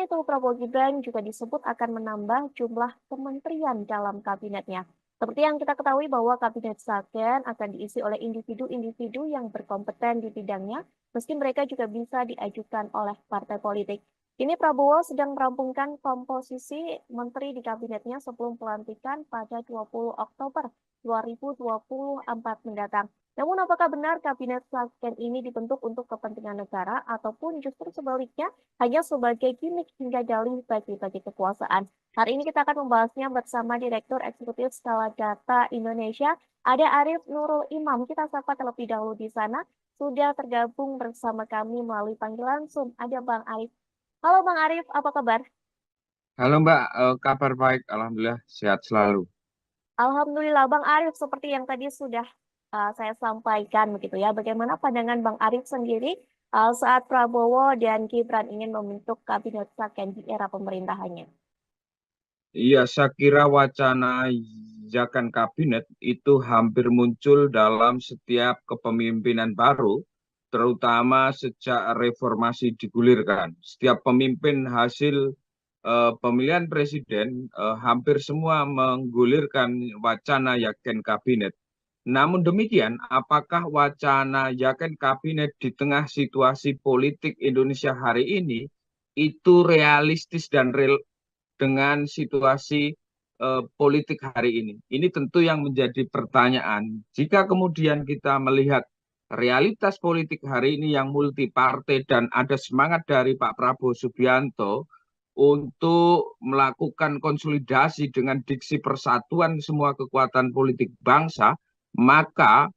Selain itu, Prabowo Gibran juga disebut akan menambah jumlah kementerian dalam kabinetnya. Seperti yang kita ketahui bahwa kabinet Saken akan diisi oleh individu-individu yang berkompeten di bidangnya, meski mereka juga bisa diajukan oleh partai politik. Kini Prabowo sedang merampungkan komposisi menteri di kabinetnya sebelum pelantikan pada 20 Oktober 2024 mendatang. Namun apakah benar kabinet Saken ini dibentuk untuk kepentingan negara ataupun justru sebaliknya hanya sebagai gimmick hingga dalih bagi-bagi kekuasaan? Hari ini kita akan membahasnya bersama Direktur Eksekutif Skala Data Indonesia, ada Arief Nurul Imam. Kita sapa terlebih dahulu di sana. Sudah tergabung bersama kami melalui panggilan Zoom. Ada Bang Arief. Halo Bang Arief, apa kabar? Halo Mbak, kabar baik, Alhamdulillah sehat selalu. Alhamdulillah Bang Arief, seperti yang tadi sudah saya sampaikan begitu ya. Bagaimana pandangan Bang Arief sendiri saat Prabowo dan Gibran ingin membentuk kabinet Saken di era pemerintahannya? Iya, saya kira wacana ajakan kabinet itu hampir muncul dalam setiap kepemimpinan baru, terutama sejak reformasi digulirkan. Setiap pemimpin hasil pemilihan presiden hampir semua menggulirkan wacana yakin kabinet. Namun demikian, apakah wacana yakin kabinet di tengah situasi politik Indonesia hari ini itu realistis dan real dengan situasi politik hari ini? Ini tentu yang menjadi pertanyaan. Jika kemudian kita melihat realitas politik hari ini yang multi partai dan ada semangat dari Pak Prabowo Subianto untuk melakukan konsolidasi dengan diksi persatuan semua kekuatan politik bangsa, maka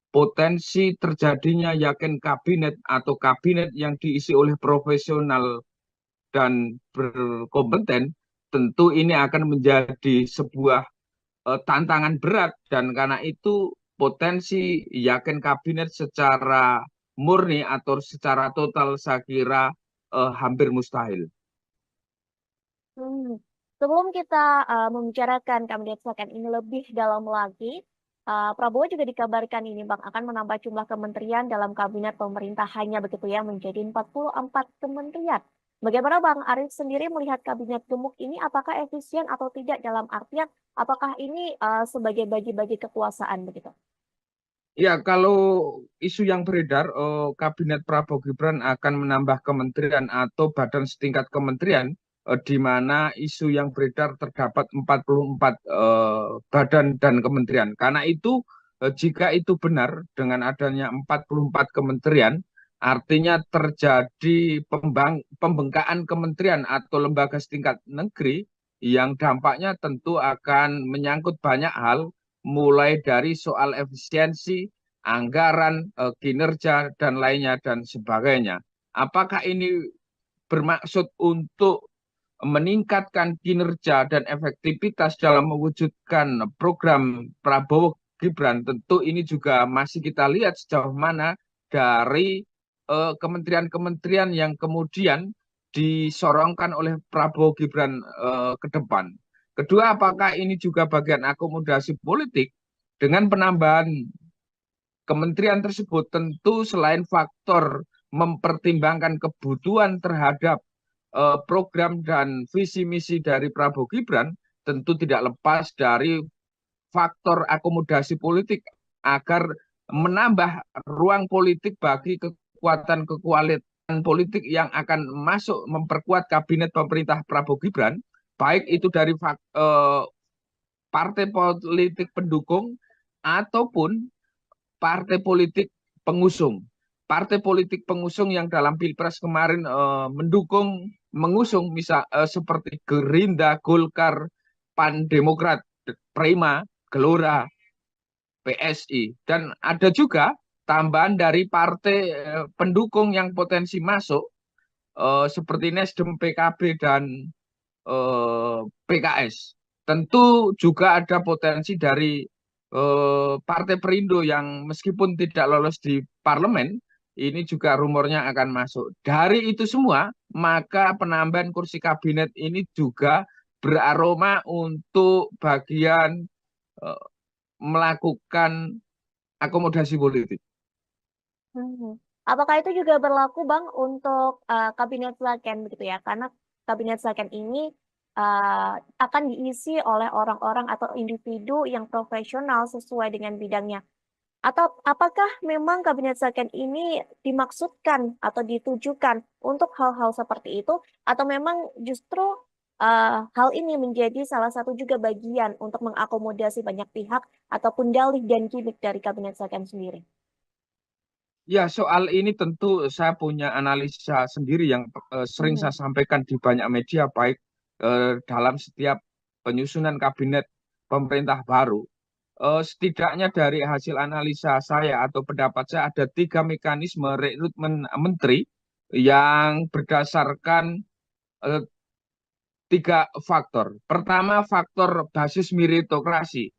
potensi terjadinya yakin kabinet atau kabinet yang diisi oleh profesional dan berkompeten, tentu ini akan menjadi sebuah tantangan berat, dan karena itu potensi yakin kabinet secara murni atau secara total saya kira hampir mustahil. Hmm. Sebelum kita membicarakan kabinet Saken ini lebih dalam lagi, Prabowo juga dikabarkan ini Bang akan menambah jumlah kementerian dalam kabinet pemerintahannya begitu ya menjadi 44 kementerian. Bagaimana Bang Arief sendiri melihat kabinet gemuk ini apakah efisien atau tidak dalam artian apakah ini sebagai bagi-bagi kekuasaan begitu? Ya, kalau isu yang beredar, Kabinet Prabowo Gibran akan menambah kementerian atau badan setingkat kementerian, di mana isu yang beredar terdapat 44 badan dan kementerian. Karena itu, jika itu benar dengan adanya 44 kementerian, artinya terjadi pembengkakan kementerian atau lembaga setingkat negeri yang dampaknya tentu akan menyangkut banyak hal, mulai dari soal efisiensi, anggaran, kinerja, dan lainnya, dan sebagainya. Apakah ini bermaksud untuk meningkatkan kinerja dan efektivitas dalam mewujudkan program Prabowo Gibran? Tentu ini juga masih kita lihat sejauh mana dari kementerian-kementerian yang kemudian disorongkan oleh Prabowo Gibran ke depan. Kedua, apakah ini juga bagian akomodasi politik dengan penambahan kementerian tersebut? Tentu selain faktor mempertimbangkan kebutuhan terhadap program dan visi misi dari Prabowo Gibran, tentu tidak lepas dari faktor akomodasi politik agar menambah ruang politik bagi kekuatan-kekuatan politik yang akan masuk memperkuat kabinet pemerintah Prabowo Gibran, baik itu dari partai politik pendukung ataupun partai politik pengusung. Partai politik pengusung yang dalam Pilpres kemarin mengusung misal seperti Gerindra, Golkar, Pan Demokrat, Prima, Gelora, PSI, dan ada juga tambahan dari partai pendukung yang potensi masuk seperti Nasdem, PKB, dan PKS. Tentu juga ada potensi dari Partai Perindo yang meskipun tidak lolos di parlemen, ini juga rumornya akan masuk. Dari itu semua, maka penambahan kursi kabinet ini juga beraroma untuk bagian eh, melakukan akomodasi politik. Hmm. Apakah itu juga berlaku Bang untuk kabinet Saken begitu ya? Karena Kabinet Second ini akan diisi oleh orang-orang atau individu yang profesional sesuai dengan bidangnya. Atau apakah memang Kabinet Second ini dimaksudkan atau ditujukan untuk hal-hal seperti itu, atau memang justru hal ini menjadi salah satu juga bagian untuk mengakomodasi banyak pihak ataupun dalih dan gimmick dari Kabinet Second sendiri? Ya, soal ini tentu saya punya analisa sendiri yang sering Mhm. saya sampaikan di banyak media, baik dalam setiap penyusunan kabinet pemerintah baru. Setidaknya dari hasil analisa saya atau pendapat saya ada tiga mekanisme rekrutmen menteri yang berdasarkan eh, tiga faktor. Pertama, faktor basis meritokrasi,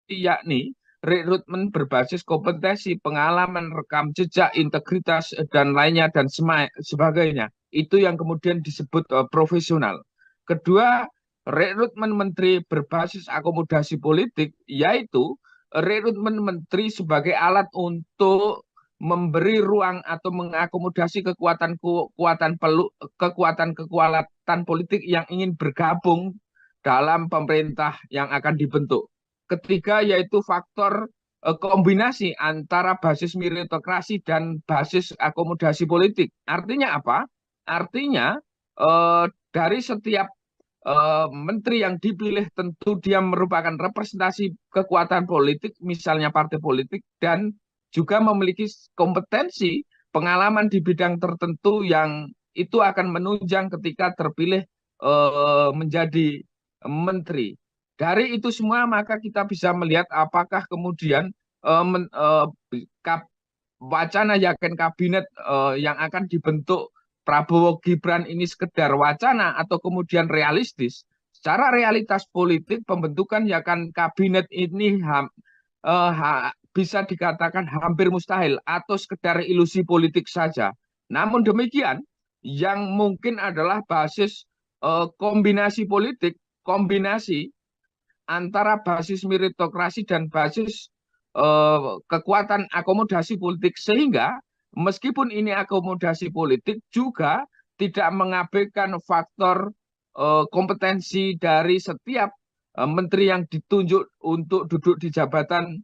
yakni rekrutmen berbasis kompetensi, pengalaman, rekam jejak, integritas, dan lainnya, dan sebagainya. Itu yang kemudian disebut profesional. Kedua, rekrutmen menteri berbasis akomodasi politik, yaitu rekrutmen menteri sebagai alat untuk memberi ruang atau mengakomodasi kekuatan politik yang ingin bergabung dalam pemerintah yang akan dibentuk. Ketiga yaitu faktor kombinasi antara basis meritokrasi dan basis akomodasi politik. Artinya apa? Artinya dari setiap menteri yang dipilih tentu dia merupakan representasi kekuatan politik, misalnya partai politik, dan juga memiliki kompetensi pengalaman di bidang tertentu yang itu akan menunjang ketika terpilih menjadi menteri. Dari itu semua maka kita bisa melihat apakah kemudian eh, men, eh, kap, wacana yakin kabinet yang akan dibentuk Prabowo Gibran ini sekedar wacana atau kemudian realistis. Secara realitas politik pembentukan yakin kabinet ini bisa dikatakan hampir mustahil atau sekedar ilusi politik saja. Namun demikian, yang mungkin adalah basis kombinasi politik, kombinasi antara basis meritokrasi dan basis kekuatan akomodasi politik, sehingga meskipun ini akomodasi politik juga tidak mengabaikan faktor kompetensi dari setiap menteri yang ditunjuk untuk duduk di jabatan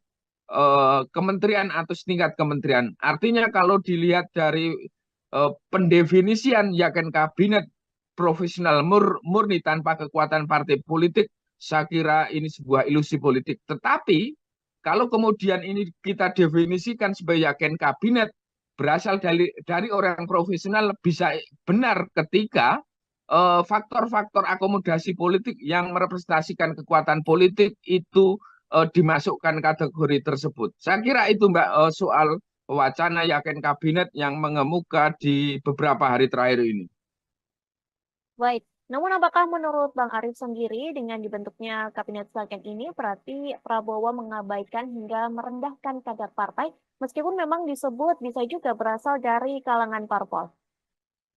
kementerian atau setingkat kementerian. Artinya kalau dilihat dari pendefinisian yakin kabinet profesional murni tanpa kekuatan partai politik, saya kira ini sebuah ilusi politik. Tetapi kalau kemudian ini kita definisikan sebagai yakin kabinet berasal dari orang profesional, bisa benar ketika faktor-faktor akomodasi politik yang merepresentasikan kekuatan politik itu dimasukkan kategori tersebut. Saya kira itu Mbak, soal wacana yakin kabinet yang mengemuka di beberapa hari terakhir ini. Baik, namun apakah menurut Bang Arif sendiri dengan dibentuknya Kabinet Second ini berarti Prabowo mengabaikan hingga merendahkan kadar partai, meskipun memang disebut bisa juga berasal dari kalangan parpol?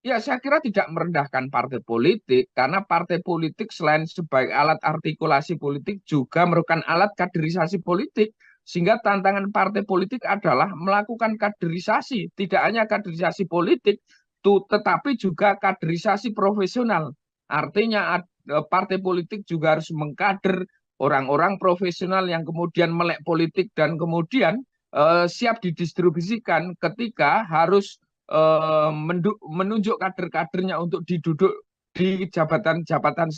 Ya, saya kira tidak merendahkan partai politik, karena partai politik selain sebagai alat artikulasi politik juga merupakan alat kaderisasi politik. Sehingga tantangan partai politik adalah melakukan kaderisasi, tidak hanya kaderisasi politik, tetapi juga kaderisasi profesional. Artinya partai politik juga harus mengkader orang-orang profesional yang kemudian melek politik dan kemudian siap didistribusikan ketika harus menunjuk kader-kadernya untuk diduduk di jabatan-jabatan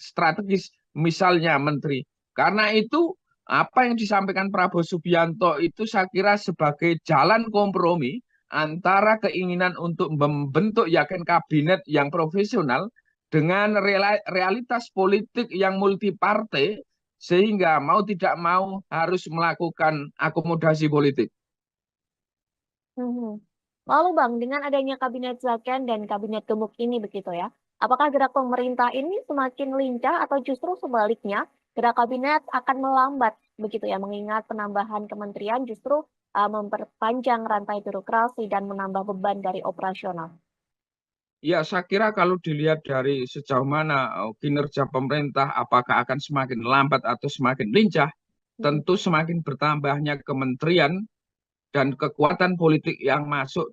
strategis, misalnya menteri. Karena itu apa yang disampaikan Prabowo Subianto itu saya kira sebagai jalan kompromi antara keinginan untuk membentuk yakin kabinet yang profesional dengan realitas politik yang multi partai, sehingga mau tidak mau harus melakukan akomodasi politik. Mhm. Lalu Bang, dengan adanya Kabinet Second dan Kabinet Gemuk ini begitu ya, apakah gerak pemerintah ini semakin lincah atau justru sebaliknya gerak kabinet akan melambat begitu ya, mengingat penambahan kementerian justru memperpanjang rantai birokrasi dan menambah beban dari operasional? Ya, saya kira kalau dilihat dari sejauh mana kinerja pemerintah, apakah akan semakin lambat atau semakin lincah, Mhm. tentu semakin bertambahnya kementerian dan kekuatan politik yang masuk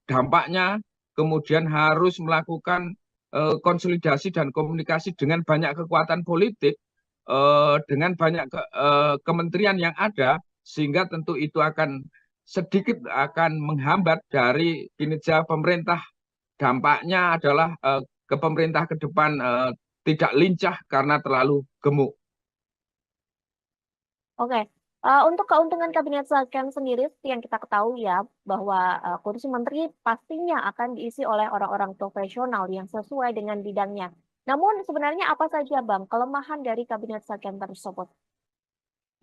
dampaknya, kemudian harus melakukan konsolidasi dan komunikasi dengan banyak kekuatan politik, dengan banyak kementerian yang ada, sehingga tentu itu akan sedikit akan menghambat dari kinerja pemerintah. Dampaknya adalah ke pemerintah ke depan tidak lincah karena terlalu gemuk. Oke, untuk keuntungan Kabinet Saken sendiri, seperti yang kita ketahui ya, bahwa kursi menteri pastinya akan diisi oleh orang-orang profesional yang sesuai dengan bidangnya. Namun sebenarnya apa saja Bang kelemahan dari Kabinet Saken tersebut?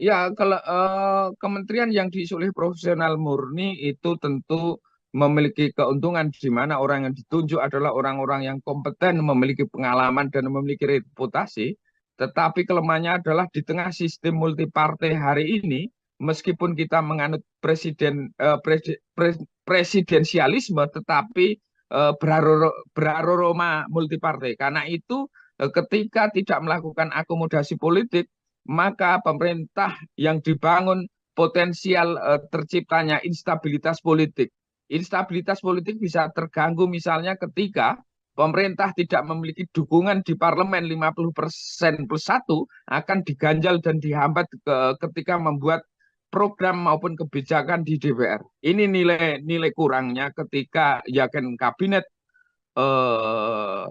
Ya, kalau kementerian yang diisi oleh profesional murni itu tentu memiliki keuntungan di mana orang yang ditunjuk adalah orang-orang yang kompeten, memiliki pengalaman dan memiliki reputasi. Tetapi kelemahannya adalah di tengah sistem multipartai hari ini, meskipun kita menganut presidensialisme, tetapi beraroma multipartai. Karena itu, ketika tidak melakukan akomodasi politik, maka pemerintah yang dibangun potensial terciptanya instabilitas politik. Instabilitas politik bisa terganggu misalnya ketika pemerintah tidak memiliki dukungan di parlemen 50% plus 1 akan diganjal dan dihambat ketika membuat program maupun kebijakan di DPR. Ini nilai kurangnya ketika yakin kabinet eh,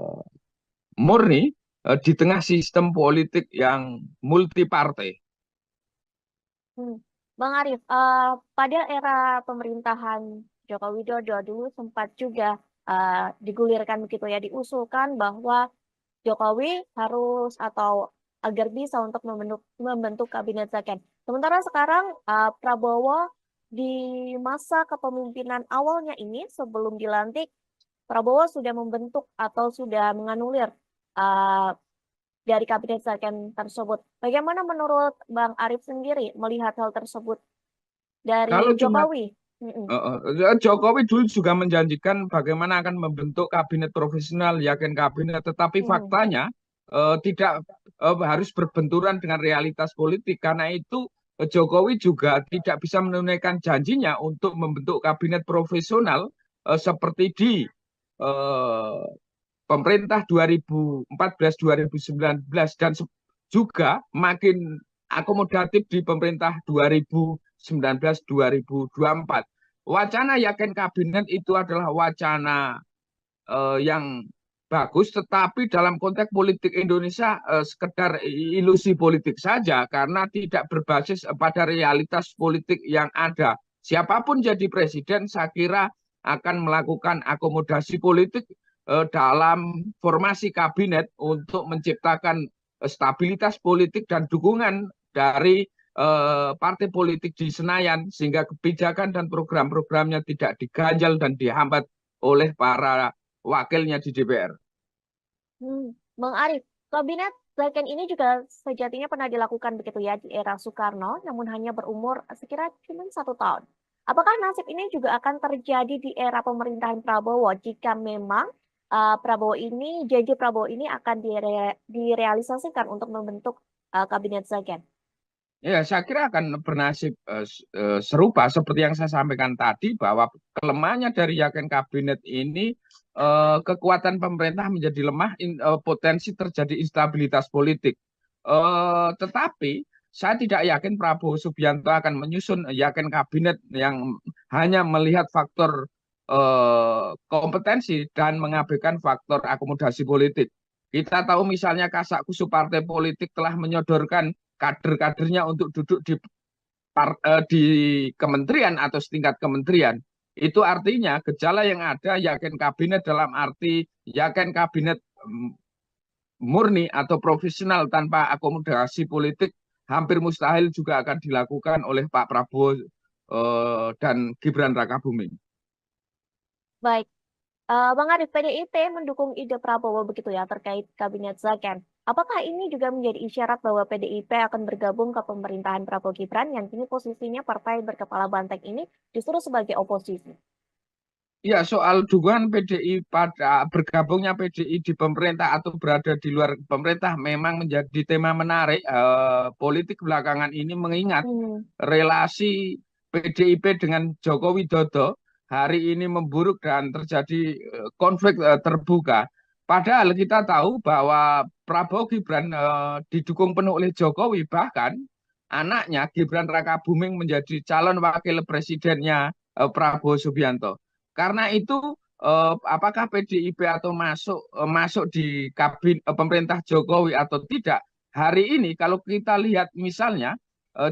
murni di tengah sistem politik yang multipartai. Hmm. Bang Arief, pada era pemerintahan Joko Widodo dulu sempat juga digulirkan begitu ya, diusulkan bahwa Jokowi harus atau agar bisa untuk membentuk kabinet Zaken. Sementara sekarang Prabowo di masa kepemimpinan awalnya ini sebelum dilantik, Prabowo sudah membentuk atau sudah menganulir uh, dari kabinet Zaken tersebut. Bagaimana menurut Bang Arief sendiri melihat hal tersebut dari Kalau cuma Jokowi? Mm-mm. Jokowi dulu juga menjanjikan bagaimana akan membentuk kabinet profesional, yakin kabinet, tetapi Mm-mm. faktanya tidak harus berbenturan dengan realitas politik. Karena itu Jokowi juga tidak bisa menunaikan janjinya untuk membentuk kabinet profesional seperti di eh, pemerintah 2014-2019 dan juga makin akomodatif di pemerintah 2019-2024. Wacana yakin kabinet itu adalah wacana yang bagus, tetapi dalam konteks politik Indonesia sekedar ilusi politik saja karena tidak berbasis pada realitas politik yang ada. Siapapun jadi presiden, saya kira akan melakukan akomodasi politik dalam formasi kabinet untuk menciptakan stabilitas politik dan dukungan dari partai politik di Senayan sehingga kebijakan dan program-programnya tidak diganjal dan dihambat oleh para wakilnya di DPR. Bang Arief, kabinet Zaken ini juga sejatinya pernah dilakukan begitu ya di era Soekarno, namun hanya berumur sekira cuma 1 tahun. Apakah nasib ini juga akan terjadi di era pemerintahan Prabowo jika memang janji Prabowo ini akan direalisasikan untuk membentuk kabinet Zaken? Ya, saya kira akan bernasib serupa seperti yang saya sampaikan tadi bahwa kelemahannya dari yakin kabinet ini kekuatan pemerintah menjadi lemah, potensi terjadi instabilitas politik. Tetapi saya tidak yakin Prabowo Subianto akan menyusun yakin kabinet yang hanya melihat faktor kompetensi dan mengabaikan faktor akomodasi politik. Kita tahu misalnya kasak kusuk partai politik telah menyodorkan kader-kadernya untuk duduk di kementerian atau setingkat kementerian. Itu artinya gejala yang ada yakin kabinet dalam arti yakin kabinet murni atau profesional tanpa akomodasi politik hampir mustahil juga akan dilakukan oleh Pak Prabowo dan Gibran Rakabuming. Baik, Bang Arief, PDIP mendukung ide Prabowo begitu ya terkait kabinet Zaken. Apakah ini juga menjadi isyarat bahwa PDIP akan bergabung ke pemerintahan Prabowo Gibran yang kini posisinya partai berkepala banteng ini justru sebagai oposisi? Ya, soal dukungan PDI pada bergabungnya PDI di pemerintah atau berada di luar pemerintah memang menjadi tema menarik politik belakangan ini mengingat Hmm. relasi PDIP dengan Joko Widodo hari ini memburuk dan terjadi konflik terbuka. Padahal kita tahu bahwa Prabowo Gibran didukung penuh oleh Jokowi, bahkan anaknya Gibran Rakabuming menjadi calon wakil presidennya Prabowo Subianto. Karena itu apakah PDIP atau masuk di pemerintah Jokowi atau tidak? Hari ini kalau kita lihat misalnya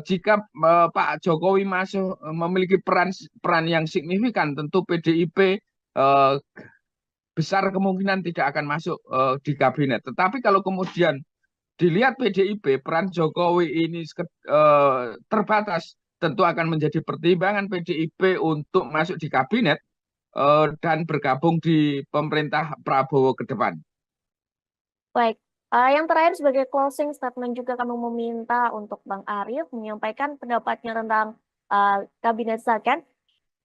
jika Pak Jokowi masuk memiliki peran peran yang signifikan, tentu PDIP besar kemungkinan tidak akan masuk di kabinet. Tetapi kalau kemudian dilihat PDIP, peran Jokowi ini terbatas, tentu akan menjadi pertimbangan PDIP untuk masuk di kabinet dan bergabung di pemerintah Prabowo ke depan. Baik, yang terakhir sebagai closing statement juga kami meminta untuk Bang Arief menyampaikan pendapatnya tentang Kabinet Zaken.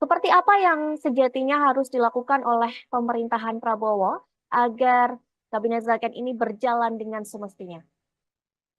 Seperti apa yang sejatinya harus dilakukan oleh pemerintahan Prabowo agar Kabinet Zaken ini berjalan dengan semestinya?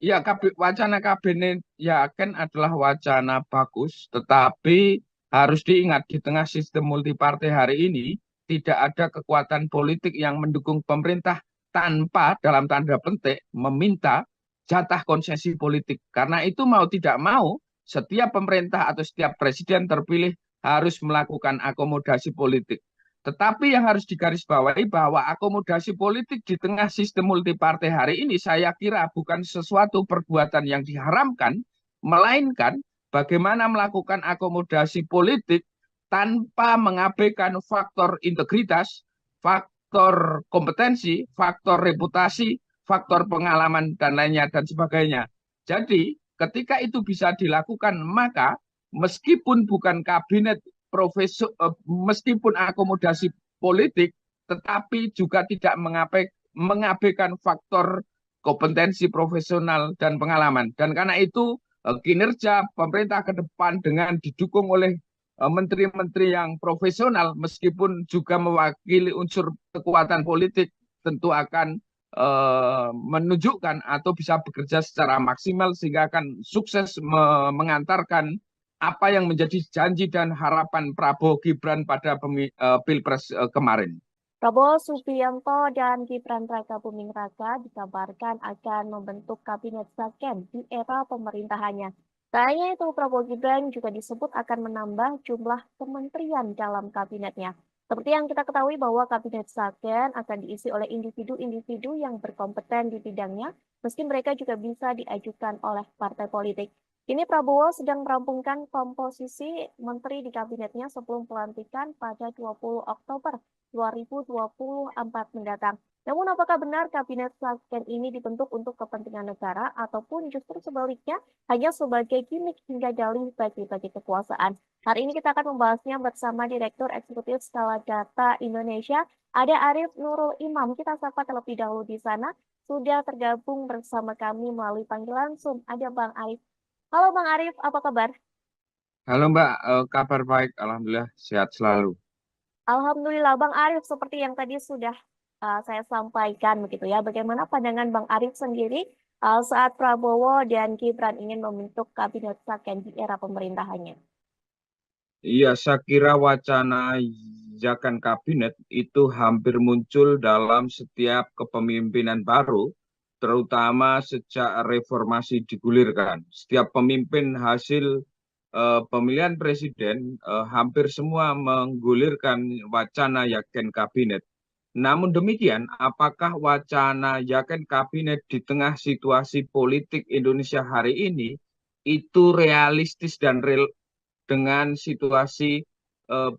Ya, wacana kabinet yakin adalah wacana bagus, tetapi harus diingat di tengah sistem multipartai hari ini tidak ada kekuatan politik yang mendukung pemerintah tanpa dalam tanda petik meminta jatah konsesi politik. Karena itu mau tidak mau setiap pemerintah atau setiap presiden terpilih harus melakukan akomodasi politik. Tetapi yang harus digarisbawahi bahwa akomodasi politik di tengah sistem multipartai hari ini saya kira bukan sesuatu perbuatan yang diharamkan, melainkan bagaimana melakukan akomodasi politik tanpa mengabaikan faktor integritas, faktor kompetensi, faktor reputasi, faktor pengalaman, dan lainnya, dan sebagainya. Jadi ketika itu bisa dilakukan, maka meskipun bukan kabinet meskipun akomodasi politik, tetapi juga tidak mengabaikan faktor kompetensi profesional dan pengalaman. Dan karena itu kinerja pemerintah ke depan dengan didukung oleh menteri-menteri yang profesional, meskipun juga mewakili unsur kekuatan politik, tentu akan menunjukkan atau bisa bekerja secara maksimal sehingga akan sukses mengantarkan apa yang menjadi janji dan harapan Prabowo Gibran pada Pilpres kemarin. Prabowo Subianto dan Gibran Rakabuming Raka dikabarkan akan membentuk Kabinet Zaken di era pemerintahannya. Tak hanya itu, Prabowo Gibran juga disebut akan menambah jumlah kementerian dalam kabinetnya. Seperti yang kita ketahui bahwa Kabinet Zaken akan diisi oleh individu-individu yang berkompeten di bidangnya, meski mereka juga bisa diajukan oleh partai politik. Kini Prabowo sedang merampungkan komposisi menteri di kabinetnya sebelum pelantikan pada 20 Oktober 2024 mendatang. Namun apakah benar Kabinet Zaken ini dibentuk untuk kepentingan negara ataupun justru sebaliknya hanya sebagai gimmick hingga dalih bagi-bagi kekuasaan? Hari ini kita akan membahasnya bersama Direktur Eksekutif Skala Data Indonesia, ada Arief Nurul Imam. Kita sapa terlebih dahulu di sana. Sudah tergabung bersama kami melalui panggilan Zoom. Ada Bang Arief. Halo Bang Arief, apa kabar? Halo Mbak, kabar baik, Alhamdulillah sehat selalu. Alhamdulillah Bang Arief, seperti yang tadi sudah saya sampaikan begitu ya. Bagaimana pandangan Bang Arief sendiri saat Prabowo dan Gibran ingin membentuk kabinet Zaken di era pemerintahannya? Iya, saya kira wacana Zakan kabinet itu hampir muncul dalam setiap kepemimpinan baru, terutama sejak reformasi digulirkan. Setiap pemimpin hasil pemilihan presiden hampir semua menggulirkan wacana Yaken kabinet. Namun demikian, apakah wacana Yaken kabinet di tengah situasi politik Indonesia hari ini itu realistis dan dengan situasi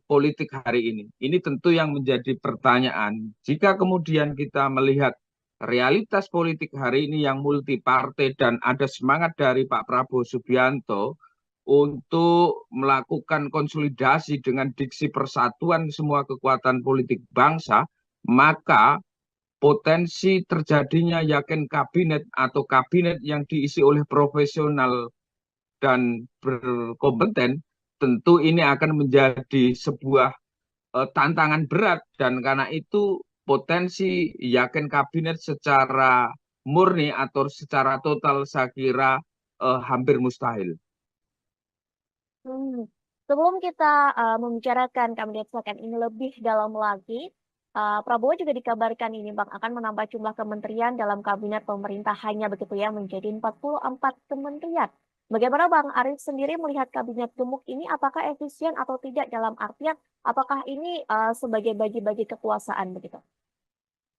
politik hari ini? Ini tentu yang menjadi pertanyaan. Jika kemudian kita melihat realitas politik hari ini yang multi partai dan ada semangat dari Pak Prabowo Subianto untuk melakukan konsolidasi dengan diksi persatuan semua kekuatan politik bangsa, maka potensi terjadinya Yakin kabinet atau kabinet yang diisi oleh profesional dan berkompeten, tentu ini akan menjadi sebuah tantangan berat, dan karena itu potensi Yakin kabinet secara murni atau secara total saya kira hampir mustahil. Hmm. Sebelum kita membicarakan kabinet second ini lebih dalam lagi, Prabowo juga dikabarkan ini Bang akan menambah jumlah kementerian dalam kabinet pemerintahannya begitu ya menjadi 44 kementerian. Bagaimana Bang Arief sendiri melihat kabinet gemuk ini apakah efisien atau tidak dalam artian apakah ini sebagai bagi-bagi kekuasaan begitu?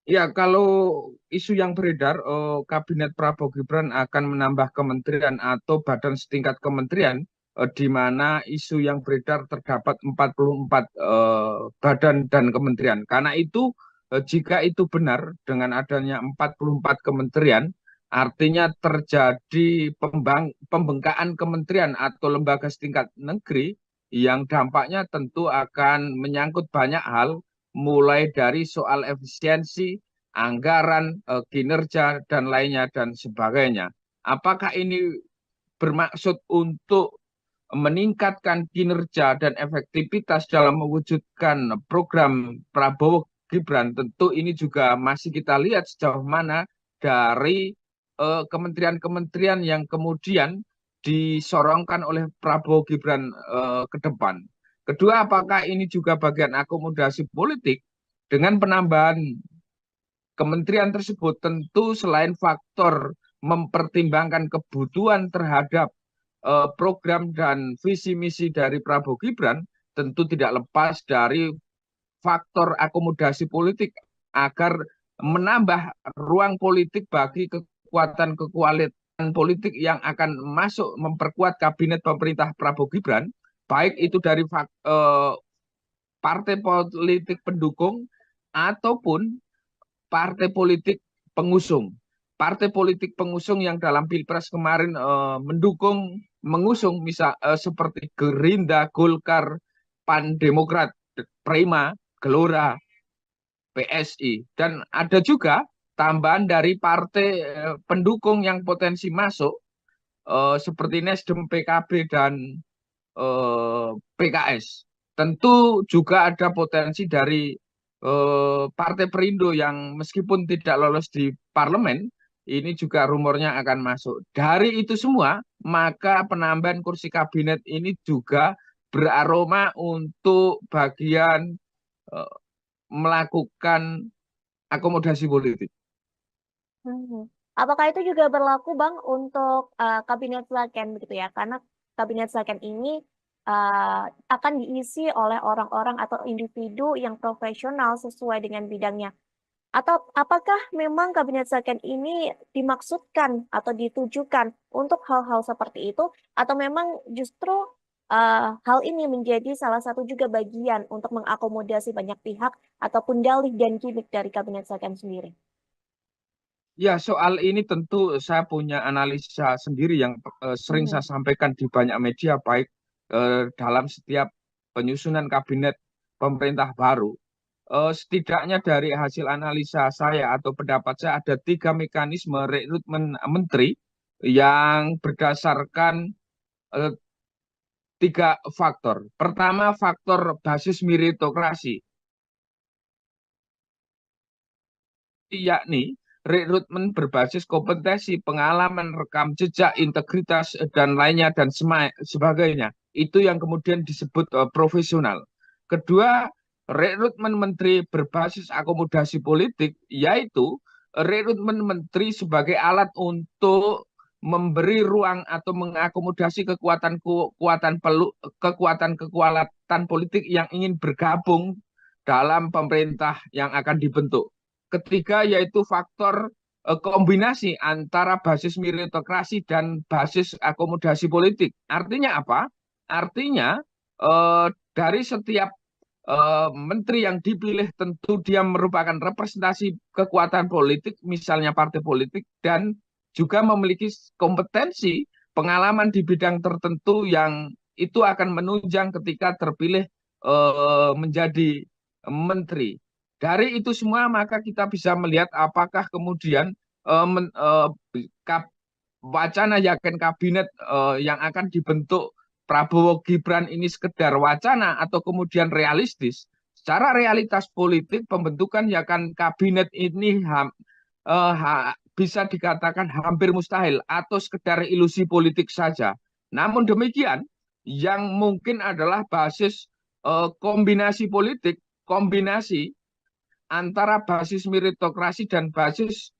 Ya, kalau isu yang beredar, Kabinet Prabowo Gibran akan menambah kementerian atau badan setingkat kementerian, di mana isu yang beredar terdapat 44 badan dan kementerian. Karena itu, jika itu benar dengan adanya 44 kementerian, artinya terjadi pembengkakan kementerian atau lembaga setingkat negeri yang dampaknya tentu akan menyangkut banyak hal mulai dari soal efisiensi, anggaran, kinerja, dan lainnya, dan sebagainya. Apakah ini bermaksud untuk meningkatkan kinerja dan efektivitas dalam mewujudkan program Prabowo Gibran? Tentu ini juga masih kita lihat sejauh mana dari kementerian-kementerian yang kemudian disorongkan oleh Prabowo Gibran ke depan. Kedua, apakah ini juga bagian akomodasi politik dengan penambahan kementerian tersebut? Tentu selain faktor mempertimbangkan kebutuhan terhadap program dan visi misi dari Prabowo Gibran, tentu tidak lepas dari faktor akomodasi politik agar menambah ruang politik bagi kekuatan politik yang akan masuk memperkuat kabinet pemerintah Prabowo Gibran, baik itu dari partai politik pendukung ataupun partai politik pengusung. Partai politik pengusung yang dalam Pilpres kemarin mengusung misal seperti Gerindra, Golkar, Pan Demokrat, Prima, Gelora, PSI, dan ada juga tambahan dari partai pendukung yang potensi masuk seperti Nasdem, PKB, dan PKS. Tentu juga ada potensi dari Partai Perindo yang meskipun tidak lolos di parlemen, ini juga rumornya akan masuk. Dari itu semua, maka penambahan kursi kabinet ini juga beraroma untuk bagian eh, melakukan akomodasi politik. Hmm. Apakah itu juga berlaku Bang untuk kabinet second begitu ya? Karena kabinet second ini akan diisi oleh orang-orang atau individu yang profesional sesuai dengan bidangnya. Atau apakah memang kabinet second ini dimaksudkan atau ditujukan untuk hal-hal seperti itu? Atau memang justru hal ini menjadi salah satu juga bagian untuk mengakomodasi banyak pihak ataupun dalih dan gimmick dari kabinet second sendiri? Ya, soal ini tentu saya punya analisa sendiri yang sering saya Mhm. sampaikan di banyak media, baik dalam setiap penyusunan kabinet pemerintah baru. Setidaknya dari hasil analisa saya atau pendapat saya ada tiga mekanisme rekrutmen menteri yang berdasarkan eh, tiga faktor. Pertama, faktor basis meritokrasi, yakni rekrutmen berbasis kompetensi, pengalaman, rekam jejak, integritas, dan lainnya, dan sebagainya. Itu yang kemudian disebut profesional. Kedua, rekrutmen menteri berbasis akomodasi politik, yaitu rekrutmen menteri sebagai alat untuk memberi ruang atau mengakomodasi kekuatan politik yang ingin bergabung dalam pemerintah yang akan dibentuk. Ketiga yaitu faktor kombinasi antara basis meritokrasi dan basis akomodasi politik. Artinya apa? Artinya dari setiap menteri yang dipilih tentu dia merupakan representasi kekuatan politik, misalnya partai politik, dan juga memiliki kompetensi pengalaman di bidang tertentu yang itu akan menunjang ketika terpilih menjadi menteri. Dari itu semua maka kita bisa melihat apakah kemudian eh, men, eh, wacana yakin kabinet yang akan dibentuk Prabowo Gibran ini sekedar wacana atau kemudian realistis. Secara realitas politik pembentukan yakin kabinet ini bisa dikatakan hampir mustahil atau sekedar ilusi politik saja. Namun demikian, yang mungkin adalah basis kombinasi politik, kombinasi antara basis meritokrasi dan basis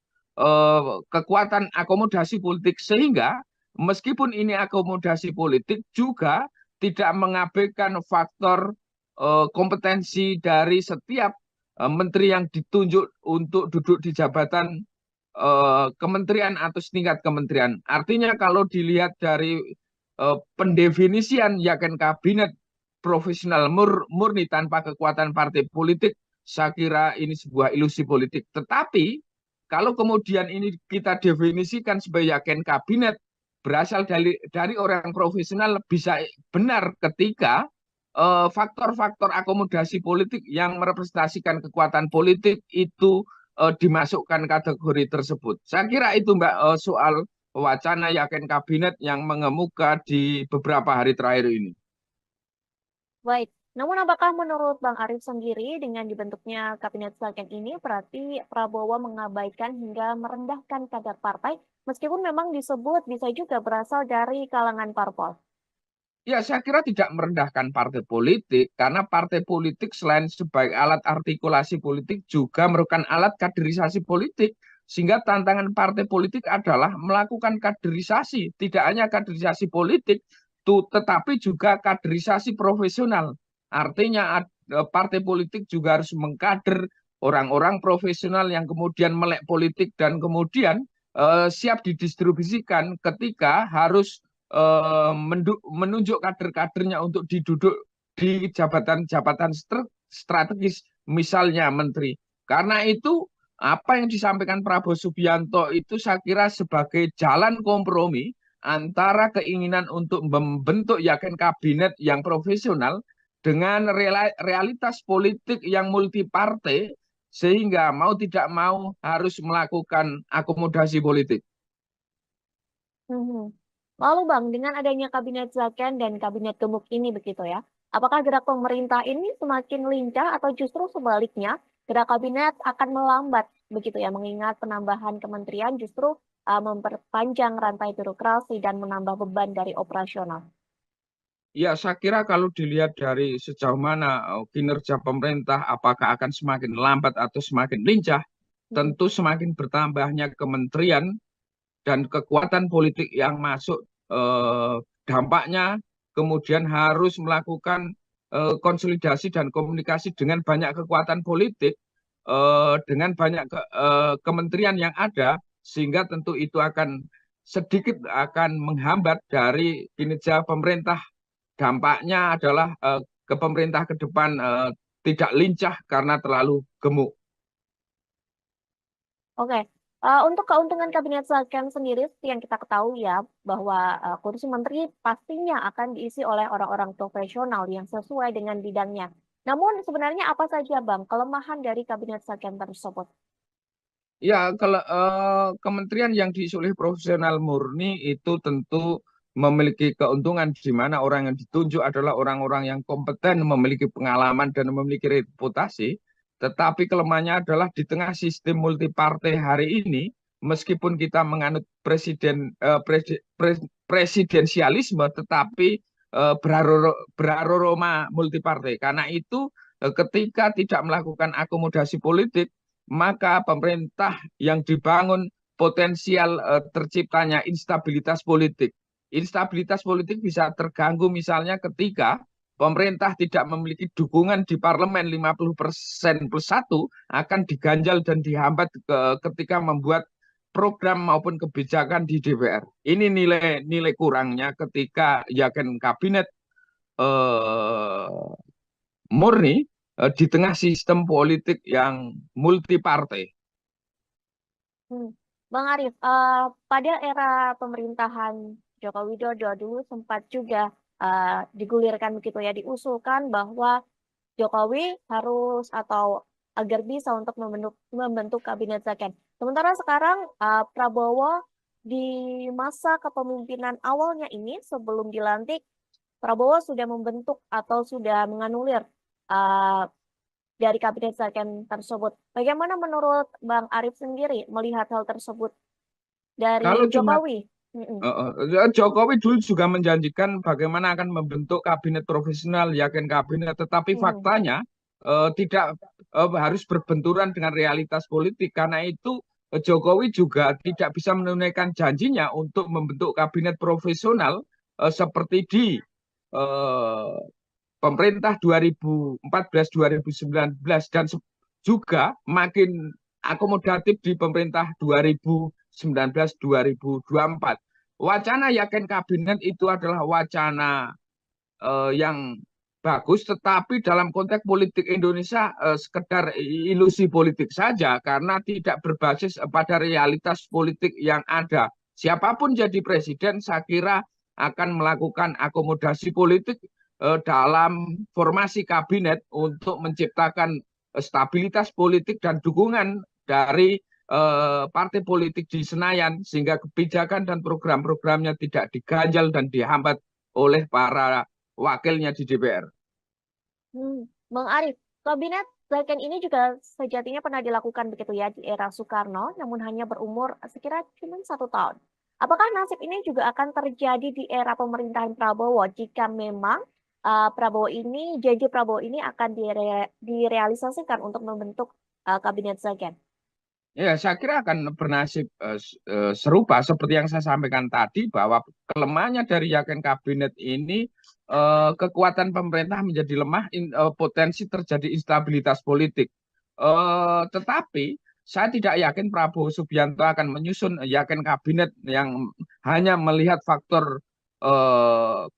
kekuatan akomodasi politik, sehingga meskipun ini akomodasi politik juga tidak mengabaikan faktor kompetensi dari setiap menteri yang ditunjuk untuk duduk di jabatan kementerian atau setingkat kementerian. Artinya kalau dilihat dari pendefinisian yakin kabinet profesional murni tanpa kekuatan partai politik, saya kira ini sebuah ilusi politik. Tetapi kalau kemudian ini kita definisikan sebagai yakin kabinet berasal dari orang profesional, bisa benar ketika faktor-faktor akomodasi politik yang merepresentasikan kekuatan politik itu dimasukkan kategori tersebut. Saya kira itu Mbak, soal wacana yakin kabinet yang mengemuka di beberapa hari terakhir ini. Baik, namun apakah menurut Bang Arief sendiri dengan dibentuknya Kabinet Second ini berarti Prabowo mengabaikan hingga merendahkan kadar partai meskipun memang disebut bisa juga berasal dari kalangan parpol? Ya, saya kira tidak merendahkan partai politik, karena partai politik selain sebagai alat artikulasi politik juga merupakan alat kaderisasi politik. Sehingga tantangan partai politik adalah melakukan kaderisasi, tidak hanya kaderisasi politik, tetapi juga kaderisasi profesional. Artinya partai politik juga harus mengkader orang-orang profesional yang kemudian melek politik dan kemudian siap didistribusikan ketika harus menunjuk kader-kadernya untuk diduduk di jabatan-jabatan strategis, misalnya menteri. Karena itu apa yang disampaikan Prabowo Subianto itu saya kira sebagai jalan kompromi antara keinginan untuk membentuk yakin kabinet yang profesional dengan realitas politik yang multi partai, sehingga mau tidak mau harus melakukan akomodasi politik. Mhm. Lalu Bang, dengan adanya Kabinet Second dan Kabinet Gemuk ini begitu ya, apakah gerak pemerintah ini semakin lincah atau justru sebaliknya gerak kabinet akan melambat begitu ya, mengingat penambahan kementerian justru memperpanjang rantai birokrasi dan menambah beban dari operasional? Ya, saya kira kalau dilihat dari sejauh mana kinerja pemerintah, apakah akan semakin lambat atau semakin lincah, Mhm. tentu semakin bertambahnya kementerian dan kekuatan politik yang masuk, dampaknya kemudian harus melakukan konsolidasi dan komunikasi dengan banyak kekuatan politik, dengan banyak kementerian yang ada, sehingga tentu itu akan sedikit akan menghambat dari kinerja pemerintah. Dampaknya adalah ke pemerintah ke depan tidak lincah karena terlalu gemuk. Oke, untuk keuntungan Kabinet Second sendiri seperti yang kita ketahui ya, bahwa kursi menteri pastinya akan diisi oleh orang-orang profesional yang sesuai dengan bidangnya. Namun sebenarnya apa saja Bang kelemahan dari Kabinet Second tersebut? Ya, kalau kementerian yang diisi oleh profesional murni itu tentu memiliki keuntungan, di mana orang yang ditunjuk adalah orang-orang yang kompeten, memiliki pengalaman dan memiliki reputasi. Tetapi kelemahannya adalah di tengah sistem multipartai hari ini, meskipun kita menganut presidensialisme, tetapi beraroma multipartai. Karena itu, ketika tidak melakukan akomodasi politik, maka pemerintah yang dibangun potensial terciptanya instabilitas politik. Instabilitas politik bisa terganggu misalnya ketika pemerintah tidak memiliki dukungan di parlemen 50% plus satu, akan diganjal dan dihambat ketika membuat program maupun kebijakan di DPR. Ini nilai kurangnya ketika yakin kabinet eh, murni di tengah sistem politik yang multi partai. Hmm. Bang Arief, pada era pemerintahan Joko Widodo dulu sempat juga digulirkan begitu ya, diusulkan bahwa Jokowi harus atau agar bisa untuk membentuk kabinet second. Sementara sekarang Prabowo di masa kepemimpinan awalnya ini sebelum dilantik, Prabowo sudah membentuk atau sudah menganulir uh, dari kabinet second tersebut. Bagaimana menurut Bang Arief sendiri melihat hal tersebut dari Kalau cuma Jokowi? Mm-mm. Jokowi dulu juga menjanjikan bagaimana akan membentuk kabinet profesional, yakin kabinet, tetapi Mm-mm. faktanya tidak harus berbenturan dengan realitas politik. Karena itu Jokowi juga tidak bisa menunaikan janjinya untuk membentuk kabinet profesional seperti di eh, pemerintah 2014-2019 dan juga makin akomodatif di pemerintah 2019-2024. Wacana yakin kabinet itu adalah wacana yang bagus, tetapi dalam konteks politik Indonesia sekedar ilusi politik saja karena tidak berbasis pada realitas politik yang ada. Siapapun jadi presiden, saya kira akan melakukan akomodasi politik dalam formasi kabinet untuk menciptakan stabilitas politik dan dukungan dari partai politik di Senayan sehingga kebijakan dan program-programnya tidak diganjal dan dihambat oleh para wakilnya di DPR. Bang Arif, kabinet Zaken ini juga sejatinya pernah dilakukan begitu ya di era Soekarno, namun hanya berumur sekira cuma 1 tahun. Apakah nasib ini juga akan terjadi di era pemerintahan Prabowo jika memang janji Prabowo ini akan direalisasikan untuk membentuk kabinet Zaken? Ya, saya kira akan bernasib serupa seperti yang saya sampaikan tadi bahwa kelemahannya dari yakin kabinet ini kekuatan pemerintah menjadi lemah, potensi terjadi instabilitas politik. Tetapi saya tidak yakin Prabowo Subianto akan menyusun yakin kabinet yang hanya melihat faktor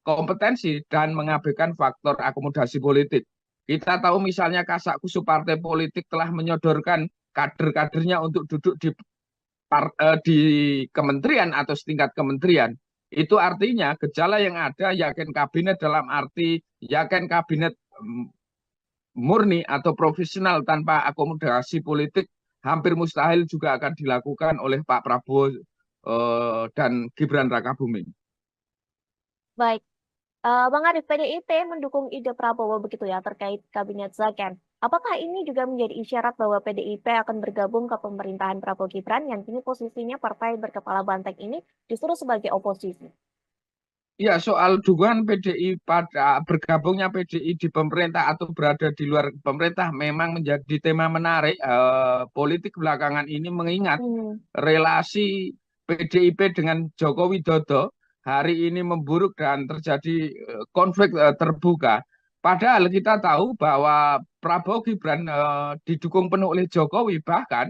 kompetensi dan mengabaikan faktor akomodasi politik. Kita tahu misalnya kasak-kusuk partai politik telah menyodorkan kader-kadernya untuk duduk di kementerian atau setingkat kementerian. Itu artinya gejala yang ada yakin kabinet dalam arti yakin kabinet murni atau profesional tanpa akomodasi politik hampir mustahil juga akan dilakukan oleh Pak Prabowo dan Gibran Rakabuming. Baik, Bang Arif, PDIP mendukung ide Prabowo begitu ya terkait kabinet Zaken. Apakah ini juga menjadi isyarat bahwa PDIP akan bergabung ke pemerintahan Prabowo Gibran yang kini posisinya partai berkepala banteng ini justru sebagai oposisi? Ya, soal dukungan PDI pada bergabungnya PDI di pemerintah atau berada di luar pemerintah memang menjadi tema menarik politik belakangan ini mengingat Hmm, relasi PDIP dengan Joko Widodo hari ini memburuk dan terjadi konflik terbuka. Padahal kita tahu bahwa Prabowo Gibran didukung penuh oleh Jokowi, bahkan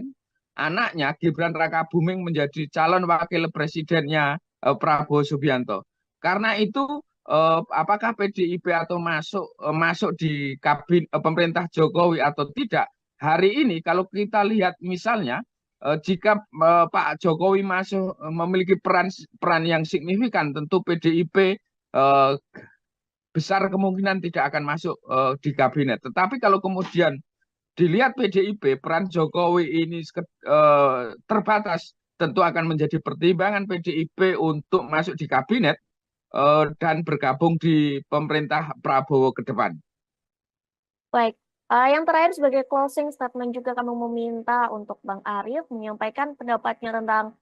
anaknya Gibran Rakabuming menjadi calon wakil presidennya Prabowo Subianto. Karena itu apakah PDIP atau masuk di pemerintah Jokowi atau tidak? Hari ini kalau kita lihat misalnya jika Pak Jokowi masuk memiliki peran yang signifikan, tentu PDIP besar kemungkinan tidak akan masuk di kabinet. Tetapi kalau kemudian dilihat PDIP, peran Jokowi ini terbatas, tentu akan menjadi pertimbangan PDIP untuk masuk di kabinet dan bergabung di pemerintah Prabowo ke depan. baik. Yang terakhir sebagai closing statement juga kami meminta untuk Bang Arif menyampaikan pendapatnya tentang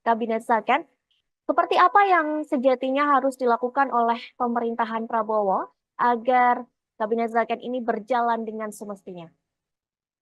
kabinet Zaken. Seperti apa yang sejatinya harus dilakukan oleh pemerintahan Prabowo agar kabinet Zaken ini berjalan dengan semestinya?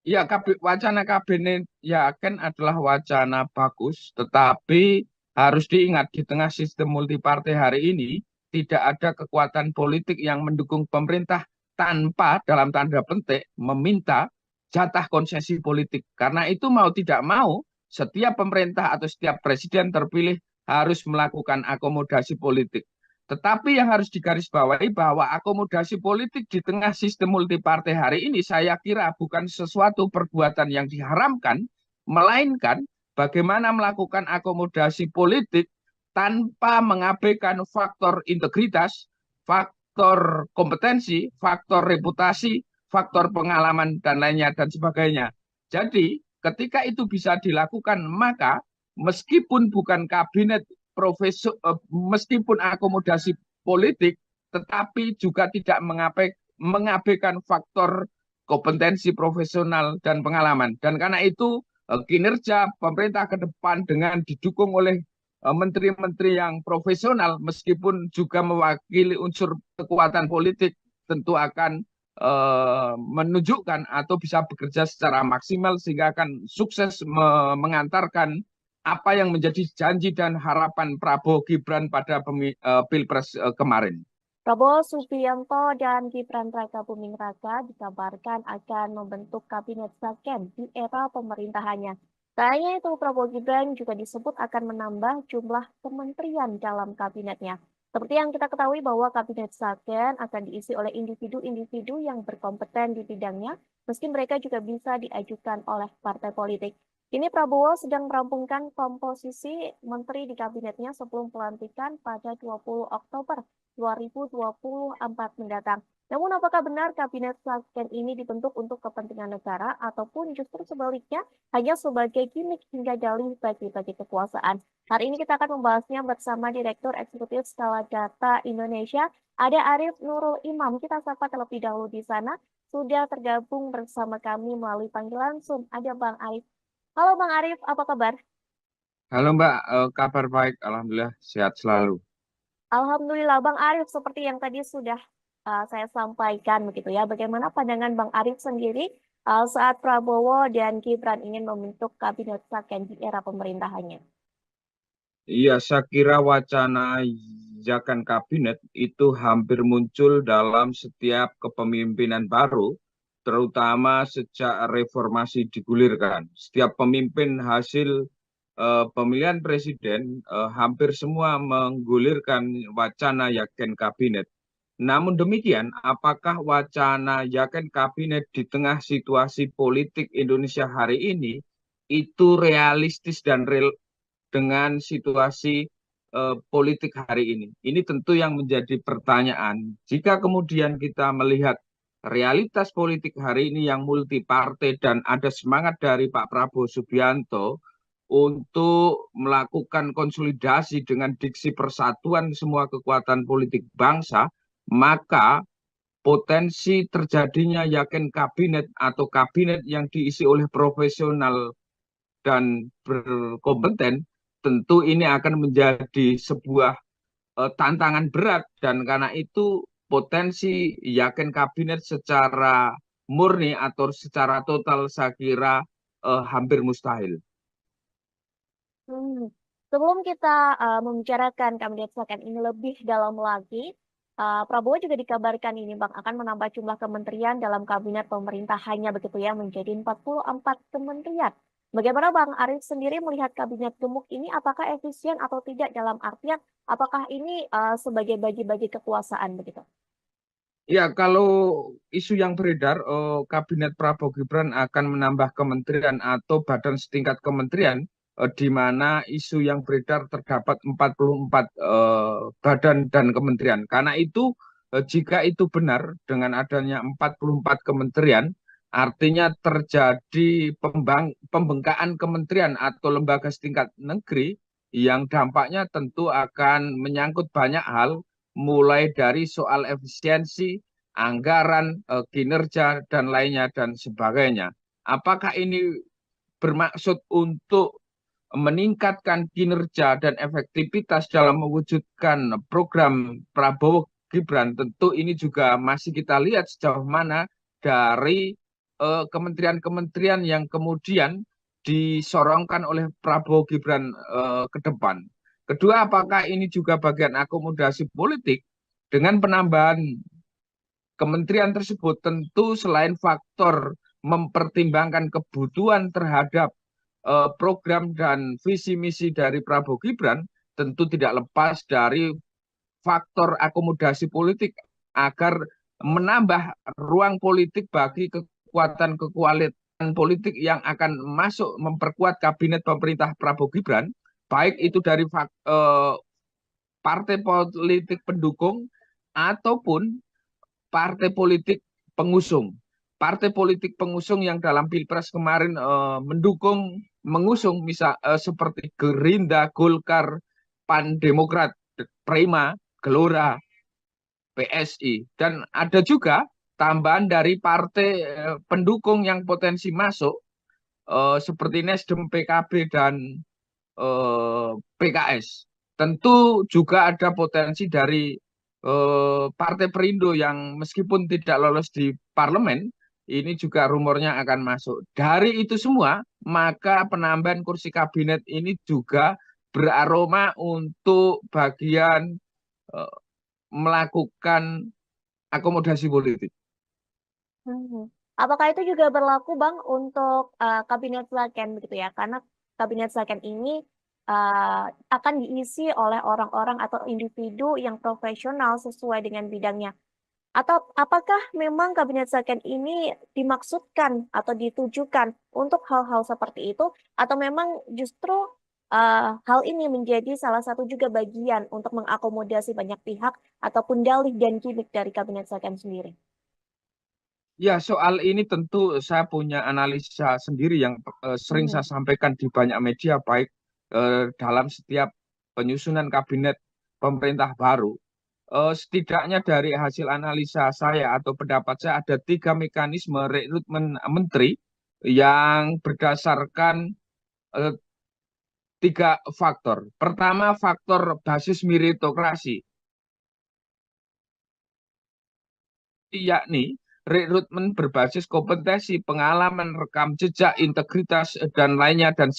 Ya, wacana kabinet yakin adalah wacana bagus, tetapi harus diingat di tengah sistem multipartai hari ini tidak ada kekuatan politik yang mendukung pemerintah tanpa dalam tanda petik meminta jatah konsesi politik. Karena itu mau tidak mau setiap pemerintah atau setiap presiden terpilih harus melakukan akomodasi politik. Tetapi yang harus digarisbawahi bahwa akomodasi politik di tengah sistem multipartai hari ini saya kira bukan sesuatu perbuatan yang diharamkan, melainkan bagaimana melakukan akomodasi politik tanpa mengabaikan faktor integritas, faktor kompetensi, faktor reputasi, faktor pengalaman, dan lainnya, dan sebagainya. Jadi ketika itu bisa dilakukan, maka meskipun bukan kabinet meskipun akomodasi politik, tetapi juga tidak mengabaikan faktor kompetensi profesional dan pengalaman. Dan karena itu kinerja pemerintah ke depan dengan didukung oleh menteri-menteri yang profesional meskipun juga mewakili unsur kekuatan politik tentu akan menunjukkan atau bisa bekerja secara maksimal sehingga akan sukses mengantarkan apa yang menjadi janji dan harapan Prabowo Gibran pada Pilpres kemarin. Prabowo Subianto dan Gibran Rakabuming Raka dikabarkan akan membentuk kabinet Saken di era pemerintahannya. Tak hanya itu, Prabowo Gibran juga disebut akan menambah jumlah kementerian dalam kabinetnya. Seperti yang kita ketahui bahwa kabinet Saken akan diisi oleh individu-individu yang berkompeten di bidangnya, meski mereka juga bisa diajukan oleh partai politik. Kini Prabowo sedang merampungkan komposisi menteri di kabinetnya sebelum pelantikan pada 20 Oktober 2024 mendatang. Namun apakah benar kabinet Saken ini dibentuk untuk kepentingan negara ataupun justru sebaliknya hanya sebagai gimmick hingga dalih bagi-bagi kekuasaan? Hari ini kita akan membahasnya bersama Direktur Eksekutif Skala Data Indonesia, ada Arief Nurul Imam. Kita sapa terlebih dahulu di sana. Sudah tergabung bersama kami melalui panggilan Zoom. Ada Bang Arief. Halo Bang Arief, apa kabar? Halo Mbak, kabar baik, alhamdulillah sehat selalu. Alhamdulillah Bang Arief, seperti yang tadi sudah saya sampaikan begitu ya. Bagaimana pandangan Bang Arief sendiri saat Prabowo dan Gibran ingin membentuk kabinet Saken di era pemerintahannya? Iya, saya kira wacana Zakan kabinet itu hampir muncul dalam setiap kepemimpinan baru, terutama sejak reformasi digulirkan. Setiap pemimpin hasil pemilihan presiden hampir semua menggulirkan wacana Yakin kabinet. Namun demikian, apakah wacana Yakin kabinet di tengah situasi politik Indonesia hari ini itu realistis dan real dengan situasi politik hari ini? Ini tentu yang menjadi pertanyaan. Jika kemudian kita melihat realitas politik hari ini yang multi partai dan ada semangat dari Pak Prabowo Subianto untuk melakukan konsolidasi dengan diksi persatuan semua kekuatan politik bangsa, maka potensi terjadinya Yakin kabinet atau kabinet yang diisi oleh profesional dan berkompeten tentu ini akan menjadi sebuah tantangan berat, dan karena itu potensi Yakin kabinet secara murni atau secara total saya kira hampir mustahil. Hmm. Sebelum kita membicarakan kabinet Saken ini lebih dalam lagi, Prabowo juga dikabarkan ini Bang akan menambah jumlah kementerian dalam kabinet pemerintahannya begitu ya menjadi 44 kementerian. Bagaimana Bang Arief sendiri melihat kabinet gemuk ini apakah efisien atau tidak dalam artian apakah ini sebagai bagi-bagi kekuasaan begitu? Ya, kalau isu yang beredar, Kabinet Prabowo Gibran akan menambah kementerian atau badan setingkat kementerian, di mana isu yang beredar terdapat 44 badan dan kementerian. Karena itu, jika itu benar dengan adanya 44 kementerian, artinya terjadi pembengkakan kementerian atau lembaga setingkat negeri yang dampaknya tentu akan menyangkut banyak hal, mulai dari soal efisiensi, anggaran, kinerja, dan lainnya, dan sebagainya. Apakah ini bermaksud untuk meningkatkan kinerja dan efektivitas dalam mewujudkan program Prabowo Gibran? Tentu ini juga masih kita lihat sejauh mana dari kementerian-kementerian yang kemudian disorongkan oleh Prabowo Gibran ke depan. Kedua, apakah ini juga bagian akomodasi politik dengan penambahan kementerian tersebut? Tentu selain faktor mempertimbangkan kebutuhan terhadap program dan visi misi dari Prabowo Gibran, tentu tidak lepas dari faktor akomodasi politik agar menambah ruang politik bagi kekuatan politik yang akan masuk memperkuat kabinet pemerintah Prabowo Gibran, baik itu dari partai politik pendukung ataupun partai politik pengusung. Partai politik pengusung yang dalam Pilpres kemarin mengusung misal seperti Gerindra, Golkar, Pan Demokrat, Prima, Gelora, PSI, dan ada juga tambahan dari partai pendukung yang potensi masuk seperti Nasdem, PKB, dan PKS. Tentu juga ada potensi dari Partai Perindo yang meskipun tidak lolos di parlemen, ini juga rumornya akan masuk. Dari itu semua, maka penambahan kursi kabinet ini juga beraroma untuk bagian eh, melakukan akomodasi politik. Mhm. Apakah itu juga berlaku Bang untuk Kabinet Slaken begitu ya? Karena Kabinet Slaken ini akan diisi oleh orang-orang atau individu yang profesional sesuai dengan bidangnya. Atau apakah memang Kabinet Slaken ini dimaksudkan atau ditujukan untuk hal-hal seperti itu? Atau memang justru hal ini menjadi salah satu juga bagian untuk mengakomodasi banyak pihak ataupun dalih dan gimmick dari Kabinet Slaken sendiri? Ya, soal ini tentu saya punya analisa sendiri yang sering Mhm. saya sampaikan di banyak media, baik dalam setiap penyusunan kabinet pemerintah baru. Setidaknya dari hasil analisa saya atau pendapat saya ada tiga mekanisme rekrutmen menteri yang berdasarkan eh, tiga faktor. Pertama, faktor basis meritokrasi, yakni rekrutmen berbasis kompetensi, pengalaman, rekam jejak, integritas, dan lainnya, dan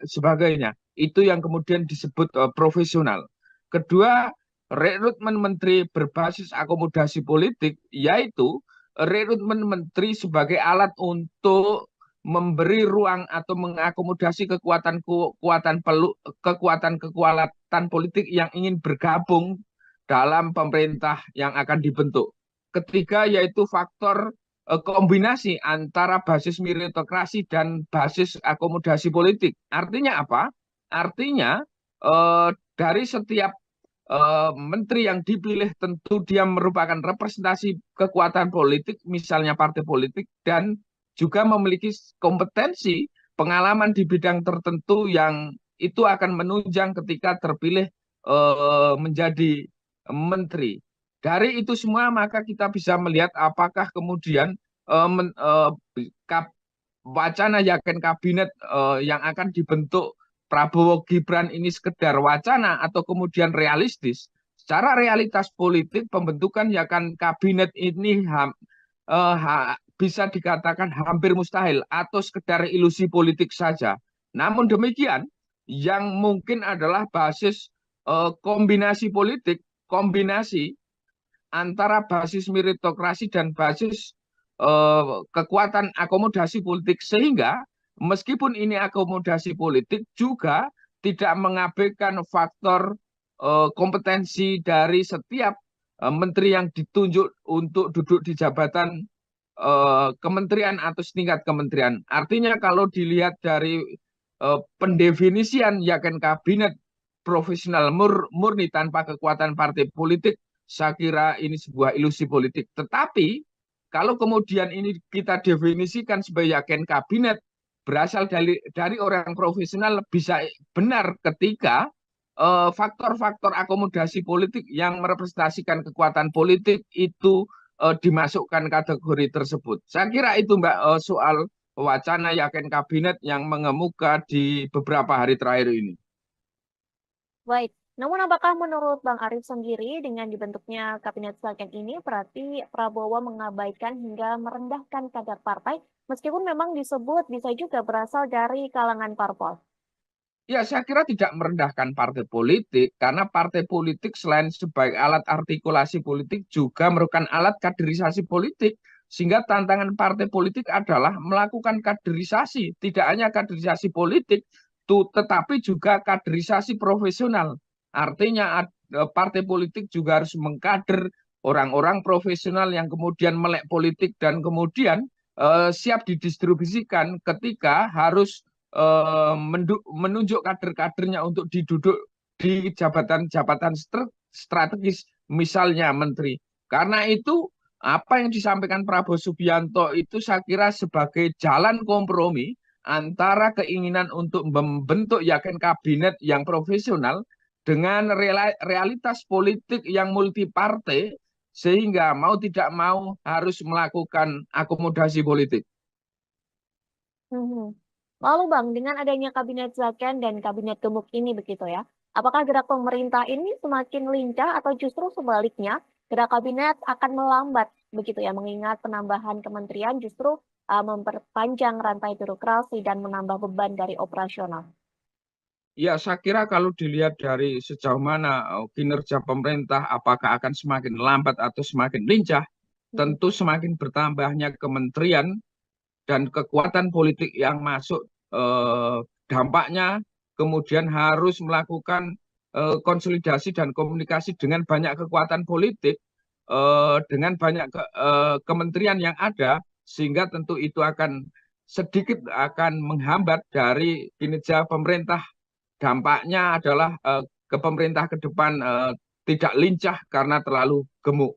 sebagainya. Itu yang kemudian disebut profesional. Kedua, rekrutmen menteri berbasis akomodasi politik, yaitu rekrutmen menteri sebagai alat untuk memberi ruang atau mengakomodasi kekuatan politik yang ingin bergabung dalam pemerintah yang akan dibentuk. Ketiga yaitu faktor kombinasi antara basis meritokrasi dan basis akomodasi politik. Artinya apa? Artinya dari setiap menteri yang dipilih tentu dia merupakan representasi kekuatan politik, misalnya partai politik, dan juga memiliki kompetensi pengalaman di bidang tertentu yang itu akan menunjang ketika terpilih menjadi menteri. Dari itu semua maka kita bisa melihat apakah kemudian eh, men, eh, kap, wacana yakin kabinet yang akan dibentuk Prabowo Gibran ini sekedar wacana atau kemudian realistis. Secara realitas politik pembentukan yakin kabinet ini bisa dikatakan hampir mustahil atau sekedar ilusi politik saja. Namun demikian, yang mungkin adalah basis kombinasi politik, kombinasi antara basis meritokrasi dan basis kekuatan akomodasi politik, sehingga meskipun ini akomodasi politik juga tidak mengabaikan faktor kompetensi dari setiap menteri yang ditunjuk untuk duduk di jabatan kementerian atau setingkat kementerian. Artinya kalau dilihat dari pendefinisian yakin kabinet profesional murni tanpa kekuatan partai politik, saya kira ini sebuah ilusi politik. Tetapi kalau kemudian ini kita definisikan sebagai yakin kabinet berasal dari orang profesional, bisa benar ketika faktor-faktor akomodasi politik yang merepresentasikan kekuatan politik itu dimasukkan kategori tersebut. Saya kira itu Mbak, soal wacana yakin kabinet yang mengemuka di beberapa hari terakhir ini. Baik, namun apakah menurut Bang Arif sendiri dengan dibentuknya Kabinet Slaken ini berarti Prabowo mengabaikan hingga merendahkan kadar partai meskipun memang disebut bisa juga berasal dari kalangan parpol? Ya, saya kira tidak merendahkan partai politik, karena partai politik selain sebagai alat artikulasi politik juga merupakan alat kaderisasi politik. Sehingga tantangan partai politik adalah melakukan kaderisasi, tidak hanya kaderisasi politik, tetapi juga kaderisasi profesional. Artinya partai politik juga harus mengkader orang-orang profesional yang kemudian melek politik dan kemudian siap didistribusikan ketika harus menunjuk kader-kadernya untuk diduduk di jabatan-jabatan strategis, misalnya menteri. Karena itu apa yang disampaikan Prabowo Subianto itu saya kira sebagai jalan kompromi antara keinginan untuk membentuk yakin kabinet yang profesional dengan realitas politik yang multi partai, sehingga mau tidak mau harus melakukan akomodasi politik. Mhm. Lalu Bang, dengan adanya Kabinet Zaken dan Kabinet Gemuk ini begitu ya, apakah gerak pemerintah ini semakin lincah atau justru sebaliknya, gerak kabinet akan melambat begitu ya, mengingat penambahan kementerian justru memperpanjang rantai birokrasi dan menambah beban dari operasional. Ya, saya kira kalau dilihat dari sejauh mana kinerja pemerintah, apakah akan semakin lambat atau semakin lincah, Mm-mm. tentu semakin bertambahnya kementerian dan kekuatan politik yang masuk, dampaknya kemudian harus melakukan konsolidasi dan komunikasi dengan banyak kekuatan politik, dengan banyak kementerian yang ada, sehingga tentu itu akan sedikit akan menghambat dari kinerja pemerintah. Dampaknya adalah ke pemerintah ke depan tidak lincah karena terlalu gemuk.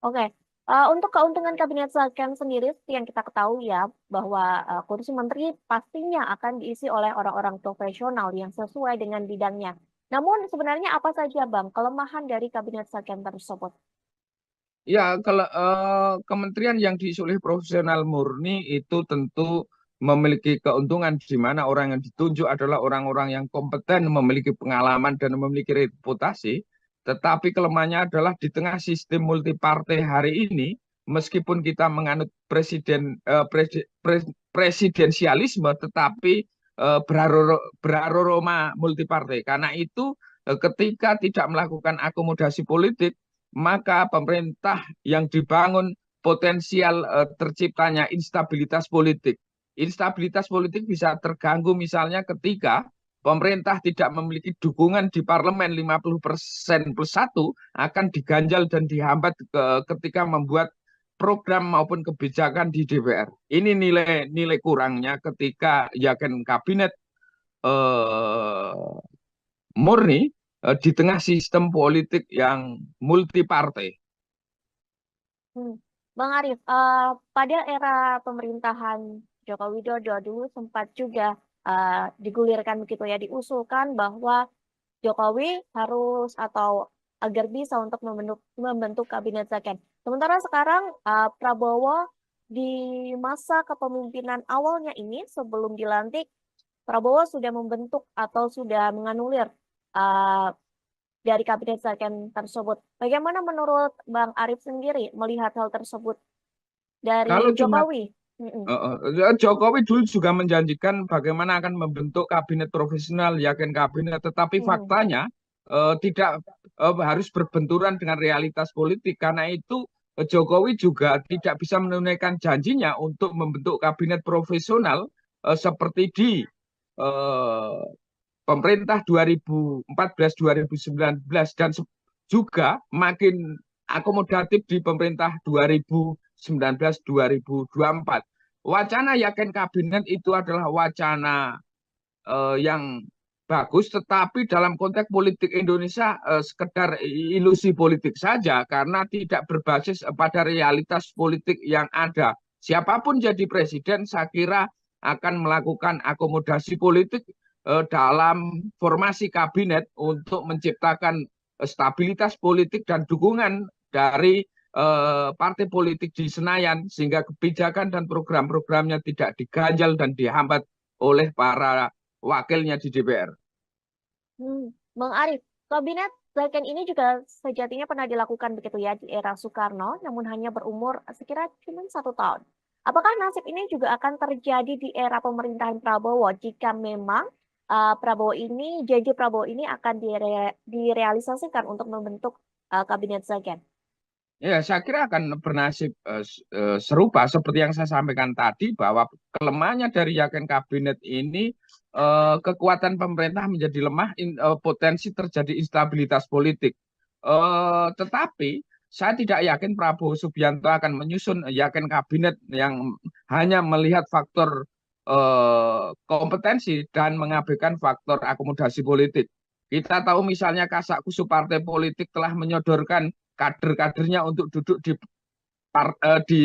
Oke, untuk keuntungan Kabinet Zaken sendiri seperti yang kita ketahui ya, bahwa kursi menteri pastinya akan diisi oleh orang-orang profesional yang sesuai dengan bidangnya. Namun sebenarnya apa saja Bang kelemahan dari Kabinet Zaken tersebut? Ya, kalau kementerian yang diisi oleh profesional murni itu tentu memiliki keuntungan di mana orang yang ditunjuk adalah orang-orang yang kompeten, memiliki pengalaman dan memiliki reputasi. Tetapi kelemahannya adalah di tengah sistem multipartai hari ini, meskipun kita menganut presidensialisme, tetapi beraroma multipartai. Karena itu, ketika tidak melakukan akomodasi politik, maka pemerintah yang dibangun potensial terciptanya instabilitas politik. Instabilitas politik bisa terganggu misalnya ketika pemerintah tidak memiliki dukungan di parlemen 50% plus satu, akan diganjal dan dihambat ketika membuat program maupun kebijakan di DPR. Ini nilai kurangnya ketika yakin kabinet eh, murni di tengah sistem politik yang multipartai. Hmm. Bang Arif, pada era pemerintahan Joko Widodo dulu sempat juga digulirkan begitu ya, diusulkan bahwa Jokowi harus atau agar bisa untuk membentuk kabinet Zaken. Sementara sekarang Prabowo di masa kepemimpinan awalnya ini sebelum dilantik, Prabowo sudah membentuk atau sudah menganulir uh, dari kabinet Zaken tersebut. Bagaimana menurut Bang Arif sendiri melihat hal tersebut Kalau dari cuma Jokowi? Mm-mm. Jokowi dulu juga menjanjikan bagaimana akan membentuk kabinet profesional, yakin kabinet, tetapi Mm-mm. faktanya tidak harus berbenturan dengan realitas politik. Karena itu Jokowi juga tidak bisa menunaikan janjinya untuk membentuk kabinet profesional seperti di eh, pemerintah 2014-2019 dan juga makin akomodatif di pemerintah 2019-2024. Wacana yakin kabinet itu adalah wacana yang bagus, tetapi dalam konteks politik Indonesia sekedar ilusi politik saja karena tidak berbasis pada realitas politik yang ada. Siapapun jadi presiden, saya kira akan melakukan akomodasi politik dalam formasi kabinet untuk menciptakan stabilitas politik dan dukungan dari partai politik di Senayan sehingga kebijakan dan program-programnya tidak diganjal dan dihambat oleh para wakilnya di DPR. Bang Arif, kabinet Zaken ini juga sejatinya pernah dilakukan begitu ya di era Soekarno, namun hanya berumur sekira cuma 1 tahun. Apakah nasib ini juga akan terjadi di era pemerintahan Prabowo jika memang janji Prabowo ini akan direalisasikan untuk membentuk kabinet Zaken? Ya, saya kira akan bernasib serupa seperti yang saya sampaikan tadi bahwa kelemahannya dari yakin kabinet ini kekuatan pemerintah menjadi lemah, potensi terjadi instabilitas politik. Tetapi saya tidak yakin Prabowo Subianto akan menyusun yakin kabinet yang hanya melihat faktor kompetensi dan mengabaikan faktor akomodasi politik. Kita tahu misalnya kasak-kusuk partai politik telah menyodorkan kader-kadernya untuk duduk di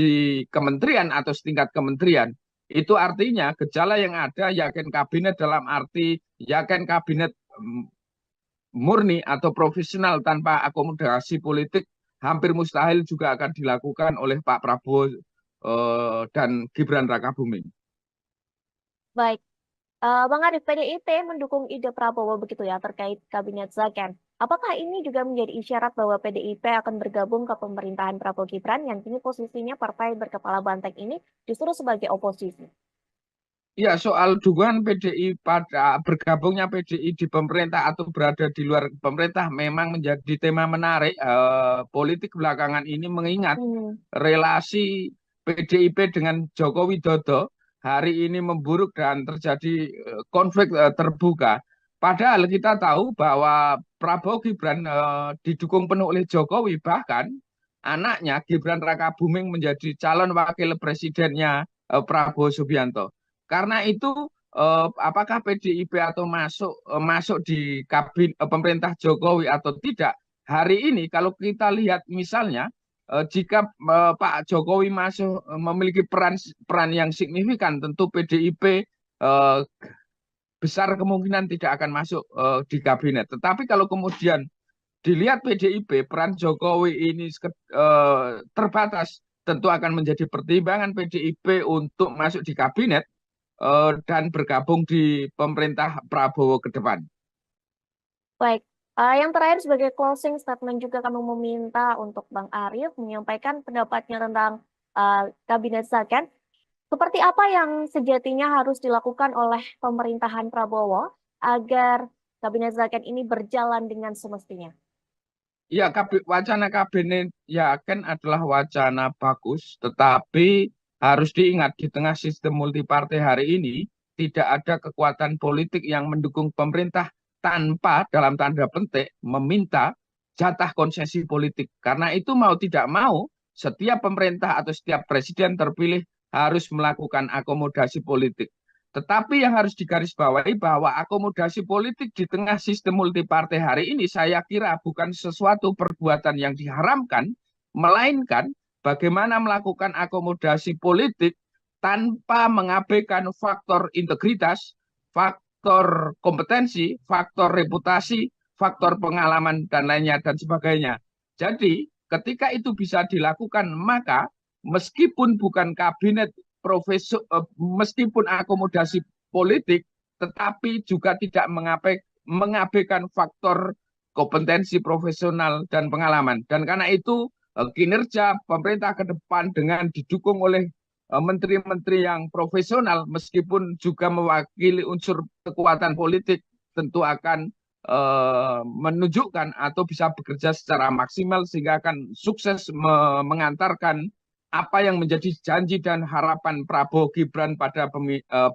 kementerian atau setingkat kementerian. Itu artinya gejala yang ada yakin kabinet dalam arti yakin kabinet murni atau profesional tanpa akomodasi politik hampir mustahil juga akan dilakukan oleh Pak Prabowo dan Gibran Rakabuming. Baik, Bang Arif, PDIP mendukung ide Prabowo begitu ya terkait Kabinet Zaken. Apakah ini juga menjadi isyarat bahwa PDIP akan bergabung ke pemerintahan Prabowo Gibran yang kini posisinya partai berkepala banteng ini justru sebagai oposisi? Ya, soal dukungan PDI pada bergabungnya PDI di pemerintah atau berada di luar pemerintah memang menjadi tema menarik politik belakangan ini mengingat Hmm, relasi PDIP dengan Joko Widodo hari ini memburuk dan terjadi konflik terbuka. Padahal kita tahu bahwa Prabowo Gibran didukung penuh oleh Jokowi, bahkan anaknya Gibran Rakabuming menjadi calon wakil presidennya Prabowo Subianto. Karena itu apakah PDIP atau masuk di pemerintah Jokowi atau tidak? Hari ini kalau kita lihat misalnya jika Pak Jokowi masuk memiliki peran peran yang signifikan, tentu PDIP besar kemungkinan tidak akan masuk di kabinet. Tetapi kalau kemudian dilihat PDIP peran Jokowi ini terbatas, tentu akan menjadi pertimbangan PDIP untuk masuk di kabinet dan bergabung di pemerintah Prabowo ke depan. baik. Yang terakhir sebagai closing statement juga kami meminta untuk Bang Arif menyampaikan pendapatnya tentang Kabinet Zaken. Seperti apa yang sejatinya harus dilakukan oleh pemerintahan Prabowo agar Kabinet Zaken ini berjalan dengan semestinya? Ya, wacana kabinet yakin adalah wacana bagus, tetapi harus diingat di tengah sistem multipartai hari ini tidak ada kekuatan politik yang mendukung pemerintah tanpa dalam tanda petik meminta jatah konsesi politik. Karena itu mau tidak mau setiap pemerintah atau setiap presiden terpilih harus melakukan akomodasi politik. Tetapi yang harus digarisbawahi bahwa akomodasi politik di tengah sistem multipartai hari ini saya kira bukan sesuatu perbuatan yang diharamkan, melainkan bagaimana melakukan akomodasi politik tanpa mengabaikan faktor integritas, faktor kompetensi, faktor reputasi, faktor pengalaman, dan lainnya, dan sebagainya. Jadi, ketika itu bisa dilakukan, maka meskipun bukan kabinet meskipun akomodasi politik, tetapi juga tidak mengabaikan faktor kompetensi profesional dan pengalaman. Dan karena itu kinerja pemerintah ke depan dengan didukung oleh menteri-menteri yang profesional, meskipun juga mewakili unsur kekuatan politik, tentu akan menunjukkan atau bisa bekerja secara maksimal sehingga akan sukses mengantarkan apa yang menjadi janji dan harapan Prabowo Gibran pada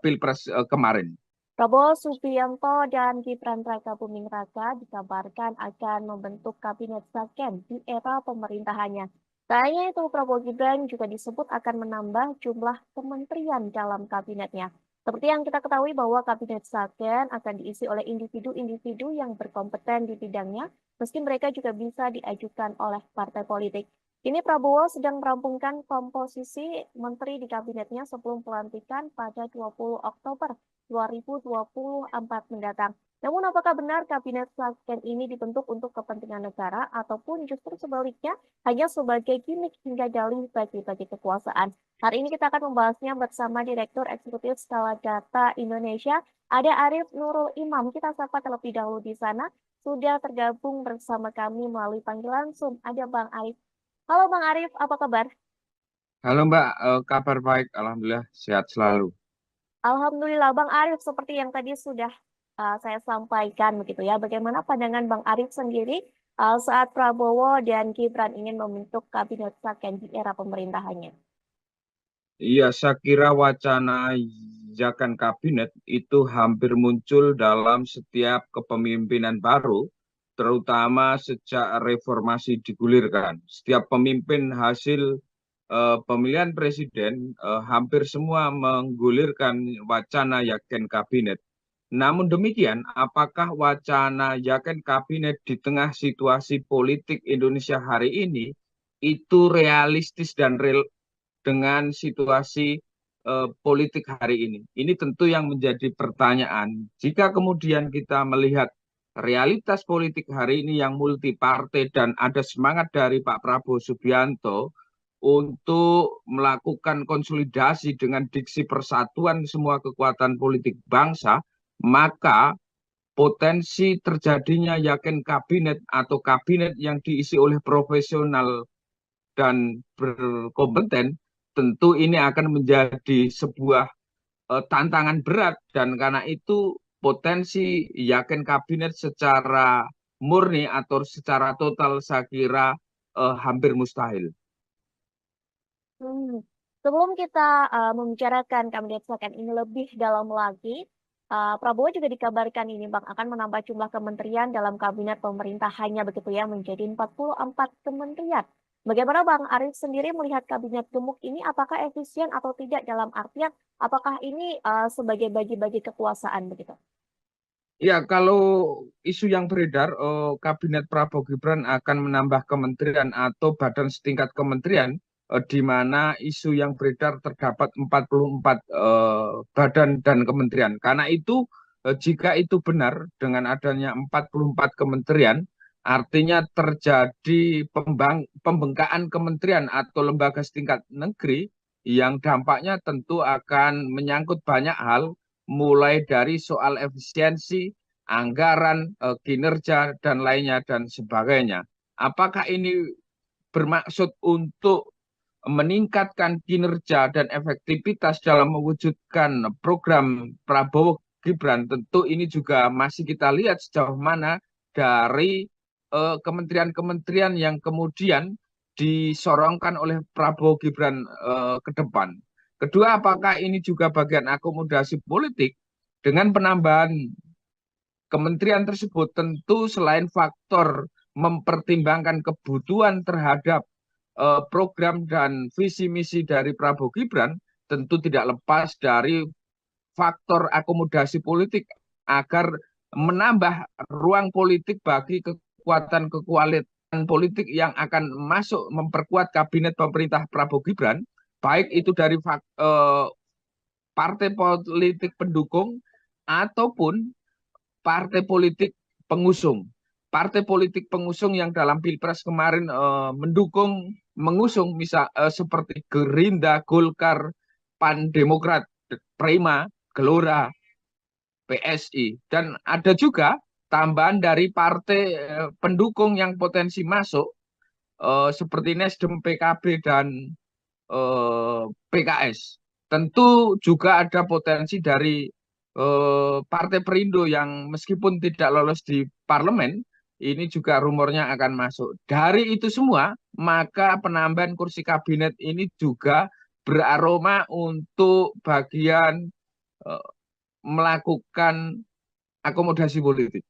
Pilpres kemarin. Prabowo Subianto dan Gibran Rakabuming Raka dikabarkan akan membentuk Kabinet Zaken di era pemerintahannya. Tak hanya itu, Prabowo Gibran juga disebut akan menambah jumlah kementerian dalam kabinetnya. Seperti yang kita ketahui bahwa Kabinet Zaken akan diisi oleh individu-individu yang berkompeten di bidangnya, meski mereka juga bisa diajukan oleh partai politik. Kini Prabowo sedang merampungkan komposisi menteri di kabinetnya sebelum pelantikan pada 20 Oktober 2024 mendatang. Namun apakah benar Kabinet Zaken ini dibentuk untuk kepentingan negara ataupun justru sebaliknya hanya sebagai gimmick hingga dalih bagi-bagi kekuasaan? Hari ini kita akan membahasnya bersama Direktur Eksekutif Skala Data Indonesia, ada Arif Nurul Imam. Kita sapa terlebih dahulu di sana. Sudah tergabung bersama kami melalui panggilan Zoom. Ada Bang Arif. Halo Bang Arif, apa kabar? Halo Mbak, kabar baik, Alhamdulillah sehat selalu. Alhamdulillah Bang Arif, seperti yang tadi sudah saya sampaikan begitu ya. Bagaimana pandangan Bang Arif sendiri saat Prabowo dan Gibran ingin membentuk kabinet Zaken di era pemerintahannya? Iya, saya kira wacana Zakan kabinet itu hampir muncul dalam setiap kepemimpinan baru, terutama sejak reformasi digulirkan. Setiap pemimpin hasil pemilihan presiden hampir semua menggulirkan wacana Yakin kabinet. Namun demikian, apakah wacana Yakin kabinet di tengah situasi politik Indonesia hari ini itu realistis dan dengan situasi politik hari ini? Ini tentu yang menjadi pertanyaan. Jika kemudian kita melihat realitas politik hari ini yang multi partai dan ada semangat dari Pak Prabowo Subianto untuk melakukan konsolidasi dengan diksi persatuan semua kekuatan politik bangsa, maka potensi terjadinya yakin kabinet atau kabinet yang diisi oleh profesional dan berkompeten, tentu ini akan menjadi sebuah tantangan berat, dan karena itu potensi yakin kabinet secara murni atau secara total saya kira hampir mustahil. Hmm. Sebelum kita membicarakan kabinet second ini lebih dalam lagi, Prabowo juga dikabarkan ini Bang akan menambah jumlah kementerian dalam kabinet pemerintahannya begitu ya menjadi 44 kementerian. Bagaimana Bang Arief sendiri melihat kabinet gemuk ini apakah efisien atau tidak dalam artian apakah ini sebagai bagi-bagi kekuasaan begitu? Ya, kalau isu yang beredar, Kabinet Prabowo Gibran akan menambah kementerian atau badan setingkat kementerian, di mana isu yang beredar terdapat 44 badan dan kementerian. Karena itu, jika itu benar dengan adanya 44 kementerian, artinya terjadi pembengkakan kementerian atau lembaga setingkat negeri yang dampaknya tentu akan menyangkut banyak hal, mulai dari soal efisiensi, anggaran, kinerja, dan lainnya, dan sebagainya. Apakah ini bermaksud untuk meningkatkan kinerja dan efektivitas dalam mewujudkan program Prabowo Gibran? Tentu ini juga masih kita lihat sejauh mana dari kementerian-kementerian yang kemudian disorongkan oleh Prabowo Gibran ke depan. Kedua, apakah ini juga bagian akomodasi politik dengan penambahan kementerian tersebut? Tentu selain faktor mempertimbangkan kebutuhan terhadap program dan visi misi dari Prabowo Gibran, tentu tidak lepas dari faktor akomodasi politik agar menambah ruang politik bagi kekuatan-kekuatan politik yang akan masuk memperkuat kabinet pemerintah Prabowo Gibran, baik itu dari partai politik pendukung ataupun partai politik pengusung. Partai politik pengusung yang dalam Pilpres kemarin mengusung misal seperti Gerindra, Golkar, Pan, Demokrat, Prima, Gelora, PSI, dan ada juga tambahan dari partai pendukung yang potensi masuk seperti Nasdem, PKB, dan PKS. Tentu juga ada potensi dari Partai Perindo yang meskipun tidak lolos di parlemen, ini juga rumornya akan masuk. Dari itu semua, maka penambahan kursi kabinet ini juga beraroma untuk bagian eh, melakukan akomodasi politik.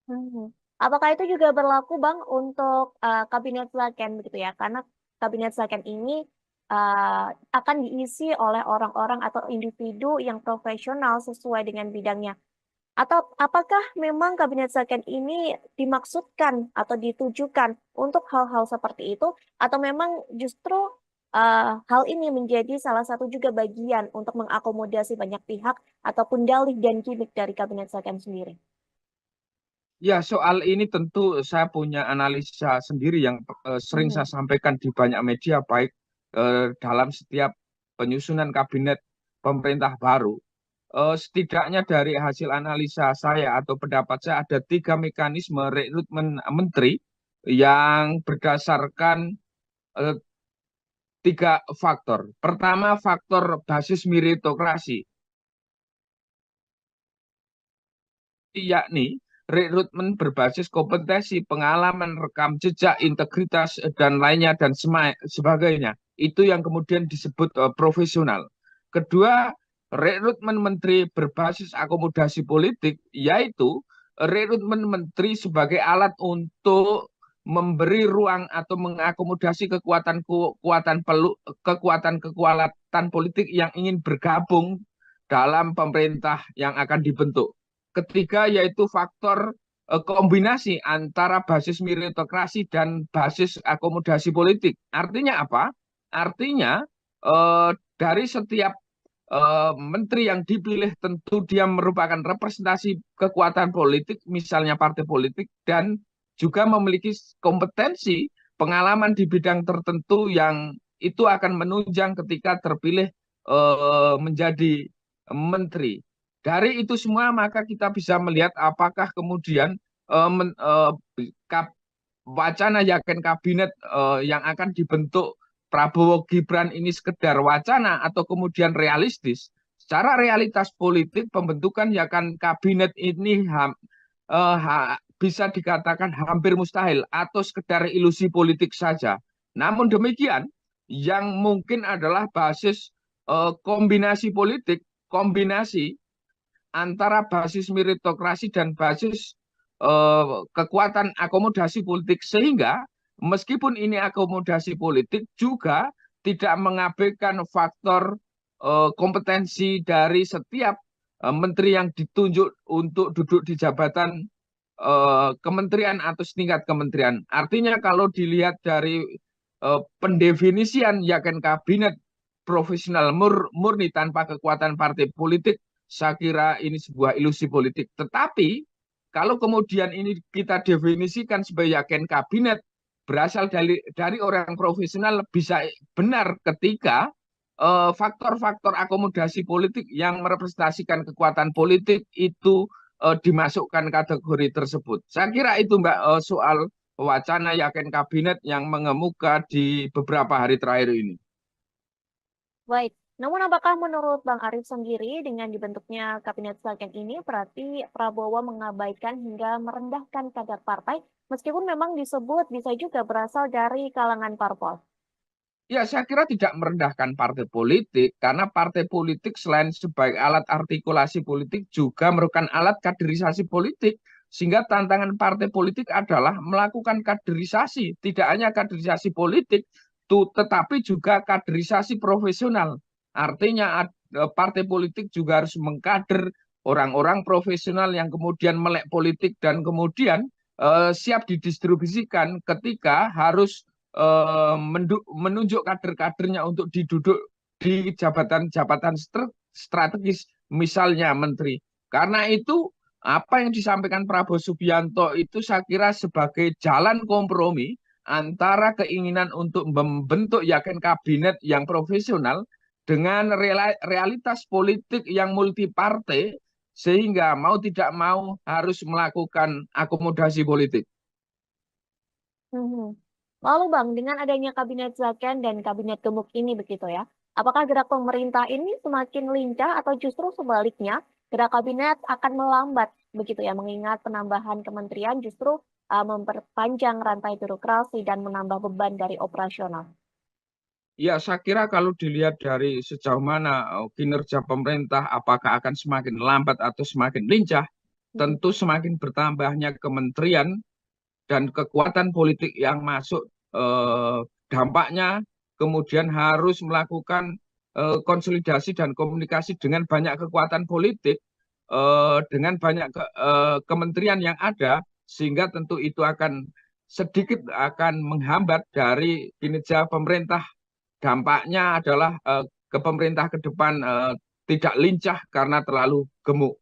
Hmm. Apakah itu juga berlaku Bang untuk kabinet second begitu ya? Karena kabinet second ini akan diisi oleh orang-orang atau individu yang profesional sesuai dengan bidangnya. Atau apakah memang kabinet second ini dimaksudkan atau ditujukan untuk hal-hal seperti itu? Atau memang justru hal ini menjadi salah satu juga bagian untuk mengakomodasi banyak pihak ataupun dalih dan gimmick dari kabinet second sendiri? Ya, soal ini tentu saya punya analisa sendiri yang sering Hmm. saya sampaikan di banyak media, baik dalam setiap penyusunan kabinet pemerintah baru. Setidaknya dari hasil analisa saya atau pendapat saya ada tiga mekanisme rekrutmen menteri yang berdasarkan eh, tiga faktor. Pertama, faktor basis meritokrasi, yakni rekrutmen berbasis kompetensi, pengalaman, rekam jejak, integritas, dan lainnya, dan sebagainya. Itu yang kemudian disebut profesional. Kedua, rekrutmen menteri berbasis akomodasi politik, yaitu rekrutmen menteri sebagai alat untuk memberi ruang atau mengakomodasi kekuatan politik yang ingin bergabung dalam pemerintah yang akan dibentuk. Ketiga, yaitu faktor kombinasi antara basis meritokrasi dan basis akomodasi politik. Artinya apa? Artinya dari setiap menteri yang dipilih tentu dia merupakan representasi kekuatan politik, misalnya partai politik, dan juga memiliki kompetensi pengalaman di bidang tertentu yang itu akan menunjang ketika terpilih menjadi menteri. Dari itu semua maka kita bisa melihat apakah kemudian eh, men- eh, wacana yakin kabinet yang akan dibentuk Prabowo Gibran ini sekedar wacana atau kemudian realistis. Secara realitas politik pembentukan yakin kabinet ini bisa dikatakan hampir mustahil atau sekedar ilusi politik saja. Namun demikian, yang mungkin adalah basis kombinasi politik, kombinasi antara basis meritokrasi dan basis kekuatan akomodasi politik, sehingga meskipun ini akomodasi politik juga tidak mengabaikan faktor kompetensi dari setiap menteri yang ditunjuk untuk duduk di jabatan kementerian atau setingkat kementerian. Artinya kalau dilihat dari pendefinisian yakin kabinet profesional murni tanpa kekuatan partai politik, saya kira ini sebuah ilusi politik. Tetapi kalau kemudian ini kita definisikan sebagai yakin kabinet berasal dari orang profesional, bisa benar ketika faktor-faktor akomodasi politik yang merepresentasikan kekuatan politik itu dimasukkan kategori tersebut. Saya kira itu Mbak, soal wacana yakin kabinet yang mengemuka di beberapa hari terakhir ini. Baik. Namun apakah menurut Bang Arif sendiri dengan dibentuknya kabinet Saken ini berarti Prabowo mengabaikan hingga merendahkan kadar partai meskipun memang disebut bisa juga berasal dari kalangan parpol? Ya, saya kira tidak merendahkan partai politik, karena partai politik selain sebagai alat artikulasi politik juga merupakan alat kaderisasi politik. Sehingga tantangan partai politik adalah melakukan kaderisasi, tidak hanya kaderisasi politik, tetapi juga kaderisasi profesional. Artinya partai politik juga harus mengkader orang-orang profesional yang kemudian melek politik dan kemudian siap didistribusikan ketika harus menunjuk kader-kadernya untuk diduduk di jabatan-jabatan strategis, misalnya menteri. Karena itu apa yang disampaikan Prabowo Subianto itu saya kira sebagai jalan kompromi antara keinginan untuk membentuk yakin kabinet yang profesional dengan realitas politik yang multi partai, sehingga mau tidak mau harus melakukan akomodasi politik. Mhm. Lalu Bang, dengan adanya kabinet Zaken dan kabinet gemuk ini begitu ya, apakah gerak pemerintah ini semakin lincah atau justru sebaliknya gerak kabinet akan melambat begitu ya, mengingat penambahan kementerian justru memperpanjang rantai birokrasi dan menambah beban dari operasional? Ya, saya kira kalau dilihat dari sejauh mana kinerja pemerintah, apakah akan semakin lambat atau semakin lincah, Mhm. tentu semakin bertambahnya kementerian dan kekuatan politik yang masuk, dampaknya kemudian harus melakukan konsolidasi dan komunikasi dengan banyak kekuatan politik, dengan banyak kementerian yang ada, sehingga tentu itu akan sedikit akan menghambat dari kinerja pemerintah. Dampaknya adalah ke pemerintah ke depan tidak lincah karena terlalu gemuk.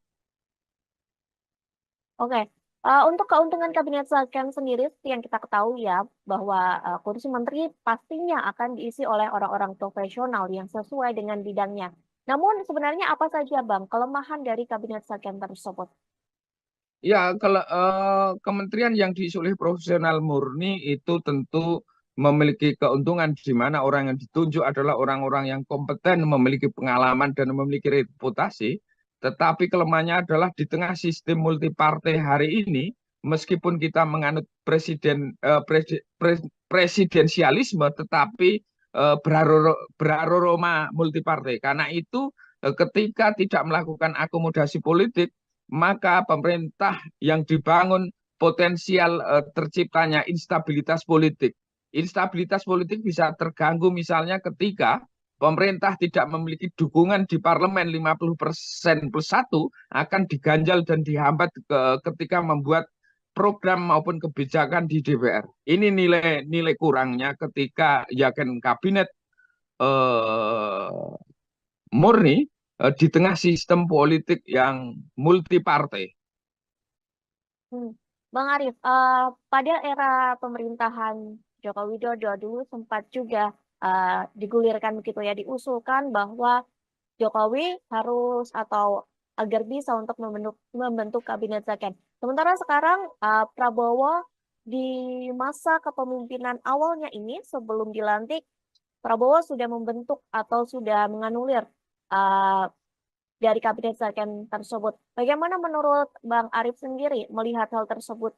Oke, untuk keuntungan kabinet Zaken sendiri seperti yang kita ketahui ya, bahwa kursi menteri pastinya akan diisi oleh orang-orang profesional yang sesuai dengan bidangnya. Namun sebenarnya apa saja Bang kelemahan dari kabinet Zaken tersebut? Ya, kalau kementerian yang diisi oleh profesional murni itu tentu memiliki keuntungan di mana orang yang ditunjuk adalah orang-orang yang kompeten, memiliki pengalaman dan memiliki reputasi. Tetapi kelemahannya adalah di tengah sistem multipartai hari ini, meskipun kita menganut presidensialisme, tetapi beraroma multipartai. Karena itu, ketika tidak melakukan akomodasi politik, maka pemerintah yang dibangun potensial terciptanya instabilitas politik. Instabilitas politik bisa terganggu misalnya ketika pemerintah tidak memiliki dukungan di parlemen 50% plus satu, akan diganjal dan dihambat ketika membuat program maupun kebijakan di DPR. Ini nilai kurangnya ketika yakin kabinet eh, murni di tengah sistem politik yang multi partai. Hmm. Bang Arif, pada era pemerintahan Joko Widodo dulu sempat juga digulirkan begitu ya, diusulkan bahwa Jokowi harus atau agar bisa untuk membentuk kabinet second. Sementara sekarang Prabowo di masa kepemimpinan awalnya ini sebelum dilantik, Prabowo sudah membentuk atau sudah menganulir uh, dari kabinet second tersebut. Bagaimana menurut Bang Arif sendiri melihat hal tersebut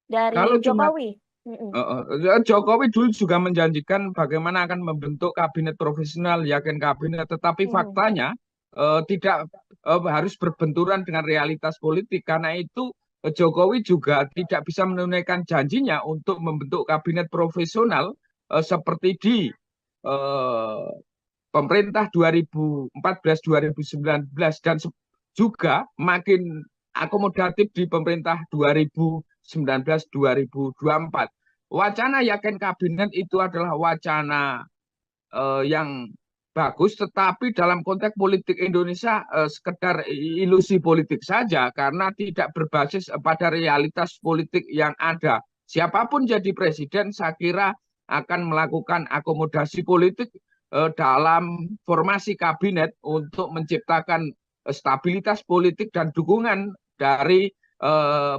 Kalau dari cuma Jokowi? Mm-mm. Jokowi dulu juga menjanjikan bagaimana akan membentuk kabinet profesional, yakin kabinet, tetapi Mm-mm. faktanya tidak harus berbenturan dengan realitas politik. Karena itu Jokowi juga tidak bisa menunaikan janjinya untuk membentuk kabinet profesional seperti di eh, pemerintah 2014-2019 dan juga makin akomodatif di pemerintah 2019-2024. Wacana yakin kabinet itu adalah wacana yang bagus, tetapi dalam konteks politik Indonesia sekedar ilusi politik saja karena tidak berbasis pada realitas politik yang ada. Siapapun jadi presiden, saya kira akan melakukan akomodasi politik dalam formasi kabinet untuk menciptakan stabilitas politik dan dukungan dari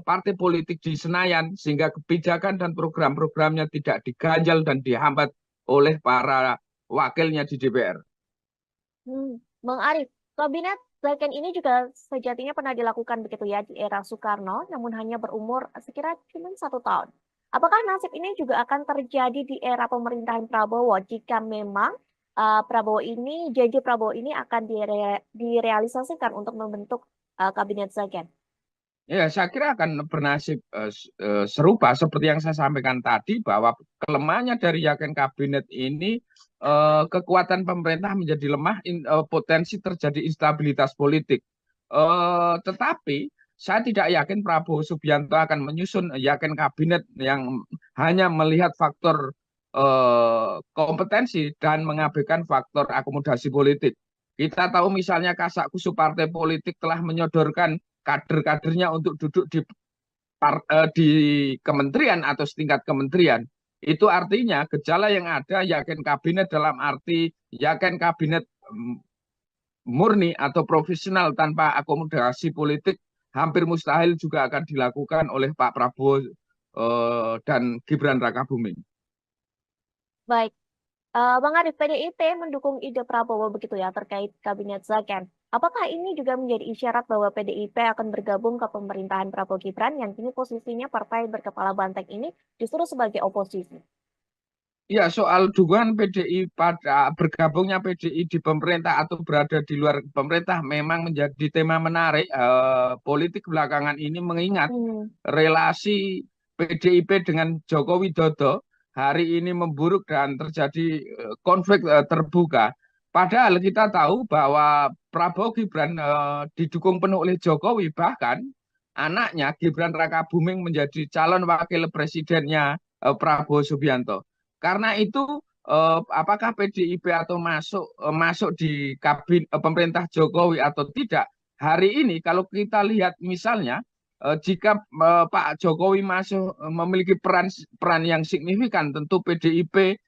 partai politik di Senayan sehingga kebijakan dan program-programnya tidak diganjal dan dihambat oleh para wakilnya di DPR. Bang Arif, kabinet second ini juga sejatinya pernah dilakukan begitu ya di era Soekarno, namun hanya berumur sekira cuma 1 tahun. Apakah nasib ini juga akan terjadi di era pemerintahan Prabowo jika memang janji Prabowo ini akan direalisasikan untuk membentuk kabinet second? Ya, saya kira akan bernasib serupa seperti yang saya sampaikan tadi bahwa kelemahannya dari yakin kabinet ini kekuatan pemerintah menjadi lemah, potensi terjadi instabilitas politik. Tetapi saya tidak yakin Prabowo Subianto akan menyusun yakin kabinet yang hanya melihat faktor kompetensi dan mengabaikan faktor akomodasi politik. Kita tahu misalnya kasak kusuk partai politik telah menyodorkan kader-kadernya untuk duduk di kementerian atau setingkat kementerian. Itu artinya gejala yang ada yakin kabinet dalam arti yakin kabinet murni atau profesional tanpa akomodasi politik hampir mustahil juga akan dilakukan oleh Pak Prabowo dan Gibran Rakabuming. Baik, Bang Arif, PDIP mendukung ide Prabowo begitu ya terkait kabinet second. Apakah ini juga menjadi isyarat bahwa PDIP akan bergabung ke pemerintahan Prabowo Gibran yang kini posisinya partai berkepala banteng ini justru sebagai oposisi? Ya, soal dukungan PDI pada bergabungnya PDI di pemerintah atau berada di luar pemerintah memang menjadi tema menarik politik belakangan ini mengingat Hmm. relasi PDIP dengan Joko Widodo hari ini memburuk dan terjadi konflik terbuka. Padahal kita tahu bahwa Prabowo Gibran didukung penuh oleh Jokowi, bahkan anaknya Gibran Rakabuming menjadi calon wakil presidennya Prabowo Subianto. Karena itu apakah PDIP atau masuk di pemerintah Jokowi atau tidak? Hari ini kalau kita lihat misalnya jika Pak Jokowi masuk memiliki peran yang signifikan, tentu PDIP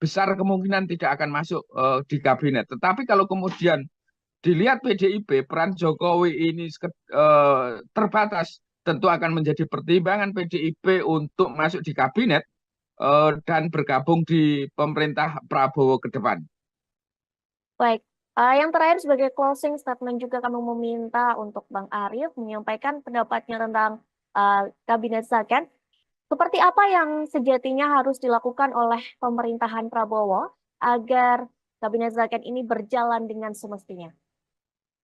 besar kemungkinan tidak akan masuk di kabinet. Tetapi kalau kemudian dilihat PDIP, peran Jokowi ini terbatas, tentu akan menjadi pertimbangan PDIP untuk masuk di kabinet dan bergabung di pemerintah Prabowo ke depan. Baik, yang terakhir sebagai closing statement juga kami meminta untuk Bang Arif menyampaikan pendapatnya tentang kabinet second. Seperti apa yang sejatinya harus dilakukan oleh pemerintahan Prabowo agar kabinet second ini berjalan dengan semestinya?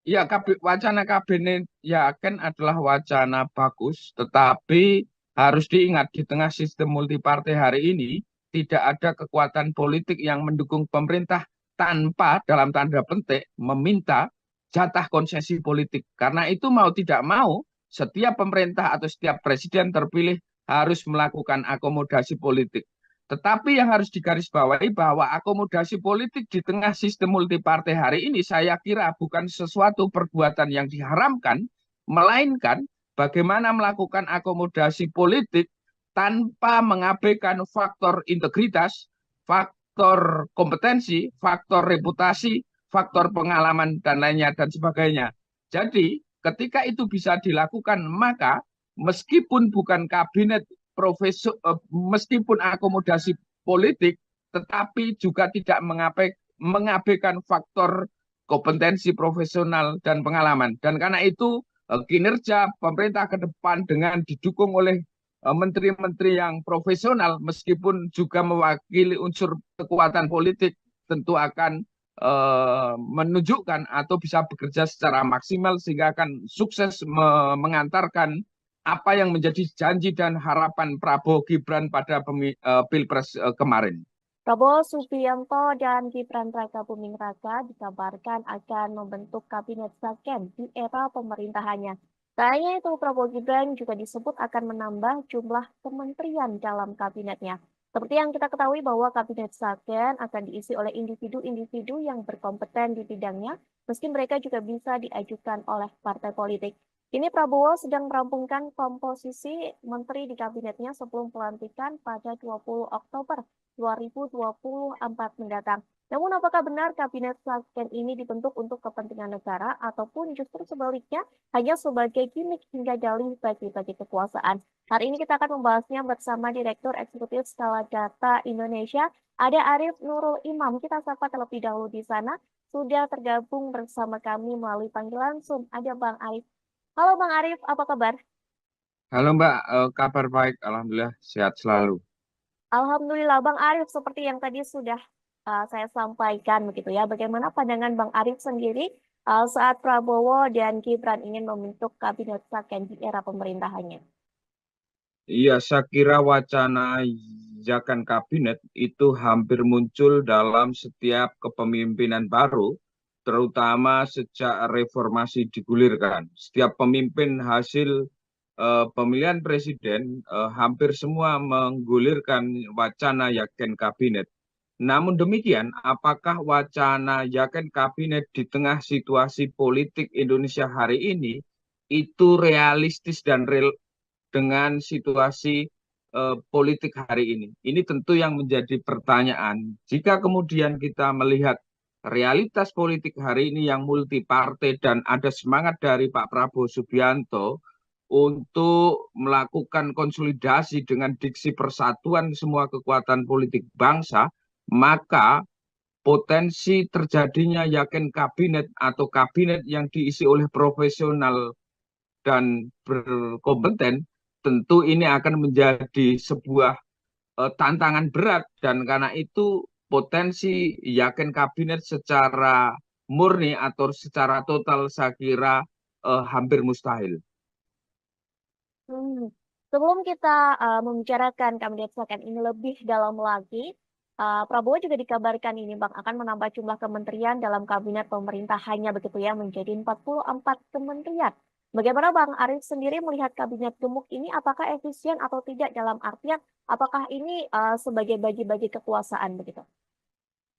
Ya, wacana kabinet yakin adalah wacana bagus, tetapi harus diingat di tengah sistem multipartai hari ini tidak ada kekuatan politik yang mendukung pemerintah tanpa dalam tanda petik meminta jatah konsesi politik. Karena itu mau tidak mau setiap pemerintah atau setiap presiden terpilih harus melakukan akomodasi politik. Tetapi yang harus digarisbawahi bahwa akomodasi politik di tengah sistem multipartai hari ini saya kira bukan sesuatu perbuatan yang diharamkan, melainkan bagaimana melakukan akomodasi politik tanpa mengabaikan faktor integritas, faktor kompetensi, faktor reputasi, faktor pengalaman, dan lainnya, dan sebagainya. Jadi, ketika itu bisa dilakukan, maka meskipun bukan kabinet meskipun akomodasi politik, tetapi juga tidak mengabaikan faktor kompetensi profesional dan pengalaman. Dan karena itu kinerja pemerintah ke depan dengan didukung oleh menteri-menteri yang profesional, meskipun juga mewakili unsur kekuatan politik, tentu akan menunjukkan atau bisa bekerja secara maksimal sehingga akan sukses mengantarkan apa yang menjadi janji dan harapan Prabowo Gibran pada Pilpres kemarin. Prabowo Subianto dan Gibran Rakabuming Raka dikabarkan akan membentuk kabinet Saken di era pemerintahannya. Tak hanya itu, Prabowo Gibran juga disebut akan menambah jumlah kementerian dalam kabinetnya. Seperti yang kita ketahui bahwa kabinet Saken akan diisi oleh individu-individu yang berkompeten di bidangnya, meski mereka juga bisa diajukan oleh partai politik. Kini Prabowo sedang merampungkan komposisi menteri di kabinetnya sebelum pelantikan pada 20 Oktober 2024 mendatang. Namun apakah benar kabinet Saken ini dibentuk untuk kepentingan negara ataupun justru sebaliknya hanya sebagai gimmick hingga dalih bagi-bagi kekuasaan? Hari ini kita akan membahasnya bersama Direktur Eksekutif Skala Data Indonesia, ada Arief Nurul Imam. Kita sapa terlebih dahulu di sana. Sudah tergabung bersama kami melalui panggilan Zoom. Ada Bang Arief. Halo Bang Arief, apa kabar? Halo Mbak, kabar baik, Alhamdulillah sehat selalu. Alhamdulillah, Bang Arief, seperti yang tadi sudah saya sampaikan begitu ya. Bagaimana pandangan Bang Arief sendiri saat Prabowo dan Gibran ingin membentuk kabinet Saken di era pemerintahannya? Iya, saya kira wacana Zakan kabinet itu hampir muncul dalam setiap kepemimpinan baru, terutama sejak reformasi digulirkan. Setiap pemimpin hasil pemilihan presiden hampir semua menggulirkan wacana Yakin kabinet. Namun demikian, apakah wacana Yakin kabinet di tengah situasi politik Indonesia hari ini itu realistis dan real dengan situasi politik hari ini? Ini tentu yang menjadi pertanyaan. Jika kemudian kita melihat realitas politik hari ini yang multi partai dan ada semangat dari Pak Prabowo Subianto untuk melakukan konsolidasi dengan diksi persatuan semua kekuatan politik bangsa, maka potensi terjadinya Yakin kabinet atau kabinet yang diisi oleh profesional dan berkompeten, tentu ini akan menjadi sebuah tantangan berat, dan karena itu potensi Yakin kabinet secara murni atau secara total saya kira hampir mustahil. Sebelum kita membicarakan kabinet Saken ini lebih dalam lagi, Prabowo juga dikabarkan ini Bang akan menambah jumlah kementerian dalam kabinet pemerintahannya begitu ya menjadi 44 kementerian. Bagaimana Bang Arief sendiri melihat kabinet gemuk ini, apakah efisien atau tidak dalam artian apakah ini sebagai bagi-bagi kekuasaan begitu?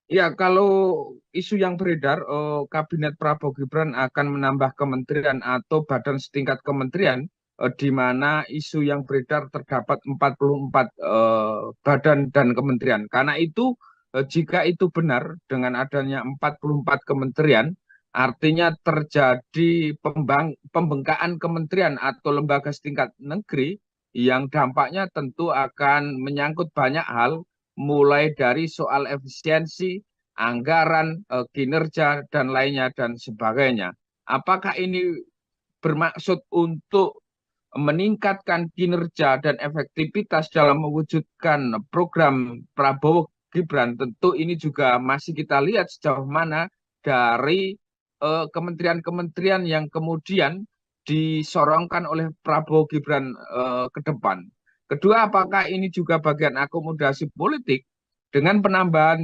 Ya, kalau isu yang beredar, Kabinet Prabowo Gibran akan menambah kementerian atau badan setingkat kementerian, di mana isu yang beredar terdapat 44 badan dan kementerian. Karena itu, jika itu benar dengan adanya 44 kementerian, artinya terjadi pembengkakan kementerian atau lembaga setingkat negeri yang dampaknya tentu akan menyangkut banyak hal, mulai dari soal efisiensi, anggaran, kinerja, dan lainnya, dan sebagainya. Apakah ini bermaksud untuk meningkatkan kinerja dan efektivitas dalam mewujudkan program Prabowo Gibran? Tentu ini juga masih kita lihat sejauh mana dari kementerian-kementerian yang kemudian disorongkan oleh Prabowo Gibran ke depan. Kedua, apakah ini juga bagian akomodasi politik? Dengan penambahan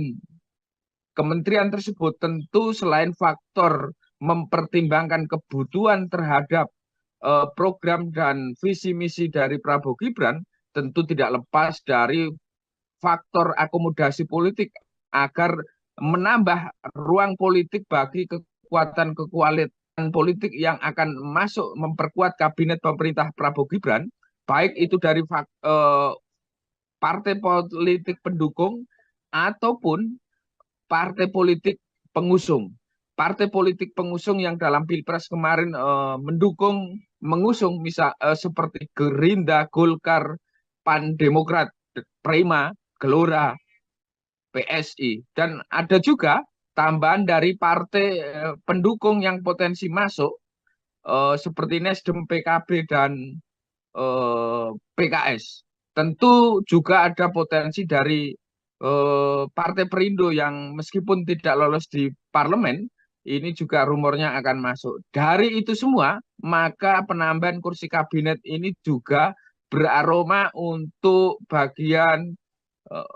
kementerian tersebut, tentu selain faktor mempertimbangkan kebutuhan terhadap program dan visi misi dari Prabowo Gibran, tentu tidak lepas dari faktor akomodasi politik agar menambah ruang politik bagi kekuatan politik yang akan masuk memperkuat kabinet pemerintah Prabowo Gibran, baik itu dari partai politik pendukung ataupun partai politik pengusung. Partai politik pengusung yang dalam Pilpres kemarin mengusung misal seperti Gerindra, Golkar, Pan Demokrat, Prima, Gelora, PSI, dan ada juga tambahan dari partai pendukung yang potensi masuk seperti Nasdem, PKB, dan PKS. Tentu juga ada potensi dari Partai Perindo yang meskipun tidak lolos di parlemen, ini juga rumornya akan masuk. Dari itu semua, maka penambahan kursi kabinet ini juga beraroma untuk bagian eh,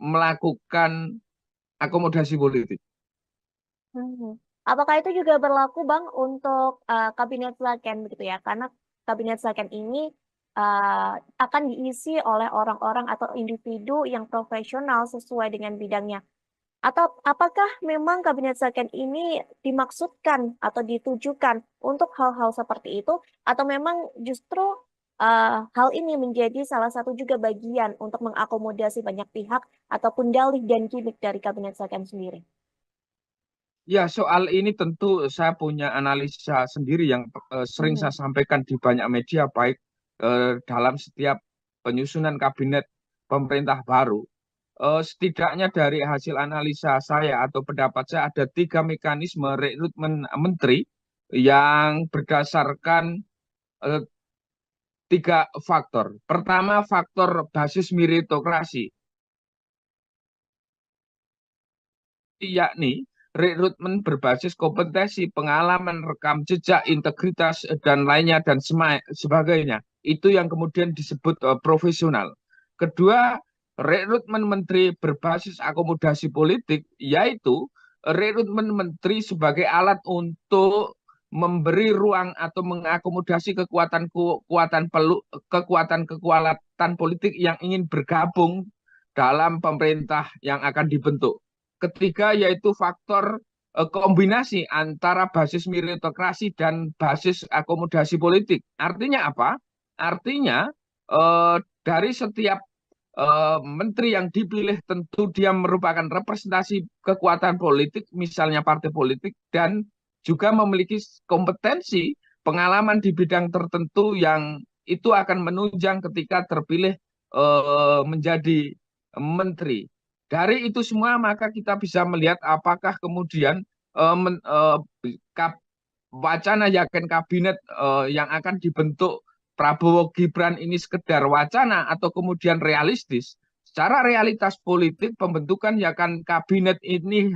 melakukan akomodasi politik. Hmm. Apakah itu juga berlaku Bang untuk kabinet Slaken begitu ya? Karena kabinet Slaken ini akan diisi oleh orang-orang atau individu yang profesional sesuai dengan bidangnya. Atau apakah memang kabinet Slaken ini dimaksudkan atau ditujukan untuk hal-hal seperti itu? Atau memang justru hal ini menjadi salah satu juga bagian untuk mengakomodasi banyak pihak ataupun dalih dan gimmick dari kabinet Slaken sendiri? Ya, soal ini tentu saya punya analisa sendiri yang sering saya Mhm. sampaikan di banyak media, baik dalam setiap penyusunan kabinet pemerintah baru. Setidaknya dari hasil analisa saya atau pendapat saya ada tiga mekanisme rekrutmen menteri yang berdasarkan eh, tiga faktor. Pertama, faktor basis meritokrasi, yakni rekrutmen berbasis kompetensi, pengalaman, rekam jejak, integritas, dan lainnya, dan sebagainya. Itu yang kemudian disebut profesional. Kedua, rekrutmen menteri berbasis akomodasi politik, yaitu rekrutmen menteri sebagai alat untuk memberi ruang atau mengakomodasi kekuatan politik yang ingin bergabung dalam pemerintah yang akan dibentuk. Ketiga yaitu faktor kombinasi antara basis meritokrasi dan basis akomodasi politik. Artinya apa? Artinya dari setiap menteri yang dipilih tentu dia merupakan representasi kekuatan politik, misalnya partai politik, dan juga memiliki kompetensi pengalaman di bidang tertentu yang itu akan menunjang ketika terpilih menjadi menteri. Dari itu semua maka kita bisa melihat apakah kemudian eh, men- eh, kap- wacana yakin kabinet yang akan dibentuk Prabowo Gibran ini sekedar wacana atau kemudian realistis. Secara realitas politik pembentukan yakin kabinet ini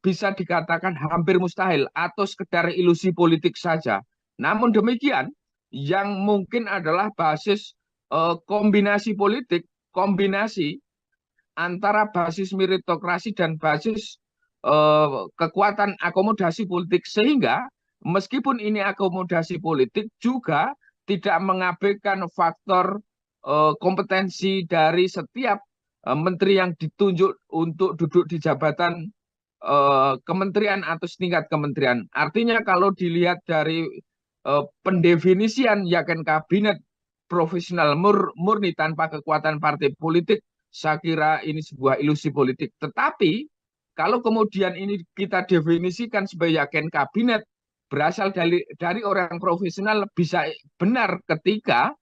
bisa dikatakan hampir mustahil atau sekedar ilusi politik saja. Namun demikian, yang mungkin adalah basis kombinasi politik, kombinasi antara basis meritokrasi dan basis kekuatan akomodasi politik, sehingga meskipun ini akomodasi politik juga tidak mengabaikan faktor kompetensi dari setiap menteri yang ditunjuk untuk duduk di jabatan kementerian atau setingkat kementerian. Artinya kalau dilihat dari pendefinisian yakin kabinet profesional murni tanpa kekuatan partai politik, saya kira ini sebuah ilusi politik. Tetapi kalau kemudian ini kita definisikan sebagai yakin kabinet berasal dari orang profesional, bisa benar ketika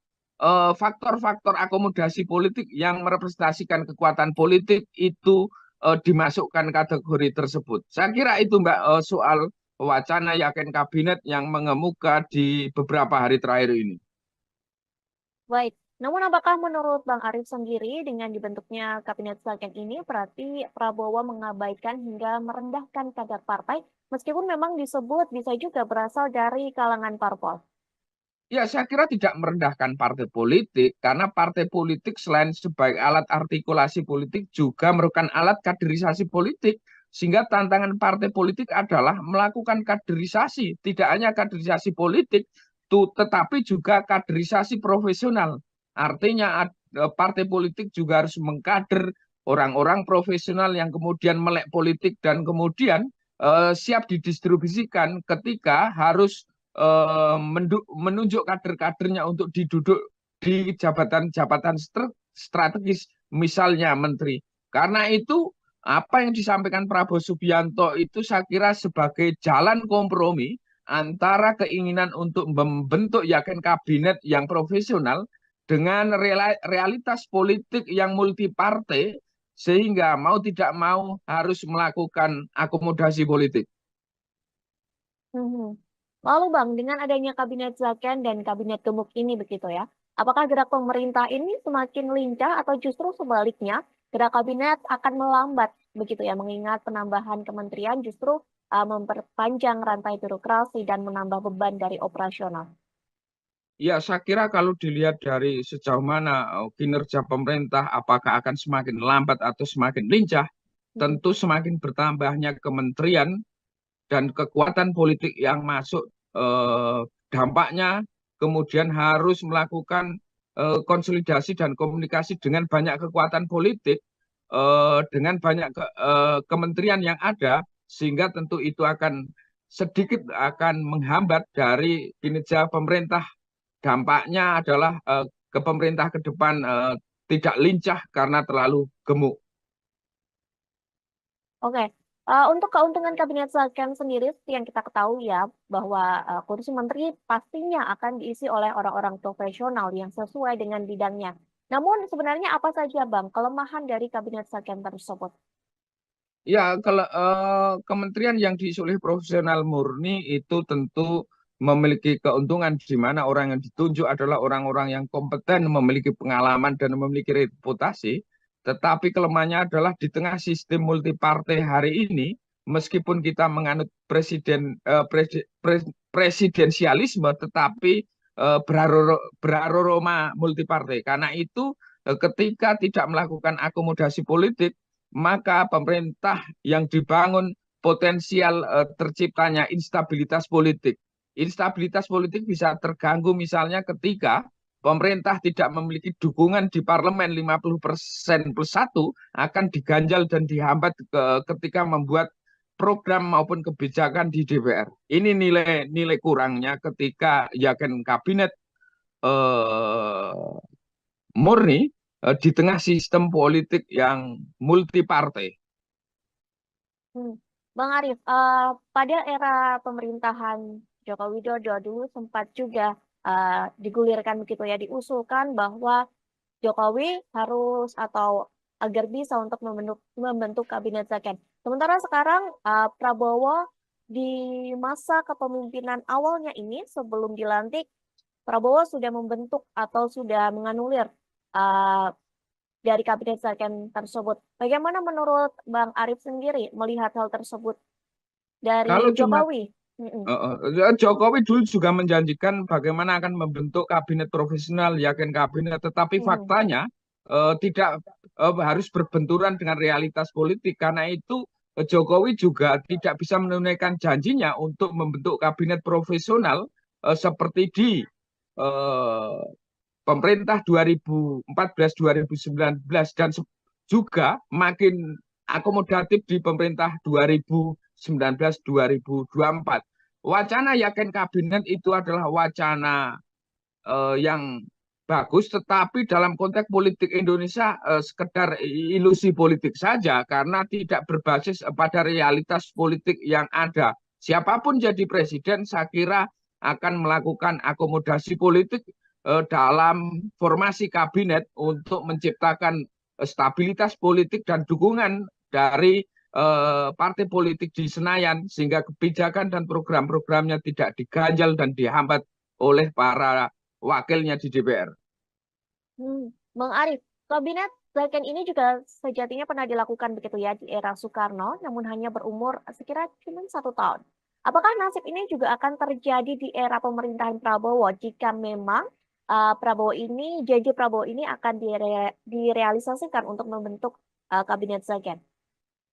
faktor-faktor akomodasi politik yang merepresentasikan kekuatan politik itu dimasukkan kategori tersebut. Saya kira itu Mbak soal wacana yakin kabinet yang mengemuka di beberapa hari terakhir ini. Baik, namun apakah menurut Bang Arif sendiri dengan dibentuknya Kabinet Slaken ini berarti Prabowo mengabaikan hingga merendahkan kadar partai meskipun memang disebut bisa juga berasal dari kalangan parpol? Ya, saya kira tidak merendahkan partai politik, karena partai politik selain sebagai alat artikulasi politik juga merupakan alat kaderisasi politik. Sehingga tantangan partai politik adalah melakukan kaderisasi, tidak hanya kaderisasi politik, tetapi juga kaderisasi profesional. Artinya partai politik juga harus mengkader orang-orang profesional yang kemudian melek politik dan kemudian siap didistribusikan ketika harus menunjuk kader-kadernya untuk diduduk di jabatan-jabatan strategis, misalnya menteri. Karena itu apa yang disampaikan Prabowo Subianto itu saya kira sebagai jalan kompromi antara keinginan untuk membentuk yakin kabinet yang profesional dengan realitas politik yang multipartai, sehingga mau tidak mau harus melakukan akomodasi politik. Mhm. Lalu Bang, dengan adanya Kabinet Zaken dan Kabinet Gemuk ini begitu ya, apakah gerak pemerintah ini semakin lincah atau justru sebaliknya gerak kabinet akan melambat begitu ya, mengingat penambahan kementerian justru memperpanjang rantai birokrasi dan menambah beban dari operasional. Ya, saya kira kalau dilihat dari sejauh mana kinerja pemerintah, apakah akan semakin lambat atau semakin lincah, Mhm. tentu semakin bertambahnya kementerian dan kekuatan politik yang masuk, dampaknya kemudian harus melakukan konsolidasi dan komunikasi dengan banyak kekuatan politik, dengan banyak kementerian yang ada, sehingga tentu itu akan sedikit akan menghambat dari kinerja pemerintah. Dampaknya adalah ke pemerintah ke depan tidak lincah karena terlalu gemuk. Oke, untuk keuntungan Kabinet Zaken sendiri seperti yang kita ketahui ya, bahwa kursi menteri pastinya akan diisi oleh orang-orang profesional yang sesuai dengan bidangnya. Namun sebenarnya apa saja Bang kelemahan dari Kabinet Zaken tersebut? Ya, kalau kementerian yang diisi oleh profesional murni itu tentu memiliki keuntungan di mana orang yang ditunjuk adalah orang-orang yang kompeten, memiliki pengalaman dan memiliki reputasi. Tetapi kelemahannya adalah di tengah sistem multipartai hari ini, meskipun kita menganut presidensialisme, tetapi beraroma multipartai. Karena itu, ketika tidak melakukan akomodasi politik, maka pemerintah yang dibangun potensial terciptanya instabilitas politik. Instabilitas politik bisa terganggu misalnya ketika pemerintah tidak memiliki dukungan di parlemen 50% plus satu, akan diganjal dan dihambat ketika membuat program maupun kebijakan di DPR. Ini nilai kurangnya ketika yakin kabinet eh, murni di tengah sistem politik yang multipartai. Hmm. Bang Arief, pada era pemerintahan Joko Widodo dulu sempat juga digulirkan begitu ya, diusulkan bahwa Jokowi harus atau agar bisa untuk membentuk kabinet Zaken. Sementara sekarang Prabowo di masa kepemimpinan awalnya ini sebelum dilantik, Prabowo sudah membentuk atau sudah menganulir uh, dari kabinet Zaken tersebut. Bagaimana menurut Bang Arief sendiri melihat hal tersebut dari Kalau cuma Jokowi? Mm-mm. Jokowi dulu juga menjanjikan bagaimana akan membentuk kabinet profesional, yakin kabinet, tetapi Mm-mm. faktanya tidak harus berbenturan dengan realitas politik. Karena itu Jokowi juga tidak bisa menunaikan janjinya untuk membentuk kabinet profesional seperti di eh, pemerintah 2014-2019 dan juga makin akomodatif di pemerintah 2019-2024. Wacana yakin kabinet itu adalah wacana yang bagus, tetapi dalam konteks politik Indonesia sekedar ilusi politik saja karena tidak berbasis pada realitas politik yang ada. Siapapun jadi presiden, saya kira akan melakukan akomodasi politik dalam formasi kabinet untuk menciptakan stabilitas politik dan dukungan dari partai politik di Senayan sehingga kebijakan dan program-programnya tidak diganjal dan dihambat oleh para wakilnya di DPR. Bang Arief, kabinet Zaken ini juga sejatinya pernah dilakukan begitu ya di era Soekarno, namun hanya berumur sekira cuma 1 tahun. Apakah nasib ini juga akan terjadi di era pemerintahan Prabowo jika memang janji Prabowo ini akan direalisasikan untuk membentuk kabinet Zaken?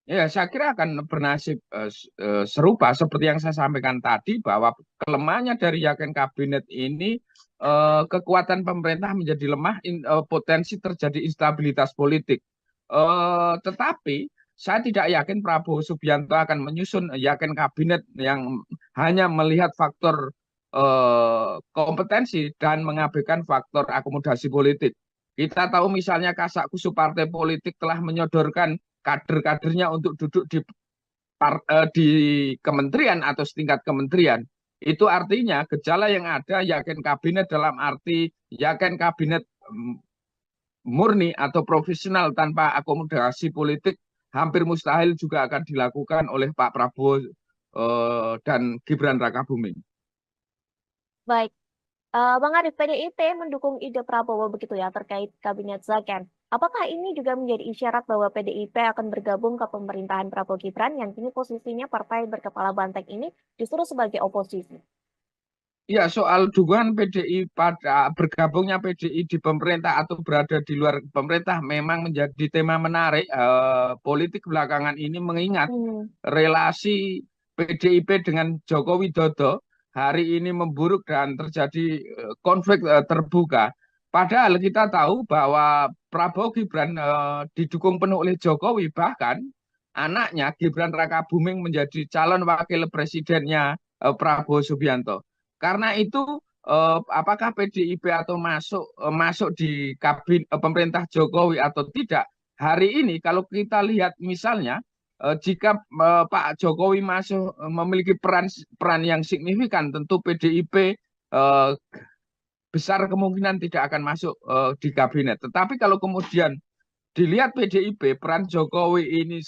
Ya, saya kira akan bernasib serupa seperti yang saya sampaikan tadi bahwa kelemahannya dari yakin kabinet ini kekuatan pemerintah menjadi lemah, potensi terjadi instabilitas politik. Tetapi saya tidak yakin Prabowo Subianto akan menyusun yakin kabinet yang hanya melihat faktor kompetensi dan mengabaikan faktor akomodasi politik. Kita tahu misalnya kasak-kusuk partai politik telah menyodorkan kader-kadernya untuk duduk di kementerian atau setingkat kementerian. Itu artinya gejala yang ada yakin kabinet dalam arti yakin kabinet murni atau profesional tanpa akomodasi politik hampir mustahil juga akan dilakukan oleh Pak Prabowo dan Gibran Rakabuming. Baik, Bang Arief, PDIP mendukung ide Prabowo begitu ya terkait Kabinet Zaken. Apakah ini juga menjadi isyarat bahwa PDIP akan bergabung ke pemerintahan Prabowo Gibran yang kini posisinya partai berkepala banteng ini justru sebagai oposisi? Ya, soal dukungan PDI pada bergabungnya PDI di pemerintah atau berada di luar pemerintah memang menjadi tema menarik. Politik belakangan ini mengingat Hmm, relasi PDIP dengan Joko Widodo hari ini memburuk dan terjadi konflik terbuka. Padahal kita tahu bahwa Prabowo Gibran didukung penuh oleh Jokowi, bahkan anaknya Gibran Rakabuming menjadi calon wakil presidennya Prabowo Subianto. Karena itu apakah PDIP atau masuk di pemerintah Jokowi atau tidak? Hari ini kalau kita lihat misalnya jika Pak Jokowi masuk memiliki peran yang signifikan, tentu PDIP besar kemungkinan tidak akan masuk di kabinet. Tetapi kalau kemudian dilihat PDIP peran Jokowi ini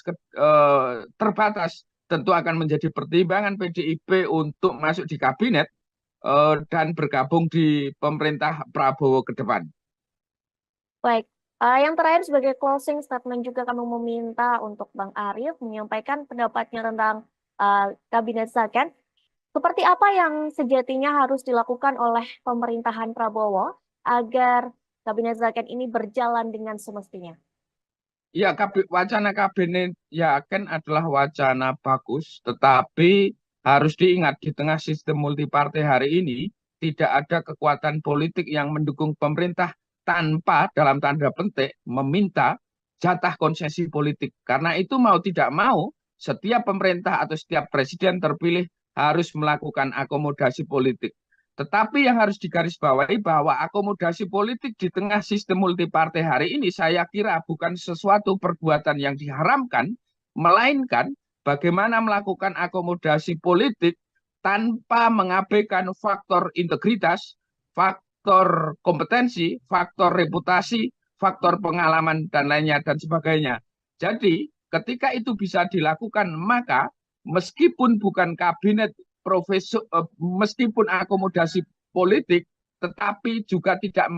terbatas, tentu akan menjadi pertimbangan PDIP untuk masuk di kabinet dan bergabung di pemerintah Prabowo ke depan. baik. Yang terakhir sebagai closing statement juga kami meminta untuk Bang Arief menyampaikan pendapatnya tentang Kabinet Zaken. Seperti apa yang sejatinya harus dilakukan oleh pemerintahan Prabowo agar Kabinet Zaken ini berjalan dengan semestinya? Ya, wacana kabinet yakin adalah wacana bagus, tetapi harus diingat di tengah sistem multipartai hari ini tidak ada kekuatan politik yang mendukung pemerintah tanpa dalam tanda petik meminta jatah konsesi politik. Karena itu mau tidak mau setiap pemerintah atau setiap presiden terpilih harus melakukan akomodasi politik. Tetapi yang harus digarisbawahi bahwa akomodasi politik di tengah sistem multipartai hari ini saya kira bukan sesuatu perbuatan yang diharamkan, melainkan bagaimana melakukan akomodasi politik tanpa mengabaikan faktor integritas, faktor kompetensi, faktor reputasi, faktor pengalaman, dan lainnya dan sebagainya. Jadi ketika itu bisa dilakukan, maka meskipun bukan kabinet meskipun akomodasi politik, tetapi juga tidak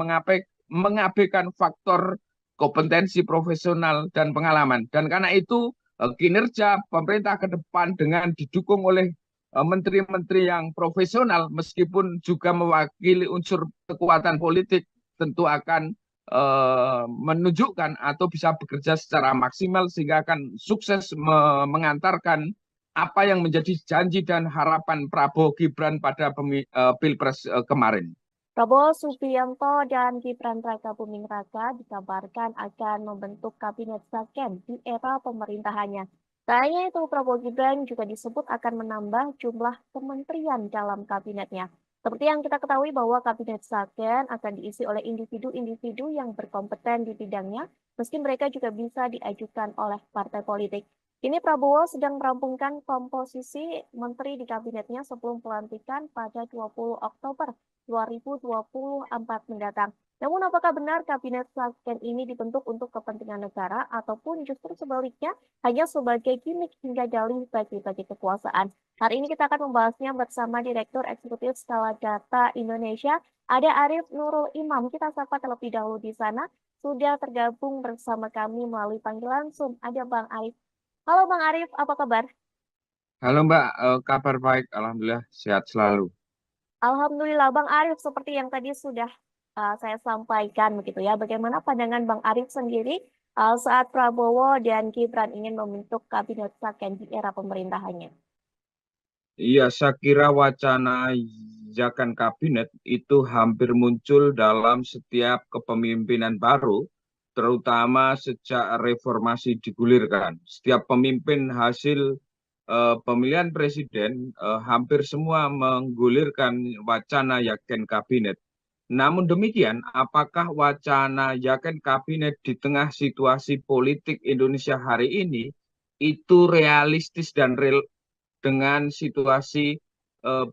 mengabaikan faktor kompetensi profesional dan pengalaman. Dan karena itu kinerja pemerintah ke depan dengan didukung oleh menteri-menteri yang profesional, meskipun juga mewakili unsur kekuatan politik, tentu akan menunjukkan atau bisa bekerja secara maksimal sehingga akan sukses mengantarkan apa yang menjadi janji dan harapan Prabowo Gibran pada Pilpres kemarin. Prabowo Subianto dan Gibran Rakabuming Raka dikabarkan akan membentuk Kabinet Zaken di era pemerintahannya. Tak hanya itu, Prabowo Gibran juga disebut akan menambah jumlah kementerian dalam kabinetnya. Seperti yang kita ketahui bahwa Kabinet Zaken akan diisi oleh individu-individu yang berkompeten di bidangnya, meski mereka juga bisa diajukan oleh partai politik. Kini Prabowo sedang merampungkan komposisi menteri di kabinetnya sebelum pelantikan pada 20 Oktober 2024 mendatang. Namun apakah benar Kabinet Zaken ini dibentuk untuk kepentingan negara ataupun justru sebaliknya hanya sebagai gimmick hingga dalih bagi-bagi kekuasaan? Hari ini kita akan membahasnya bersama Direktur Eksekutif Skala Data Indonesia, ada Arief Nurul Imam. Kita sapa terlebih dahulu di sana. Sudah tergabung bersama kami melalui panggilan Zoom. Ada Bang Arief. Halo Bang Arief, apa kabar? Halo Mbak, kabar baik, Alhamdulillah sehat selalu. Alhamdulillah Bang Arief, seperti yang tadi sudah saya sampaikan begitu ya. Bagaimana pandangan Bang Arief sendiri saat Prabowo dan Gibran ingin membentuk kabinet Zaken di era pemerintahannya? Iya, saya kira wacana Zakan kabinet itu hampir muncul dalam setiap kepemimpinan baru, terutama sejak reformasi digulirkan. Setiap pemimpin hasil pemilihan presiden hampir semua menggulirkan wacana Yakin kabinet. Namun demikian, apakah wacana Yaken Kabinet di tengah situasi politik Indonesia hari ini itu realistis dan real dengan situasi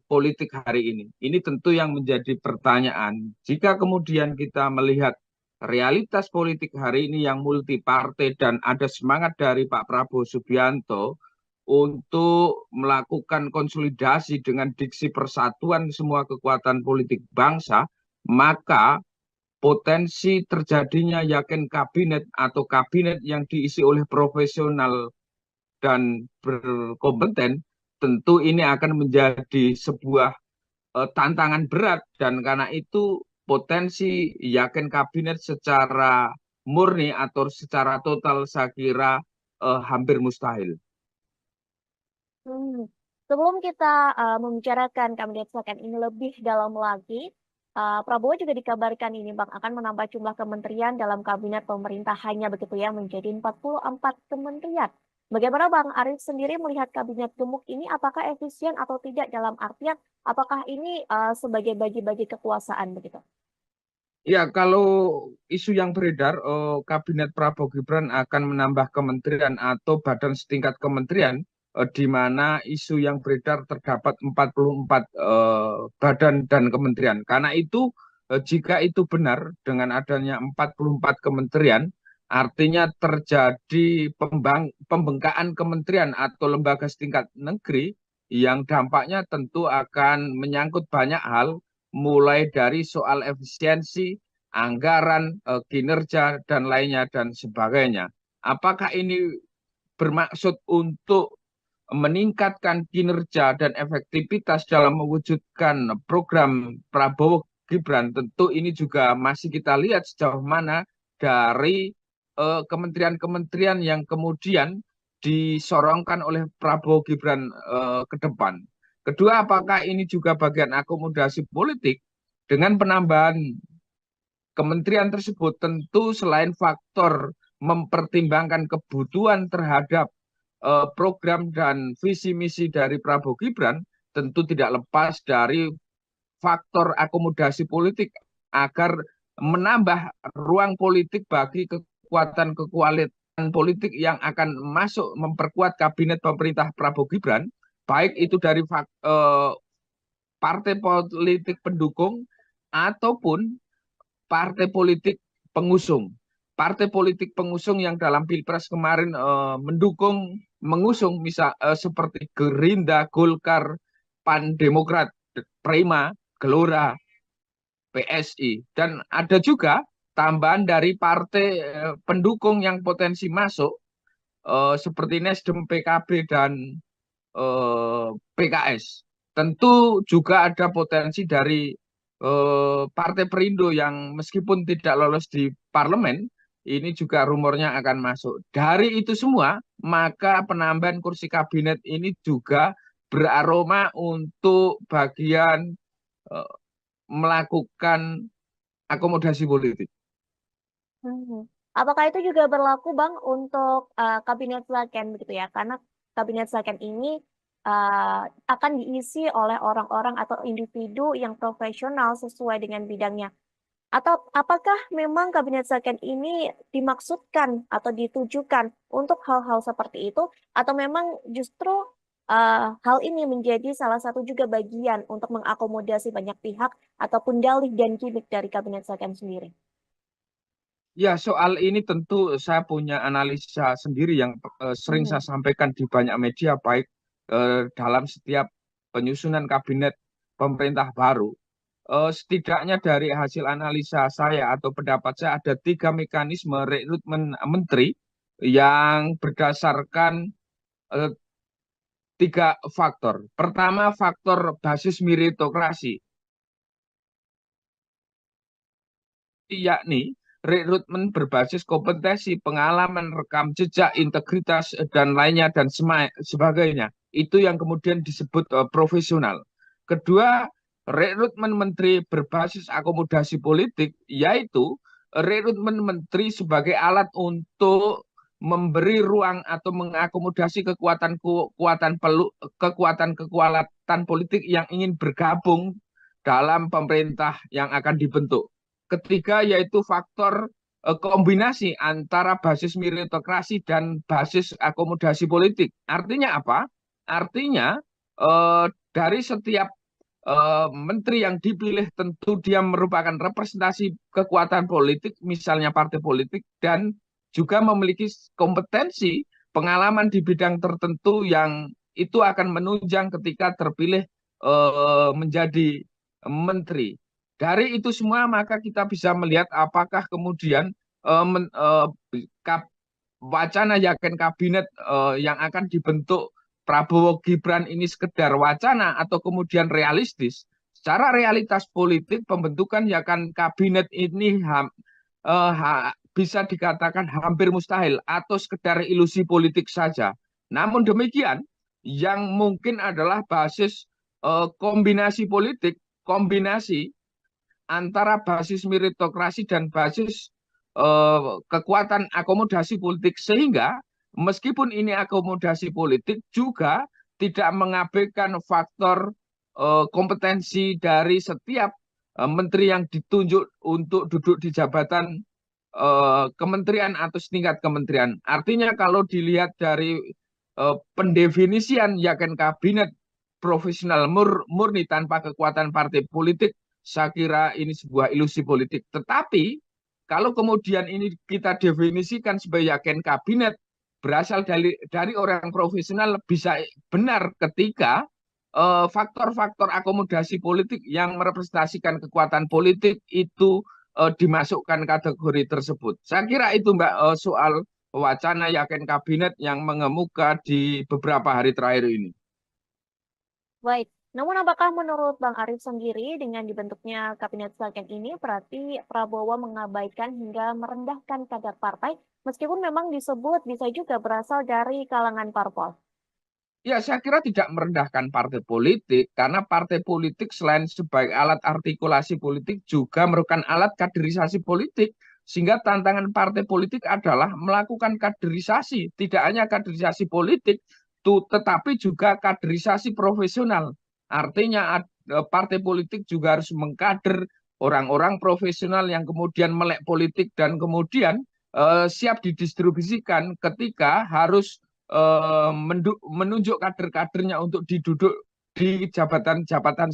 politik hari ini? Ini tentu yang menjadi pertanyaan. Jika kemudian kita melihat realitas politik hari ini yang multi partai dan ada semangat dari Pak Prabowo Subianto untuk melakukan konsolidasi dengan diksi persatuan semua kekuatan politik bangsa, maka potensi terjadinya Yaken Kabinet atau kabinet yang diisi oleh profesional dan berkompeten, tentu ini akan menjadi sebuah tantangan berat, dan karena itu potensi Yaken Kabinet secara murni atau secara total saya kira hampir mustahil. Sebelum kita membicarakan kabinet second ini lebih dalam lagi, Prabowo juga dikabarkan ini Bang akan menambah jumlah kementerian dalam kabinet pemerintahannya begitu ya menjadi 44 kementerian. Bagaimana Bang Arief sendiri melihat kabinet gemuk ini apakah efisien atau tidak dalam artian apakah ini sebagai bagi-bagi kekuasaan begitu? Ya, kalau isu yang beredar, Kabinet Prabowo Gibran akan menambah kementerian atau badan setingkat kementerian, di mana isu yang beredar terdapat 44 badan dan kementerian. Karena itu, jika itu benar dengan adanya 44 kementerian, artinya terjadi pembengkakan kementerian atau lembaga setingkat negeri yang dampaknya tentu akan menyangkut banyak hal, mulai dari soal efisiensi, anggaran, kinerja, dan lainnya, dan sebagainya. Apakah ini bermaksud untuk meningkatkan kinerja dan efektivitas dalam mewujudkan program Prabowo Gibran? Tentu ini juga masih kita lihat sejauh mana dari kementerian-kementerian yang kemudian disorongkan oleh Prabowo Gibran ke depan. Kedua, apakah ini juga bagian akomodasi politik dengan penambahan kementerian tersebut? Tentu selain faktor mempertimbangkan kebutuhan terhadap program dan visi misi dari Prabowo Gibran, tentu tidak lepas dari faktor akomodasi politik agar menambah ruang politik bagi kekuatan politik yang akan masuk memperkuat kabinet pemerintah Prabowo Gibran, baik itu dari partai politik pendukung ataupun partai politik pengusung. Partai politik pengusung yang dalam Pilpres kemarin mengusung misal seperti Gerindra, Golkar, Pan Demokrat, Prima, Gelora, PSI, dan ada juga tambahan dari partai pendukung yang potensi masuk seperti Nasdem, PKB, dan PKS. Tentu juga ada potensi dari Partai Perindo yang meskipun tidak lolos di parlemen, ini juga rumornya akan masuk. Dari itu semua, maka penambahan kursi kabinet ini juga beraroma untuk bagian melakukan akomodasi politik. Apakah itu juga berlaku Bang untuk kabinet second begitu ya? Karena kabinet second ini akan diisi oleh orang-orang atau individu yang profesional sesuai dengan bidangnya. Atau apakah memang kabinet second ini dimaksudkan atau ditujukan untuk hal-hal seperti itu, atau memang justru hal ini menjadi salah satu juga bagian untuk mengakomodasi banyak pihak ataupun dalih dan gimmick dari kabinet second sendiri? Ya, soal ini tentu saya punya analisa sendiri yang sering saya sampaikan di banyak media, baik dalam setiap penyusunan kabinet pemerintah baru. Setidaknya dari hasil analisa saya atau pendapat saya ada 3 mekanisme rekrutmen menteri yang berdasarkan 3 faktor. Pertama, faktor basis meritokrasi, yakni rekrutmen berbasis kompetensi, pengalaman, rekam jejak, integritas, dan lainnya, dan sebagainya. Itu yang kemudian disebut profesional. Kedua, rekrutmen menteri berbasis akomodasi politik, yaitu rekrutmen menteri sebagai alat untuk memberi ruang atau mengakomodasi kekuatan politik yang ingin bergabung dalam pemerintah yang akan dibentuk. Ketiga yaitu faktor kombinasi antara basis meritokrasi dan basis akomodasi politik. Artinya apa? Artinya dari setiap menteri yang dipilih tentu dia merupakan representasi kekuatan politik, misalnya partai politik, dan juga memiliki kompetensi pengalaman di bidang tertentu yang itu akan menunjang ketika terpilih menjadi menteri. Dari itu semua maka kita bisa melihat apakah kemudian eh, men- eh, kap- wacana yakin kabinet yang akan dibentuk Prabowo Gibran ini sekedar wacana atau kemudian realistis. Secara realitas politik pembentukan yakin kabinet ini bisa dikatakan hampir mustahil atau sekedar ilusi politik saja. Namun demikian, yang mungkin adalah basis kombinasi politik, kombinasi antara basis meritokrasi dan basis kekuatan akomodasi politik, sehingga meskipun ini akomodasi politik juga tidak mengabaikan faktor kompetensi dari setiap menteri yang ditunjuk untuk duduk di jabatan kementerian atau setingkat kementerian. Artinya kalau dilihat dari pendefinisian yakin kabinet profesional murni tanpa kekuatan partai politik, saya kira ini sebuah ilusi politik. Tetapi kalau kemudian ini kita definisikan sebagai yakin kabinet berasal dari orang profesional, bisa benar ketika faktor-faktor akomodasi politik yang merepresentasikan kekuatan politik itu dimasukkan kategori tersebut. Saya kira itu Mbak, soal wacana yakin kabinet yang mengemuka di beberapa hari terakhir ini. Baik, namun apakah menurut Bang Arif sendiri dengan dibentuknya Kabinet Second ini berarti Prabowo mengabaikan hingga merendahkan kadar partai meskipun memang disebut bisa juga berasal dari kalangan parpol? Ya, saya kira tidak merendahkan partai politik, karena partai politik selain sebagai alat artikulasi politik juga merupakan alat kaderisasi politik. Sehingga tantangan partai politik adalah melakukan kaderisasi, tidak hanya kaderisasi politik, tetapi juga kaderisasi profesional. Artinya partai politik juga harus mengkader orang-orang profesional yang kemudian melek politik dan kemudian siap didistribusikan ketika harus menunjuk kader-kadernya untuk diduduk di jabatan-jabatan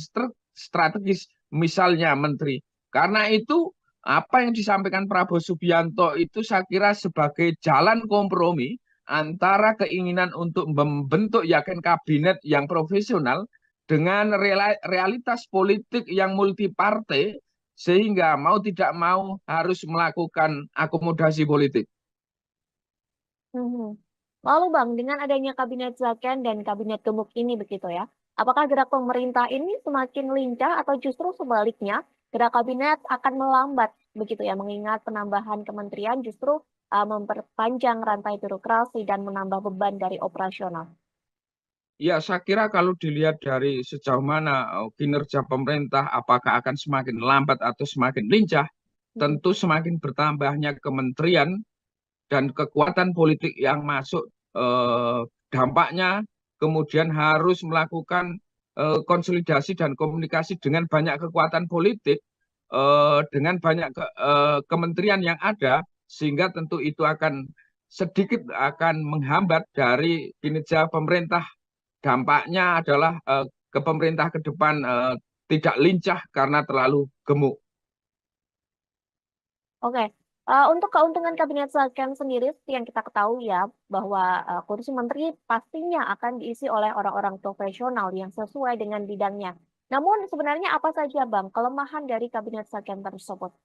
strategis, misalnya menteri. Karena itu apa yang disampaikan Prabowo Subianto itu saya kira sebagai jalan kompromi antara keinginan untuk membentuk yakin kabinet yang profesional dengan realitas politik yang multipartai, sehingga mau tidak mau harus melakukan akomodasi politik. Mhm. Lalu Bang, dengan adanya Kabinet Zaken dan Kabinet Gemuk ini begitu ya, apakah gerak pemerintah ini semakin lincah atau justru sebaliknya gerak kabinet akan melambat begitu ya, mengingat penambahan kementerian justru memperpanjang rantai birokrasi dan menambah beban dari operasional? Ya, saya kira kalau dilihat dari sejauh mana kinerja pemerintah, apakah akan semakin lambat atau semakin lincah, Mhm. tentu semakin bertambahnya kementerian dan kekuatan politik yang masuk, dampaknya kemudian harus melakukan konsolidasi dan komunikasi dengan banyak kekuatan politik, dengan banyak kementerian yang ada, sehingga tentu itu akan sedikit akan menghambat dari kinerja pemerintah. Dampaknya adalah ke pemerintah ke depan tidak lincah karena terlalu gemuk. Oke, untuk keuntungan Kabinet Zaken sendiri seperti yang kita ketahui ya, bahwa kursi menteri pastinya akan diisi oleh orang-orang profesional yang sesuai dengan bidangnya. Namun sebenarnya apa saja Bang kelemahan dari Kabinet Zaken tersebut?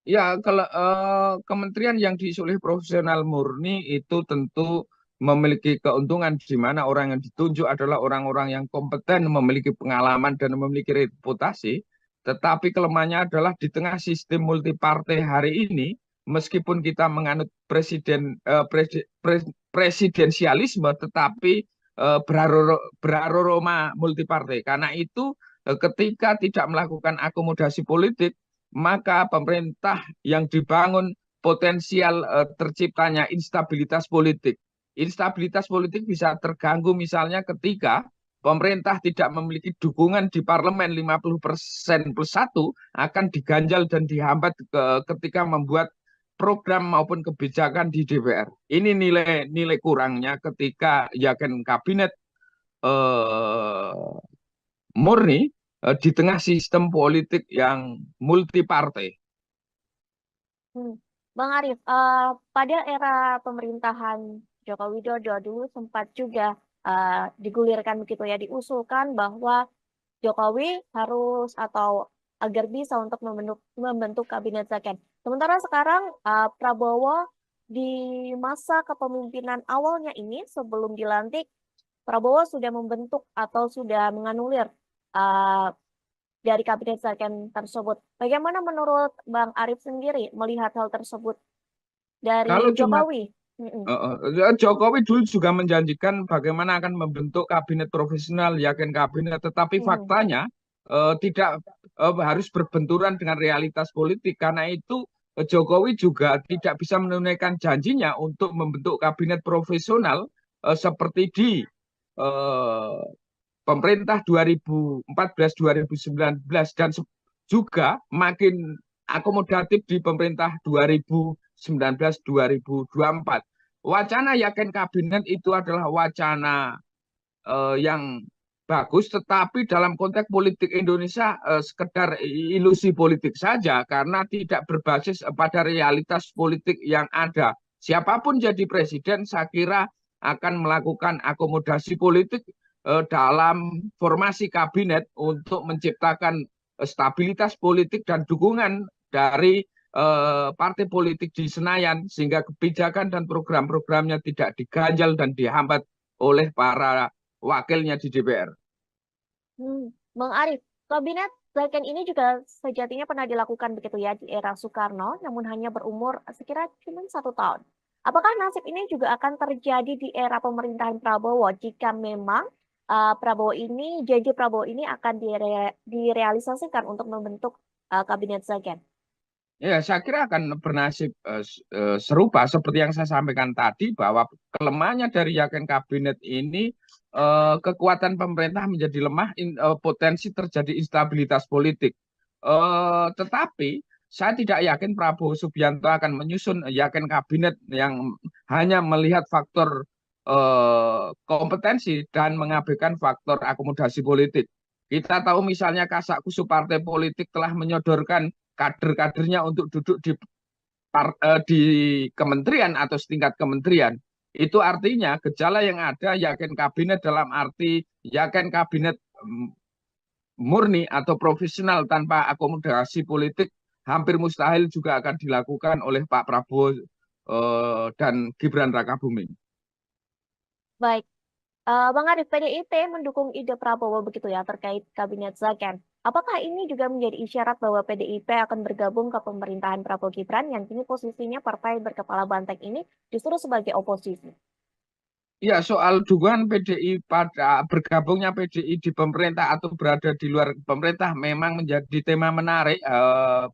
Ya, kalau kementerian yang diisi oleh profesional murni itu tentu memiliki keuntungan di mana orang yang ditunjuk adalah orang-orang yang kompeten, memiliki pengalaman dan memiliki reputasi. Tetapi kelemahannya adalah di tengah sistem multipartai hari ini, meskipun kita menganut presidensialisme, tetapi beraroma multipartai. Karena itu, ketika tidak melakukan akomodasi politik, maka pemerintah yang dibangun potensial terciptanya instabilitas politik. Instabilitas politik bisa terganggu misalnya ketika pemerintah tidak memiliki dukungan di parlemen 50% plus satu akan diganjal dan dihambat ketika membuat program maupun kebijakan di DPR. Ini nilai kurangnya ketika yakin kabinet eh, murni di tengah sistem politik yang multi partai. Hmm. Bang Arif, pada era pemerintahan Joko Widodo dulu sempat juga digulirkan begitu ya, diusulkan bahwa Jokowi harus atau agar bisa untuk membentuk kabinet second. Sementara sekarang Prabowo di masa kepemimpinan awalnya ini sebelum dilantik, Prabowo sudah membentuk atau sudah menganulir uh, dari kabinet second tersebut. Bagaimana menurut Bang Arif sendiri melihat hal tersebut Kalau dari cuma Jokowi? Mm-mm. Jokowi dulu juga menjanjikan bagaimana akan membentuk kabinet profesional, yakin kabinet, tetapi Mm-mm. faktanya tidak harus berbenturan dengan realitas politik. Karena itu Jokowi juga tidak bisa menunaikan janjinya untuk membentuk kabinet profesional seperti di eh, pemerintah 2014-2019 dan juga makin akomodatif di pemerintah 2019-2024. Wacana yakin kabinet itu adalah wacana yang bagus, tetapi dalam konteks politik Indonesia sekedar ilusi politik saja karena tidak berbasis pada realitas politik yang ada. Siapapun jadi presiden, saya kira akan melakukan akomodasi politik dalam formasi kabinet untuk menciptakan stabilitas politik dan dukungan dari partai politik di Senayan sehingga kebijakan dan program-programnya tidak diganjal dan dihambat oleh para wakilnya di DPR. Bang Arif, kabinet second ini juga sejatinya pernah dilakukan begitu ya di era Soekarno, namun hanya berumur sekira cuma 1 tahun. Apakah nasib ini juga akan terjadi di era pemerintahan Prabowo jika memang janji Prabowo ini akan direalisasikan untuk membentuk kabinet second? Ya, saya kira akan bernasib serupa seperti yang saya sampaikan tadi bahwa kelemahannya dari yakin kabinet ini kekuatan pemerintah menjadi lemah, potensi terjadi instabilitas politik. Tetapi saya tidak yakin Prabowo Subianto akan menyusun yakin kabinet yang hanya melihat faktor kompetensi dan mengabaikan faktor akomodasi politik. Kita tahu misalnya kasak-kusuk partai politik telah menyodorkan kader-kadernya untuk duduk di kementerian atau setingkat kementerian. Itu artinya gejala yang ada yakin kabinet dalam arti yakin kabinet murni atau profesional tanpa akomodasi politik hampir mustahil juga akan dilakukan oleh Pak Prabowo dan Gibran Rakabuming. Baik, Bang Arif, PDIP mendukung ide Prabowo begitu ya terkait kabinet second. Apakah ini juga menjadi isyarat bahwa PDIP akan bergabung ke pemerintahan Prabowo Gibran yang kini posisinya partai berkepala banteng ini justru sebagai oposisi? Ya, soal dukungan PDI pada bergabungnya PDI di pemerintah atau berada di luar pemerintah memang menjadi tema menarik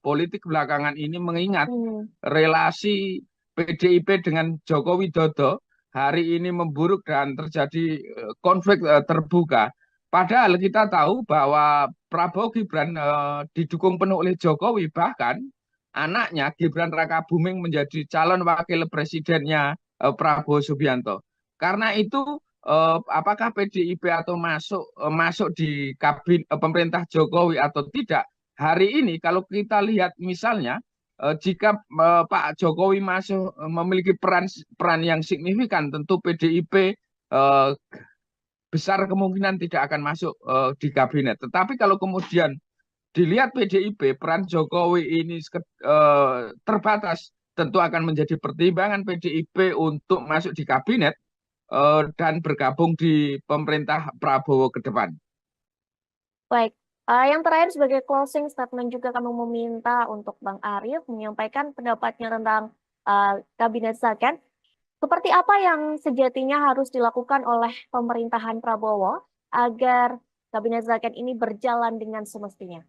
politik belakangan ini mengingat Hmm. relasi PDIP dengan Joko Widodo hari ini memburuk dan terjadi konflik terbuka. Padahal kita tahu bahwa Prabowo Gibran didukung penuh oleh Jokowi, bahkan anaknya Gibran Rakabuming menjadi calon wakil presidennya Prabowo Subianto. Karena itu apakah PDIP atau masuk di pemerintah Jokowi atau tidak? Hari ini kalau kita lihat misalnya jika Pak Jokowi masuk memiliki peran yang signifikan, tentu PDIP besar kemungkinan tidak akan masuk di kabinet. Tetapi kalau kemudian dilihat PDIP, peran Jokowi ini terbatas, tentu akan menjadi pertimbangan PDIP untuk masuk di kabinet dan bergabung di pemerintah Prabowo ke depan. Baik, yang terakhir sebagai closing statement juga kami meminta untuk Bang Arif menyampaikan pendapatnya tentang kabinet second. Seperti apa yang sejatinya harus dilakukan oleh pemerintahan Prabowo agar kabinet second ini berjalan dengan semestinya?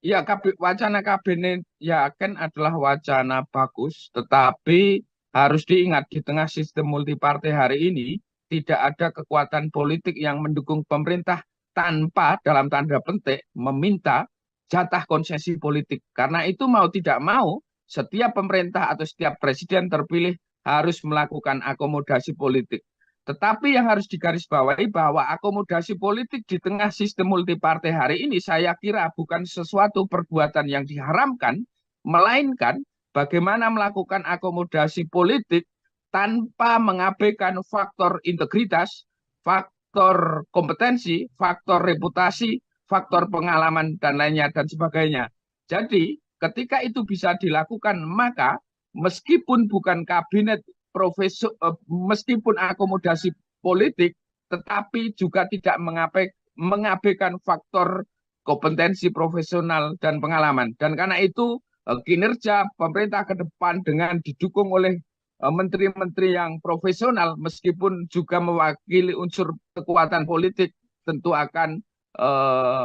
Ya, wacana kabinet ya kan adalah wacana bagus, tetapi harus diingat di tengah sistem multipartai hari ini, tidak ada kekuatan politik yang mendukung pemerintah tanpa dalam tanda petik meminta jatah konsesi politik. Karena itu mau tidak mau setiap pemerintah atau setiap presiden terpilih harus melakukan akomodasi politik. Tetapi yang harus digarisbawahi bahwa akomodasi politik di tengah sistem multipartai hari ini saya kira bukan sesuatu perbuatan yang diharamkan, melainkan bagaimana melakukan akomodasi politik tanpa mengabaikan faktor integritas, faktor kompetensi, faktor reputasi, faktor pengalaman, dan lainnya, dan sebagainya. Jadi, ketika itu bisa dilakukan, maka meskipun bukan kabinet profesor, meskipun akomodasi politik, tetapi juga tidak mengabaikan faktor kompetensi profesional dan pengalaman. Dan karena itu kinerja pemerintah ke depan dengan didukung oleh menteri-menteri yang profesional, meskipun juga mewakili unsur kekuatan politik, tentu akan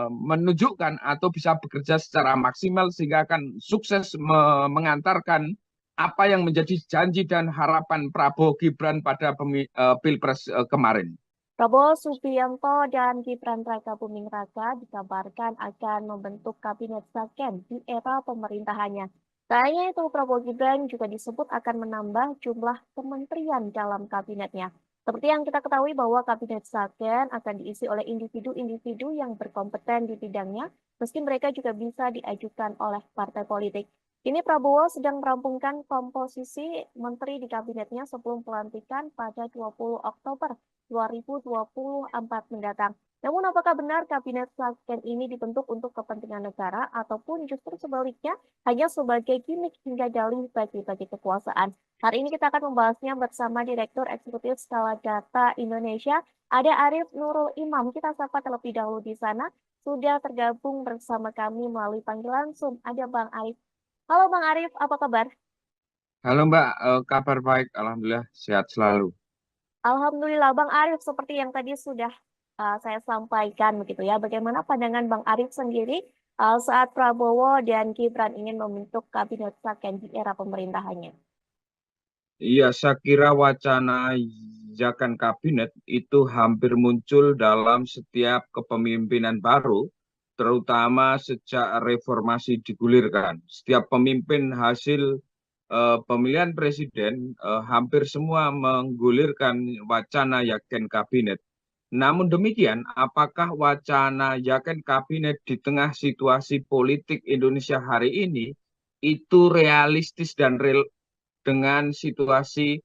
menunjukkan atau bisa bekerja secara maksimal sehingga akan sukses mengantarkan apa yang menjadi janji dan harapan Prabowo Gibran pada Pilpres kemarin. Prabowo Subianto dan Gibran Rakabuming Raka dikabarkan akan membentuk kabinet Saken di era pemerintahannya. Tak hanya itu, Prabowo Gibran juga disebut akan menambah jumlah kementerian dalam kabinetnya. Seperti yang kita ketahui bahwa kabinet Saken akan diisi oleh individu-individu yang berkompeten di bidangnya, meski mereka juga bisa diajukan oleh partai politik. Kini Prabowo sedang merampungkan komposisi menteri di kabinetnya sebelum pelantikan pada 20 Oktober 2024 mendatang. Namun apakah benar kabinet Saken ini dibentuk untuk kepentingan negara ataupun justru sebaliknya hanya sebagai gimmick hingga dalih bagi-bagi kekuasaan? Hari ini kita akan membahasnya bersama Direktur Eksekutif Skala Data Indonesia, ada Arief Nurul Imam. Kita sapa terlebih dahulu di sana. Sudah tergabung bersama kami melalui panggilan Zoom. Ada Bang Arief. Halo Bang Arief, apa kabar? Halo Mbak, kabar baik, Alhamdulillah sehat selalu. Alhamdulillah Bang Arief, seperti yang tadi sudah saya sampaikan begitu ya. Bagaimana pandangan Bang Arief sendiri saat Prabowo dan Gibran ingin membentuk kabinet Saken di era pemerintahannya? Iya, saya kira wacana ajakan kabinet itu hampir muncul dalam setiap kepemimpinan baru, terutama sejak reformasi digulirkan. Setiap pemimpin hasil pemilihan presiden hampir semua menggulirkan wacana yakin kabinet. Namun demikian, apakah wacana yakin kabinet di tengah situasi politik Indonesia hari ini itu realistis dan real dengan situasi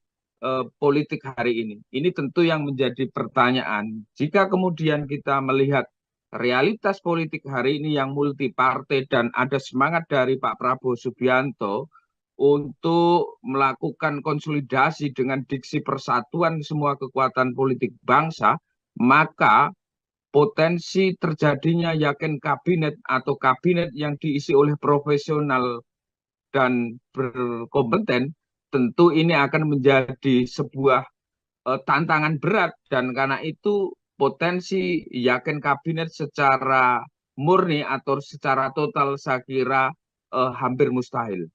politik hari ini? Ini tentu yang menjadi pertanyaan. Jika kemudian kita melihat realitas politik hari ini yang multi partai dan ada semangat dari Pak Prabowo Subianto untuk melakukan konsolidasi dengan diksi persatuan semua kekuatan politik bangsa, maka potensi terjadinya yakin kabinet atau kabinet yang diisi oleh profesional dan berkompeten, tentu ini akan menjadi sebuah tantangan berat, dan karena itu potensi yakin kabinet secara murni atau secara total saya kira hampir mustahil.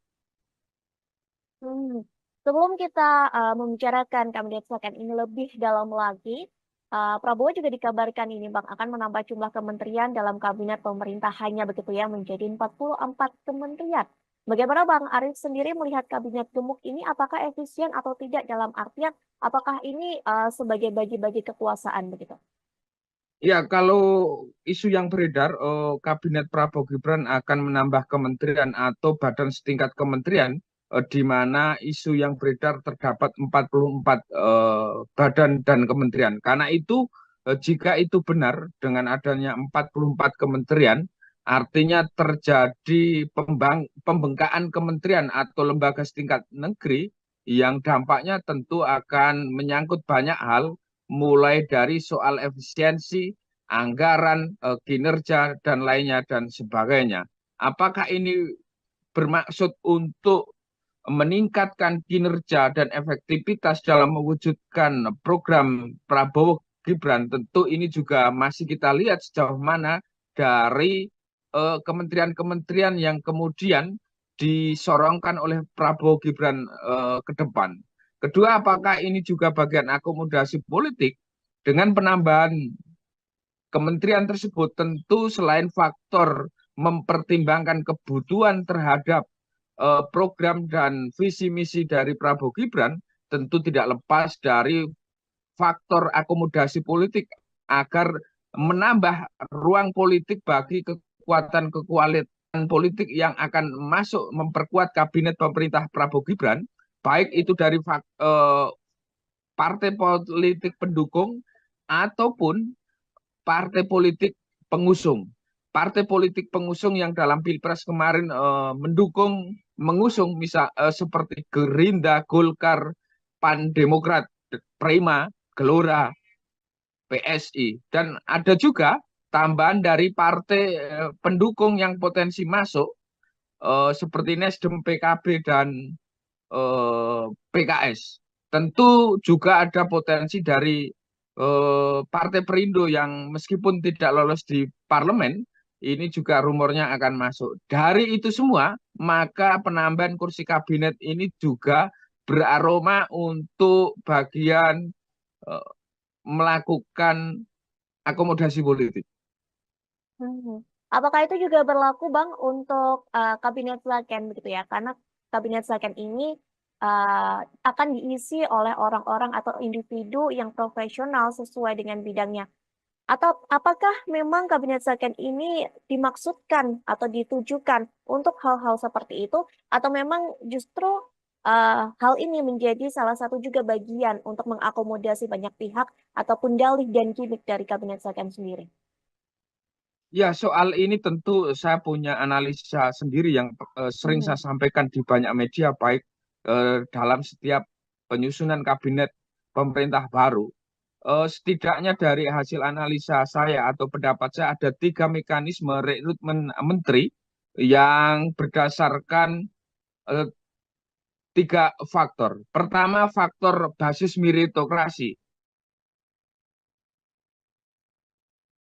Sebelum kita membicarakan kabinet Saken ini lebih dalam lagi, Prabowo juga dikabarkan ini Bang akan menambah jumlah kementerian dalam kabinet pemerintahannya begitu ya menjadi 44 kementerian. Bagaimana Bang Arief sendiri melihat kabinet gemuk ini, apakah efisien atau tidak dalam artian apakah ini sebagai bagi-bagi kekuasaan begitu? Ya, kalau isu yang beredar, Kabinet Prabowo Gibran akan menambah kementerian atau badan setingkat kementerian, di mana isu yang beredar terdapat 44 badan dan kementerian. Karena itu, jika itu benar dengan adanya 44 kementerian, artinya terjadi pembengkakan kementerian atau lembaga setingkat negeri yang dampaknya tentu akan menyangkut banyak hal, mulai dari soal efisiensi, anggaran, kinerja, dan lainnya, dan sebagainya. Apakah ini bermaksud untuk meningkatkan kinerja dan efektivitas dalam mewujudkan program Prabowo Gibran? Tentu ini juga masih kita lihat sejauh mana dari kementerian-kementerian yang kemudian disorongkan oleh Prabowo Gibran ke depan. Kedua, apakah ini juga bagian akomodasi politik dengan penambahan kementerian tersebut? Tentu selain faktor mempertimbangkan kebutuhan terhadap program dan visi misi dari Prabowo Gibran, tentu tidak lepas dari faktor akomodasi politik agar menambah ruang politik bagi kekuatan politik yang akan masuk memperkuat kabinet pemerintah Prabowo Gibran, baik itu dari partai politik pendukung ataupun partai politik pengusung. Partai politik pengusung yang dalam Pilpres kemarin mengusung misal seperti Gerindra, Golkar, Pan Demokrat, Prima, Gelora, PSI, dan ada juga tambahan dari partai pendukung yang potensi masuk seperti Nasdem, PKB, dan PKS. Tentu juga ada potensi dari Partai Perindo yang meskipun tidak lolos di parlemen, ini juga rumornya akan masuk. Dari itu semua, maka penambahan kursi kabinet ini juga beraroma untuk bagian eh, melakukan akomodasi politik. Hmm. Apakah itu juga berlaku, Bang, untuk Kabinet Slaken begitu ya? Karena Kabinet Slaken ini akan diisi oleh orang-orang atau individu yang profesional sesuai dengan bidangnya. Atau apakah memang Kabinet Slaken ini dimaksudkan atau ditujukan untuk hal-hal seperti itu? Atau memang justru hal ini menjadi salah satu juga bagian untuk mengakomodasi banyak pihak ataupun dalih dan gimmick dari Kabinet Slaken sendiri? Ya, soal ini tentu saya punya analisa sendiri yang sering Hmm. saya sampaikan di banyak media, baik dalam setiap penyusunan kabinet pemerintah baru. Setidaknya dari hasil analisa saya atau pendapat saya ada tiga mekanisme rekrutmen menteri yang berdasarkan eh, tiga faktor. Pertama, faktor basis meritokrasi,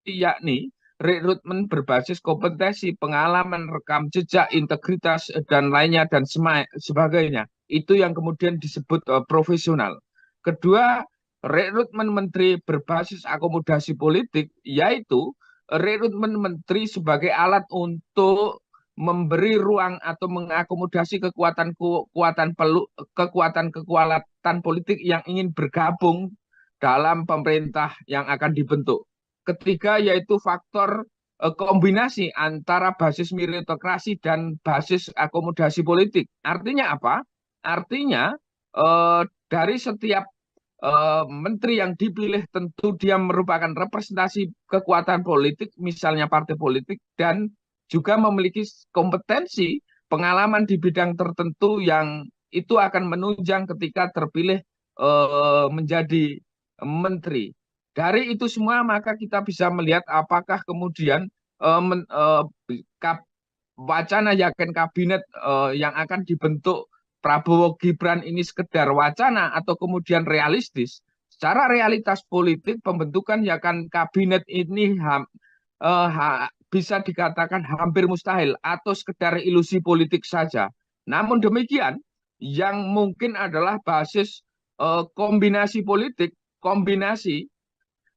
yakni rekrutmen berbasis kompetensi, pengalaman, rekam jejak, integritas, dan lainnya, dan sebagainya. Itu yang kemudian disebut profesional. Kedua, rekrutmen menteri berbasis akomodasi politik, yaitu rekrutmen menteri sebagai alat untuk memberi ruang atau mengakomodasi kekuatan politik yang ingin bergabung dalam pemerintah yang akan dibentuk. Ketiga yaitu faktor kombinasi antara basis meritokrasi dan basis akomodasi politik. Artinya apa? Artinya dari setiap menteri yang dipilih tentu dia merupakan representasi kekuatan politik, misalnya partai politik, dan juga memiliki kompetensi pengalaman di bidang tertentu yang itu akan menunjang ketika terpilih menjadi menteri. Dari itu semua maka kita bisa melihat apakah kemudian eh, men, eh, kap- wacana yakin kabinet yang akan dibentuk Prabowo Gibran ini sekedar wacana atau kemudian realistis. Secara realitas politik pembentukan yakin kabinet ini bisa dikatakan hampir mustahil atau sekedar ilusi politik saja. Namun demikian, yang mungkin adalah basis kombinasi politik, kombinasi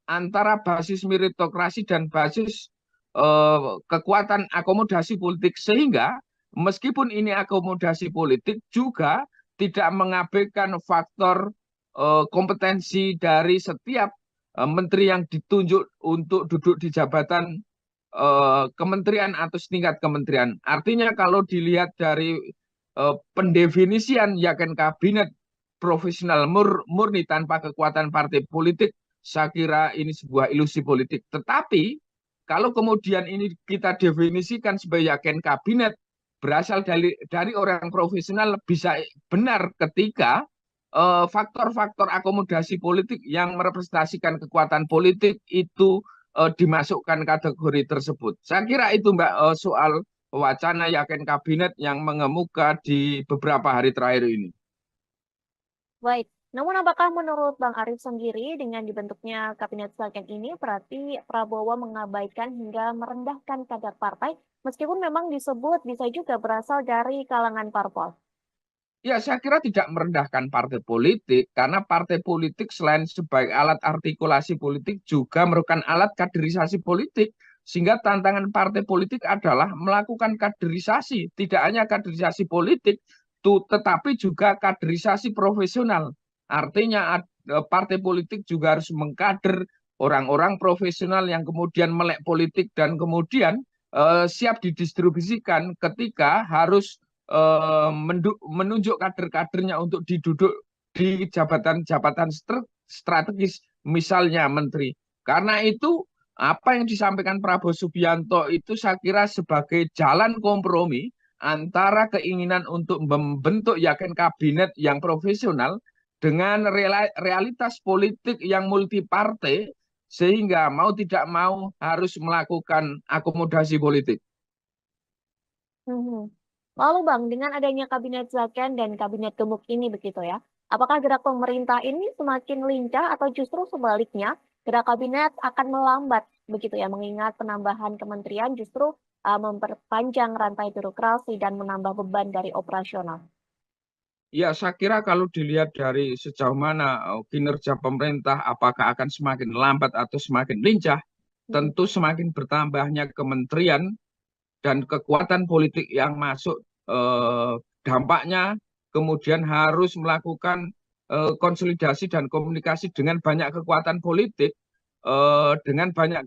antara basis meritokrasi dan basis kekuatan akomodasi politik, sehingga meskipun ini akomodasi politik juga tidak mengabaikan faktor kompetensi dari setiap menteri yang ditunjuk untuk duduk di jabatan kementerian atau setingkat kementerian. Artinya kalau dilihat dari pendefinisian yakin kabinet profesional murni tanpa kekuatan partai politik, saya kira ini sebuah ilusi politik. Tetapi kalau kemudian ini kita definisikan sebagai yakin kabinet berasal dari orang profesional, bisa benar ketika faktor-faktor akomodasi politik yang merepresentasikan kekuatan politik itu dimasukkan kategori tersebut. Saya kira itu Mbak soal wacana yakin kabinet yang mengemuka di beberapa hari terakhir ini. Baik. Namun apakah menurut Bang Arif sendiri dengan dibentuknya Kabinet Slaken ini berarti Prabowo mengabaikan hingga merendahkan kadar partai meskipun memang disebut bisa juga berasal dari kalangan parpol? Ya, saya kira tidak merendahkan partai politik, karena partai politik selain sebagai alat artikulasi politik juga merupakan alat kaderisasi politik. Sehingga tantangan partai politik adalah melakukan kaderisasi, tidak hanya kaderisasi politik, tetapi juga kaderisasi profesional. Artinya partai politik juga harus mengkader orang-orang profesional yang kemudian melek politik dan kemudian siap didistribusikan ketika harus menunjuk kader-kadernya untuk diduduk di jabatan-jabatan strategis, misalnya menteri. Karena itu apa yang disampaikan Prabowo Subianto itu saya kira sebagai jalan kompromi antara keinginan untuk membentuk yakin kabinet yang profesional dengan realitas politik yang multi partai, sehingga mau tidak mau harus melakukan akomodasi politik. Mhm. Lalu Bang, dengan adanya Kabinet Zaken dan Kabinet Gemuk ini begitu ya, apakah gerak pemerintah ini semakin lincah atau justru sebaliknya gerak kabinet akan melambat begitu ya, mengingat penambahan kementerian justru memperpanjang rantai birokrasi dan menambah beban dari operasional. Ya, saya kira kalau dilihat dari sejauh mana kinerja pemerintah, apakah akan semakin lambat atau semakin lincah, Mhm. tentu semakin bertambahnya kementerian dan kekuatan politik yang masuk, dampaknya kemudian harus melakukan konsolidasi dan komunikasi dengan banyak kekuatan politik, dengan banyak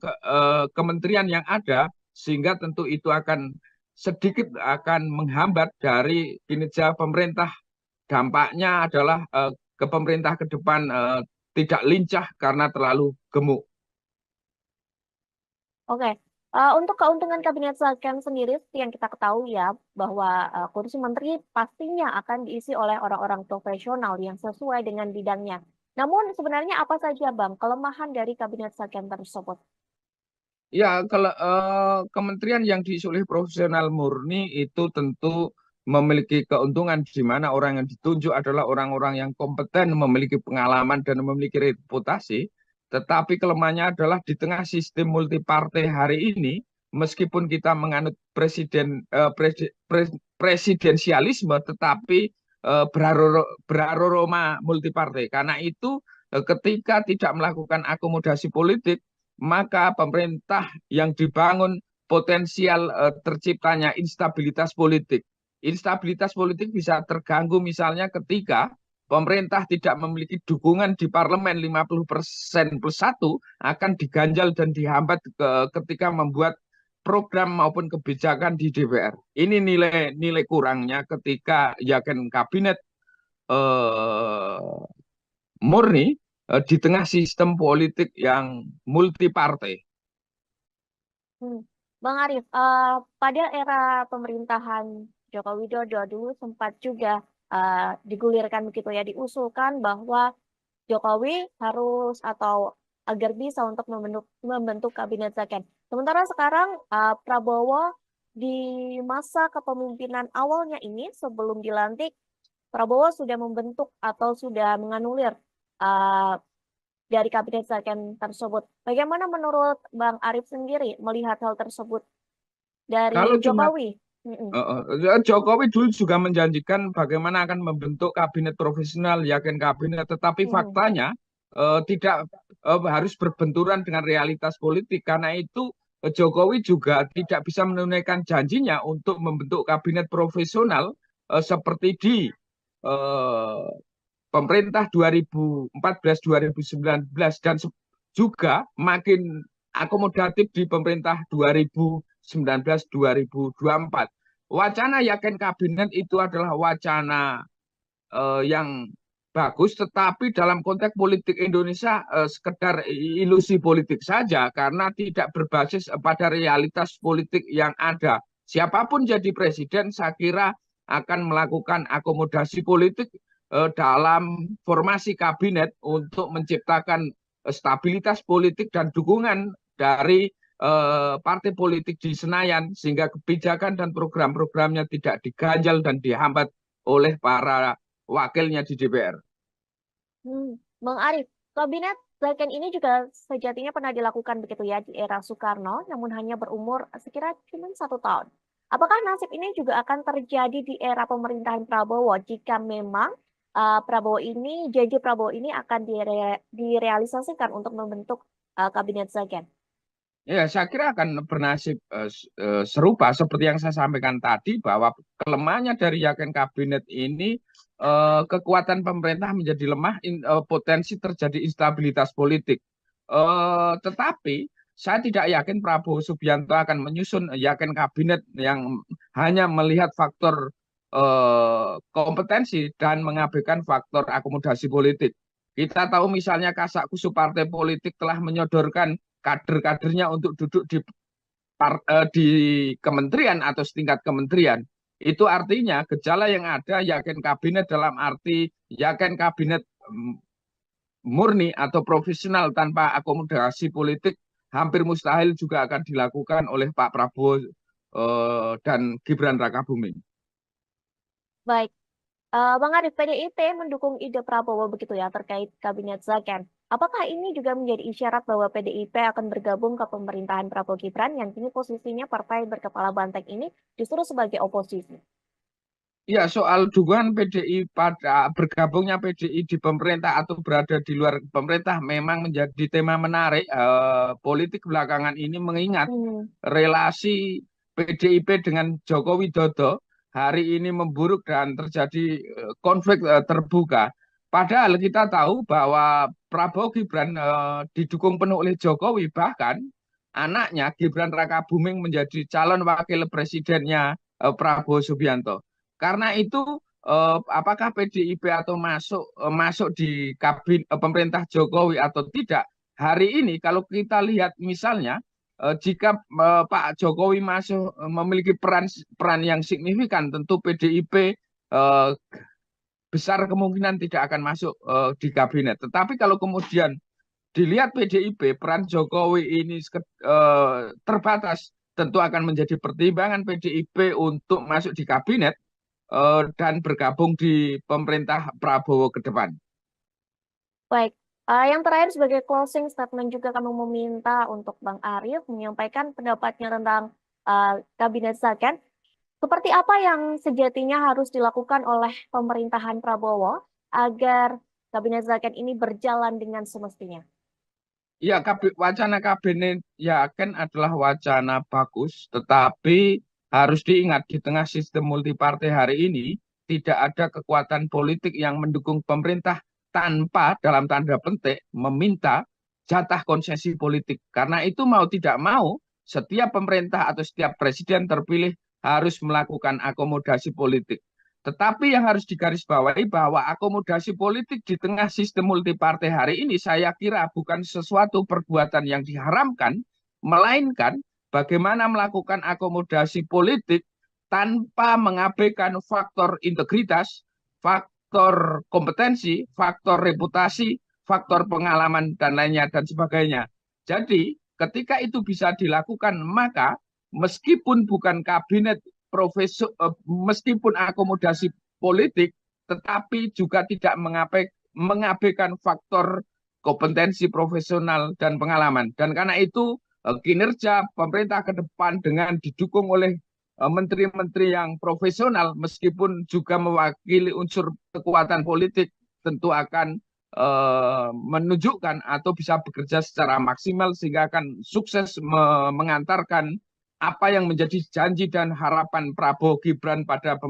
kementerian yang ada, sehingga tentu itu akan sedikit akan menghambat dari kinerja pemerintah. Dampaknya adalah ke pemerintah ke depan tidak lincah karena terlalu gemuk. Oke, untuk keuntungan Kabinet Zaken sendiri seperti yang kita ketahui ya, bahwa kursi menteri pastinya akan diisi oleh orang-orang profesional yang sesuai dengan bidangnya. Namun sebenarnya apa saja Bang kelemahan dari Kabinet Zaken tersebut? Ya, kalau kementerian yang diisi oleh profesional murni itu tentu memiliki keuntungan di mana orang yang ditunjuk adalah orang-orang yang kompeten, memiliki pengalaman dan memiliki reputasi. Tetapi kelemahannya adalah di tengah sistem multipartai hari ini, meskipun kita menganut presidensialisme, tetapi beraroma multipartai. Karena itu, ketika tidak melakukan akomodasi politik, maka pemerintah yang dibangun potensial terciptanya instabilitas politik. Instabilitas politik bisa terganggu misalnya ketika pemerintah tidak memiliki dukungan di parlemen 50% plus satu, akan diganjal dan dihambat ketika membuat program maupun kebijakan di DPR. Ini nilai kurangnya ketika yakin kabinet eh, murni di tengah sistem politik yang multi partai. Hmm. Bang Arief, pada era pemerintahan Joko Widodo dulu sempat juga digulirkan begitu ya, diusulkan bahwa Jokowi harus atau agar bisa untuk membentuk kabinet Zaken. Sementara sekarang Prabowo di masa kepemimpinan awalnya ini sebelum dilantik, Prabowo sudah membentuk atau sudah menganulir uh, dari kabinet Zaken tersebut. Bagaimana menurut Bang Arief sendiri melihat hal tersebut dari Kalau cuma Jokowi? Mm-mm. Jokowi dulu juga menjanjikan bagaimana akan membentuk kabinet profesional, yakin kabinet, tetapi Mm-mm. faktanya tidak harus berbenturan dengan realitas politik. Karena itu Jokowi juga tidak bisa menunaikan janjinya untuk membentuk kabinet profesional seperti di eh, pemerintah 2014-2019 dan juga makin akomodatif di pemerintah 2019-2024. Wacana yakin kabinet itu adalah wacana yang bagus, tetapi dalam konteks politik Indonesia sekedar ilusi politik saja karena tidak berbasis pada realitas politik yang ada. Siapapun jadi presiden, saya kira akan melakukan akomodasi politik dalam formasi kabinet untuk menciptakan stabilitas politik dan dukungan dari partai politik di Senayan, sehingga kebijakan dan program-programnya tidak diganjal dan dihambat oleh para wakilnya di DPR. Bang Arief, kabinet Zaken ini juga sejatinya pernah dilakukan begitu ya di era Soekarno, namun hanya berumur sekira cuma 1 tahun. Apakah nasib ini juga akan terjadi di era pemerintahan Prabowo jika memang Prabowo ini, janji Prabowo ini akan direalisasikan untuk membentuk kabinet Zagen? Ya, saya kira akan bernasib serupa seperti yang saya sampaikan tadi bahwa kelemahannya dari Yakin Kabinet ini kekuatan pemerintah menjadi lemah, potensi terjadi instabilitas politik. Tetapi saya tidak yakin Prabowo Subianto akan menyusun Yakin Kabinet yang hanya melihat faktor kompetensi dan mengabaikan faktor akomodasi politik. Kita tahu misalnya kasak-kusuk partai politik telah menyodorkan kader-kadernya untuk duduk di kementerian atau setingkat kementerian. Itu artinya gejala yang ada Yakin Kabinet dalam arti Yakin Kabinet murni atau profesional tanpa akomodasi politik hampir mustahil juga akan dilakukan oleh Pak Prabowo dan Gibran Rakabuming. Baik. Bang Arif, PDIP mendukung ide Prabowo begitu ya terkait kabinet Zagen. Apakah ini juga menjadi isyarat bahwa PDIP akan bergabung ke pemerintahan Prabowo Gibran yang kini posisinya partai berkepala banteng ini justru sebagai oposisi? Ya, soal dukungan PDI pada bergabungnya PDI di pemerintah atau berada di luar pemerintah memang menjadi tema menarik politik belakangan ini mengingat Hmm, relasi PDIP dengan Joko Widodo hari ini memburuk dan terjadi konflik terbuka. Padahal kita tahu bahwa Prabowo Gibran didukung penuh oleh Jokowi, bahkan anaknya Gibran Rakabuming menjadi calon wakil presidennya Prabowo Subianto. Karena itu apakah PDIP atau masuk di pemerintah Jokowi atau tidak? Hari ini kalau kita lihat misalnya jika Pak Jokowi masuk memiliki peran yang signifikan, tentu PDIP besar kemungkinan tidak akan masuk di kabinet. Tetapi kalau kemudian dilihat PDIP, peran Jokowi ini terbatas, tentu akan menjadi pertimbangan PDIP untuk masuk di kabinet dan bergabung di pemerintah Prabowo ke depan. baik. Yang terakhir sebagai closing statement juga kami meminta untuk Bang Arif menyampaikan pendapatnya tentang kabinet Zagen. Seperti apa yang sejatinya harus dilakukan oleh pemerintahan Prabowo agar kabinet Zagen ini berjalan dengan semestinya? Ya, wacana kabinet Yakin adalah wacana bagus, tetapi harus diingat di tengah sistem multipartai hari ini tidak ada kekuatan politik yang mendukung pemerintah tanpa dalam tanda petik meminta jatah konsesi politik. Karena itu mau tidak mau setiap pemerintah atau setiap presiden terpilih harus melakukan akomodasi politik. Tetapi yang harus digarisbawahi bahwa akomodasi politik di tengah sistem multipartai hari ini saya kira bukan sesuatu perbuatan yang diharamkan, melainkan bagaimana melakukan akomodasi politik tanpa mengabaikan faktor integritas, faktor kompetensi, faktor reputasi, faktor pengalaman, dan lainnya dan sebagainya. Jadi ketika itu bisa dilakukan, maka meskipun bukan kabinet meskipun akomodasi politik, tetapi juga tidak mengabaikan faktor kompetensi profesional dan pengalaman. Dan karena itu kinerja pemerintah ke depan dengan didukung oleh menteri-menteri yang profesional, meskipun juga mewakili unsur kekuatan politik, tentu akan menunjukkan atau bisa bekerja secara maksimal sehingga akan sukses mengantarkan apa yang menjadi janji dan harapan Prabowo Gibran pada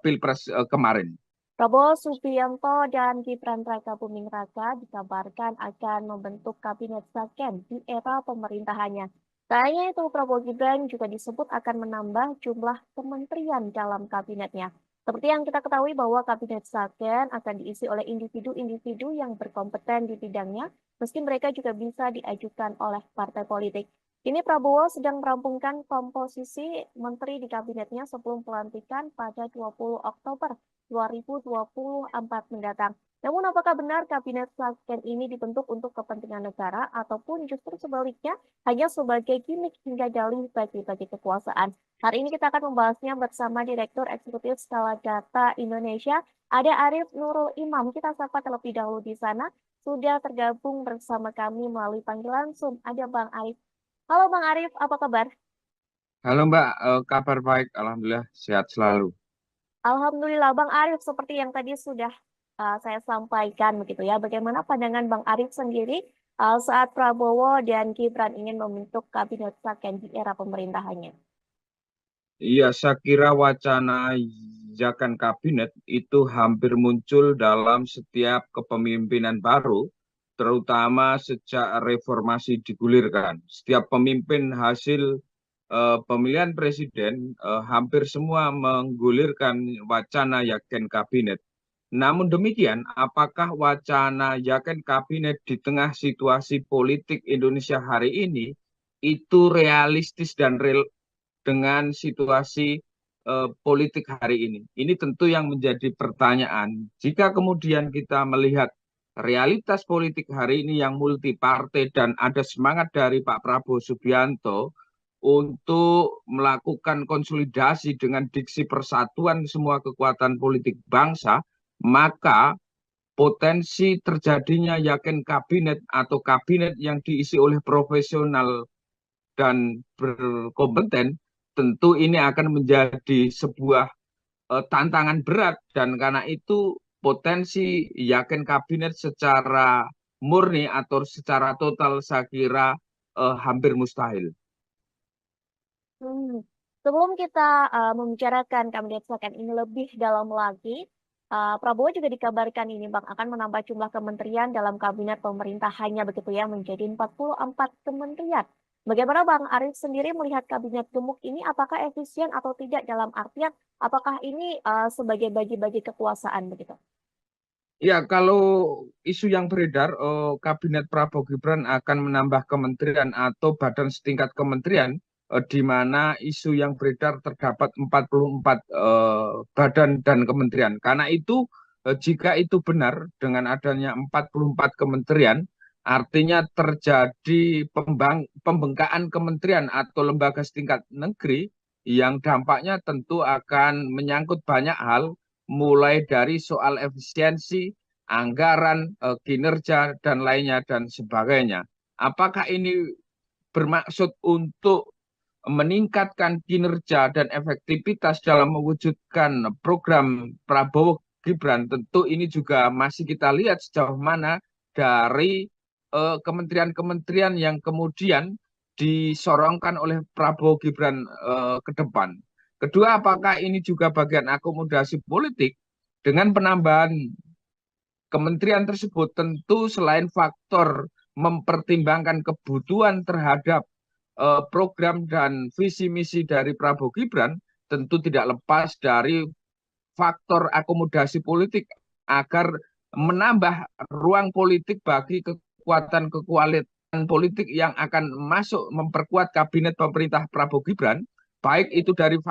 Pilpres kemarin. Prabowo Subianto dan Gibran Rakabuming Raka dikabarkan akan membentuk kabinet Zagen di era pemerintahannya. Tak hanya itu, Prabowo Gibran juga disebut akan menambah jumlah kementerian dalam kabinetnya. Seperti yang kita ketahui bahwa kabinet Zagen akan diisi oleh individu-individu yang berkompeten di bidangnya, meski mereka juga bisa diajukan oleh partai politik. Kini Prabowo sedang merampungkan komposisi menteri di kabinetnya sebelum pelantikan pada 20 Oktober 2024 mendatang. Namun apakah benar kabinet Zagen ini dibentuk untuk kepentingan negara ataupun justru sebaliknya hanya sebagai gimmick hingga dalih bagi-bagi kekuasaan? Hari ini kita akan membahasnya bersama Direktur Eksekutif Skala Data Indonesia, ada Arif Nurul Imam. Kita sapa terlebih dahulu di sana. Sudah tergabung bersama kami melalui panggilan Zoom. Ada Bang Arif. Halo Bang Arif, apa kabar? Halo Mbak, kabar baik, Alhamdulillah sehat selalu. Alhamdulillah Bang Arif seperti yang tadi sudah saya sampaikan begitu ya. Bagaimana pandangan Bang Arif sendiri saat Prabowo dan Gibran ingin membentuk kabinet Saken di era pemerintahannya? Iya, saya kira wacana Zakan kabinet itu hampir muncul dalam setiap kepemimpinan baru, terutama sejak reformasi digulirkan. Setiap pemimpin hasil pemilihan presiden hampir semua menggulirkan wacana Yakin kabinet. Namun demikian, apakah wacana Yakin kabinet di tengah situasi politik Indonesia hari ini itu realistis dan dengan situasi politik hari ini? Ini tentu yang menjadi pertanyaan. Jika kemudian kita melihat realitas politik hari ini yang multi partai dan ada semangat dari Pak Prabowo Subianto untuk melakukan konsolidasi dengan diksi persatuan semua kekuatan politik bangsa, maka potensi terjadinya Yakin kabinet atau kabinet yang diisi oleh profesional dan berkompeten, tentu ini akan menjadi sebuah tantangan berat, dan karena itu potensi Yakin kabinet secara murni atau secara total saya kira hampir mustahil. Hmm. Sebelum kita membicarakan kabinet Saken ini lebih dalam lagi, Prabowo juga dikabarkan ini Bang akan menambah jumlah kementerian dalam kabinet pemerintahannya begitu ya menjadi 44 kementerian. Bagaimana Bang Arif sendiri melihat kabinet gemuk ini apakah efisien atau tidak dalam artian apakah ini sebagai bagi-bagi kekuasaan begitu? Ya, kalau isu yang beredar, Kabinet Prabowo Gibran akan menambah kementerian atau badan setingkat kementerian, di mana isu yang beredar terdapat 44 badan dan kementerian. Karena itu, jika itu benar dengan adanya 44 kementerian, artinya terjadi pembengkakan kementerian atau lembaga setingkat negeri yang dampaknya tentu akan menyangkut banyak hal, mulai dari soal efisiensi, anggaran, kinerja, dan lainnya, dan sebagainya. Apakah ini bermaksud untuk meningkatkan kinerja dan efektivitas dalam mewujudkan program Prabowo Gibran? Tentu ini juga masih kita lihat sejauh mana dari kementerian-kementerian yang kemudian disorongkan oleh Prabowo Gibran ke depan. Kedua, apakah ini juga bagian akomodasi politik dengan penambahan kementerian tersebut? Tentu selain faktor mempertimbangkan kebutuhan terhadap program dan visi misi dari Prabowo Gibran, tentu tidak lepas dari faktor akomodasi politik agar menambah ruang politik bagi kekuatan politik yang akan masuk memperkuat kabinet pemerintah Prabowo Gibran, baik itu dari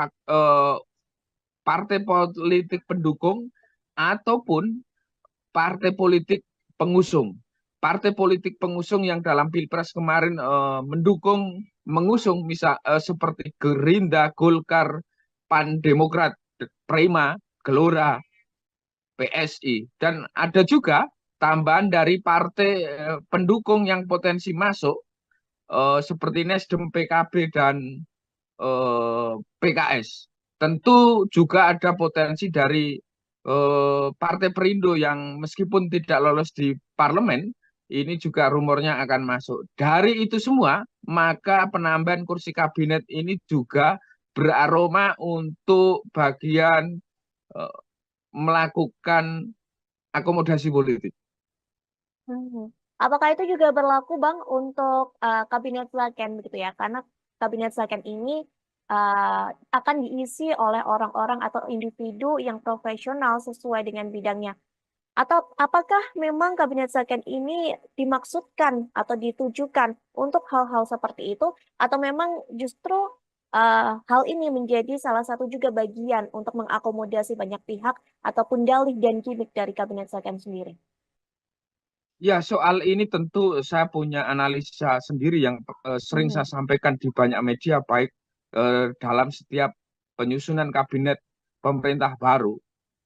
partai politik pendukung ataupun partai politik pengusung. Partai politik pengusung yang dalam Pilpres kemarin mengusung misal seperti Gerindra, Golkar, Pan Demokrat, Prima, Gelora, PSI, dan ada juga tambahan dari partai pendukung yang potensi masuk seperti Nasdem, PKB, dan PKS. Tentu juga ada potensi dari Partai Perindo yang meskipun tidak lolos di parlemen, ini juga rumornya akan masuk. Dari itu semua, maka penambahan kursi kabinet ini juga beraroma untuk bagian eh, melakukan akomodasi politik. Hmm. Apakah itu juga berlaku Bang untuk kabinet Saken begitu ya? Karena kabinet Saken ini akan diisi oleh orang-orang atau individu yang profesional sesuai dengan bidangnya. Atau apakah memang kabinet Saken ini dimaksudkan atau ditujukan untuk hal-hal seperti itu? Atau memang justru hal ini menjadi salah satu juga bagian untuk mengakomodasi banyak pihak ataupun dalih dan gimmick dari kabinet Saken sendiri? Ya, soal ini tentu saya punya analisa sendiri yang sering Mhm. saya sampaikan di banyak media, baik dalam setiap penyusunan kabinet pemerintah baru.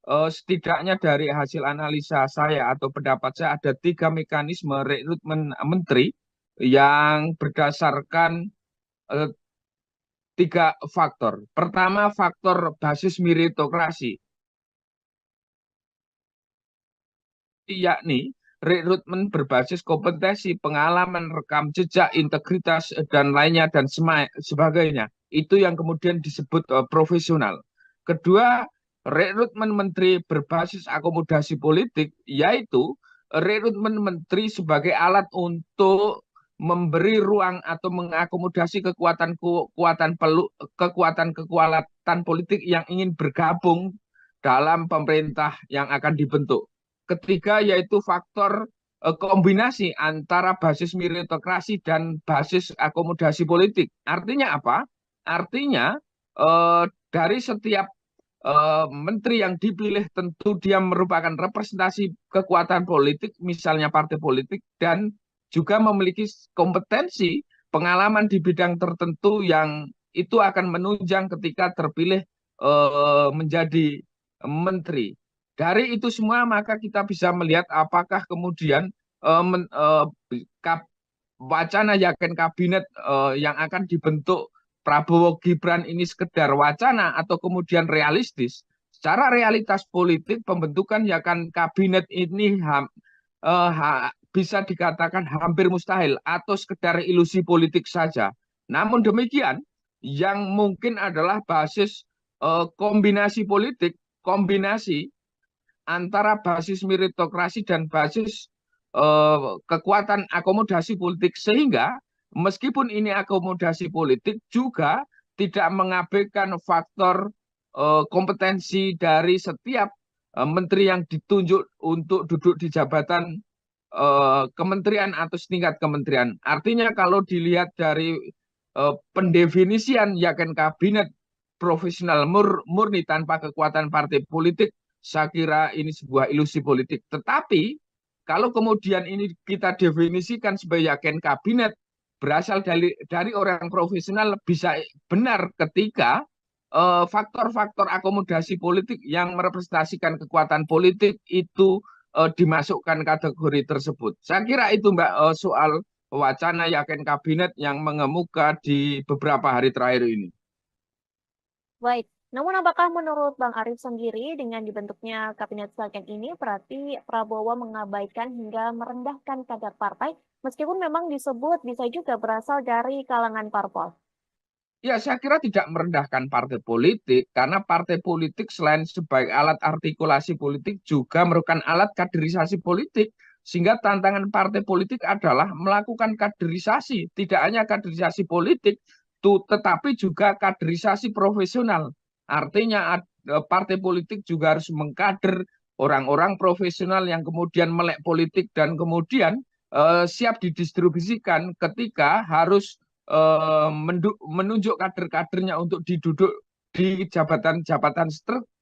Setidaknya dari hasil analisa saya atau pendapat saya ada tiga mekanisme rekrutmen menteri yang berdasarkan eh, tiga faktor. Pertama, faktor basis meritokrasi, yakni rekrutmen berbasis kompetensi, pengalaman, rekam jejak, integritas, dan lainnya, dan sebagainya. Itu yang kemudian disebut profesional. Kedua, rekrutmen menteri berbasis akomodasi politik, yaitu rekrutmen menteri sebagai alat untuk memberi ruang atau mengakomodasi kekuatan politik yang ingin bergabung dalam pemerintah yang akan dibentuk. Ketiga yaitu faktor kombinasi antara basis meritokrasi dan basis akomodasi politik. Artinya apa? Artinya dari setiap menteri yang dipilih tentu dia merupakan representasi kekuatan politik, misalnya partai politik, dan juga memiliki kompetensi pengalaman di bidang tertentu yang itu akan menunjang ketika terpilih menjadi menteri. Dari itu semua maka kita bisa melihat apakah kemudian wacana yakin kabinet yang akan dibentuk Prabowo Gibran ini sekedar wacana atau kemudian realistis. Secara realitas politik pembentukan yakin kabinet ini bisa dikatakan hampir mustahil atau sekedar ilusi politik saja. Namun demikian, yang mungkin adalah basis kombinasi politik, kombinasi antara basis meritokrasi dan basis kekuatan akomodasi politik, sehingga meskipun ini akomodasi politik juga tidak mengabaikan faktor kompetensi dari setiap menteri yang ditunjuk untuk duduk di jabatan kementerian atau setingkat kementerian. Artinya kalau dilihat dari pendefinisian yakin kabinet profesional murni tanpa kekuatan partai politik, saya kira ini sebuah ilusi politik. Tetapi kalau kemudian ini kita definisikan sebagai yakin kabinet berasal dari orang profesional, bisa benar ketika faktor-faktor akomodasi politik yang merepresentasikan kekuatan politik itu dimasukkan kategori tersebut. Saya kira itu Mbak soal wacana yakin kabinet yang mengemuka di beberapa hari terakhir ini. Baik, namun apakah menurut Bang Arif sendiri dengan dibentuknya Kabinet Second ini berarti Prabowo mengabaikan hingga merendahkan kadar partai meskipun memang disebut bisa juga berasal dari kalangan parpol? Ya, saya kira tidak merendahkan partai politik, karena partai politik selain sebagai alat artikulasi politik juga merupakan alat kaderisasi politik. Sehingga tantangan partai politik adalah melakukan kaderisasi, tidak hanya kaderisasi politik, tetapi juga kaderisasi profesional. Artinya partai politik juga harus mengkader orang-orang profesional yang kemudian melek politik dan kemudian siap didistribusikan ketika harus menunjuk kader-kadernya untuk diduduk di jabatan-jabatan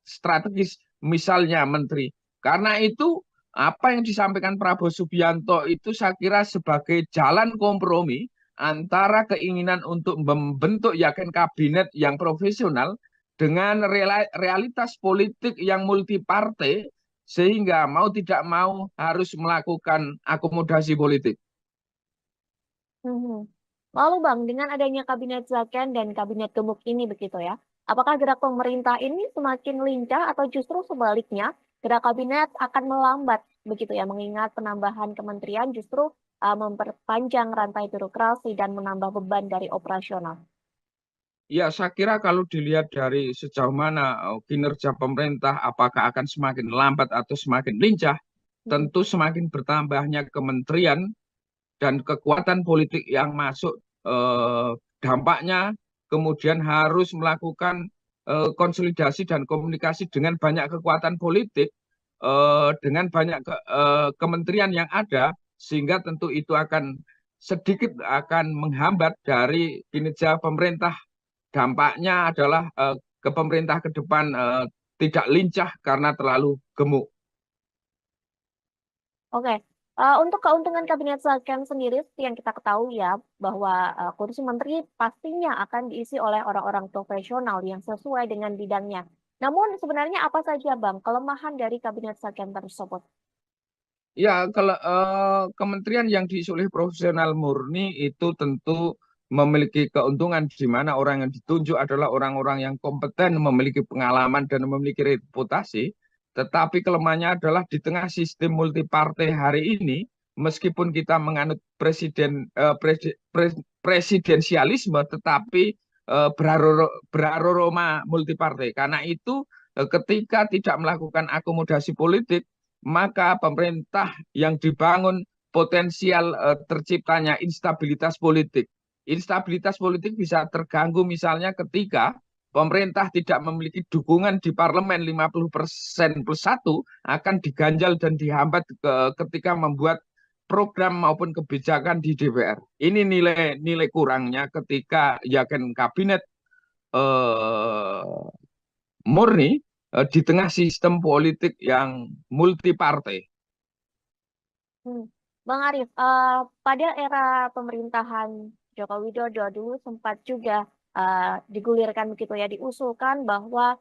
strategis, misalnya menteri. Karena itu apa yang disampaikan Prabowo Subianto itu saya kira sebagai jalan kompromi antara keinginan untuk membentuk yakin kabinet yang profesional dengan realitas politik yang multi partai, sehingga mau tidak mau harus melakukan akomodasi politik. Mhm. Lalu Bang, dengan adanya Kabinet Zaken dan Kabinet Gemuk ini begitu ya, apakah gerak pemerintah ini semakin lincah atau justru sebaliknya gerak kabinet akan melambat begitu ya, mengingat penambahan kementerian justru memperpanjang rantai birokrasi dan menambah beban dari operasional? Ya, saya kira kalau dilihat dari sejauh mana kinerja pemerintah, apakah akan semakin lambat atau semakin lincah, Mhm. tentu semakin bertambahnya kementerian dan kekuatan politik yang masuk, dampaknya kemudian harus melakukan konsolidasi dan komunikasi dengan banyak kekuatan politik, dengan banyak kementerian yang ada, sehingga tentu itu akan sedikit akan menghambat dari kinerja pemerintah. Dampaknya adalah ke pemerintah ke depan tidak lincah karena terlalu gemuk. Oke, untuk keuntungan Kabinet Zaken sendiri seperti yang kita ketahui ya, bahwa kursi menteri pastinya akan diisi oleh orang-orang profesional yang sesuai dengan bidangnya. Namun sebenarnya apa saja Bang kelemahan dari Kabinet Zaken tersebut? Ya, kalau kementerian yang diisi oleh profesional murni itu tentu memiliki keuntungan di mana orang yang ditunjuk adalah orang-orang yang kompeten, memiliki pengalaman dan memiliki reputasi. Tetapi kelemahannya adalah di tengah sistem multipartai hari ini, meskipun kita menganut presidensialisme, tetapi beraroma multipartai. Karena itu, ketika tidak melakukan akomodasi politik, maka pemerintah yang dibangun potensial terciptanya instabilitas politik. Instabilitas politik bisa terganggu misalnya ketika pemerintah tidak memiliki dukungan di parlemen 50% plus 1 akan diganjal dan dihambat ketika membuat program maupun kebijakan di DPR. Ini nilai kurangnya ketika yakin kabinet eh, murni di tengah sistem politik yang multipartai. Hmm. Bang Arif, pada era pemerintahan Joko Widodo dulu sempat juga digulirkan begitu ya, diusulkan bahwa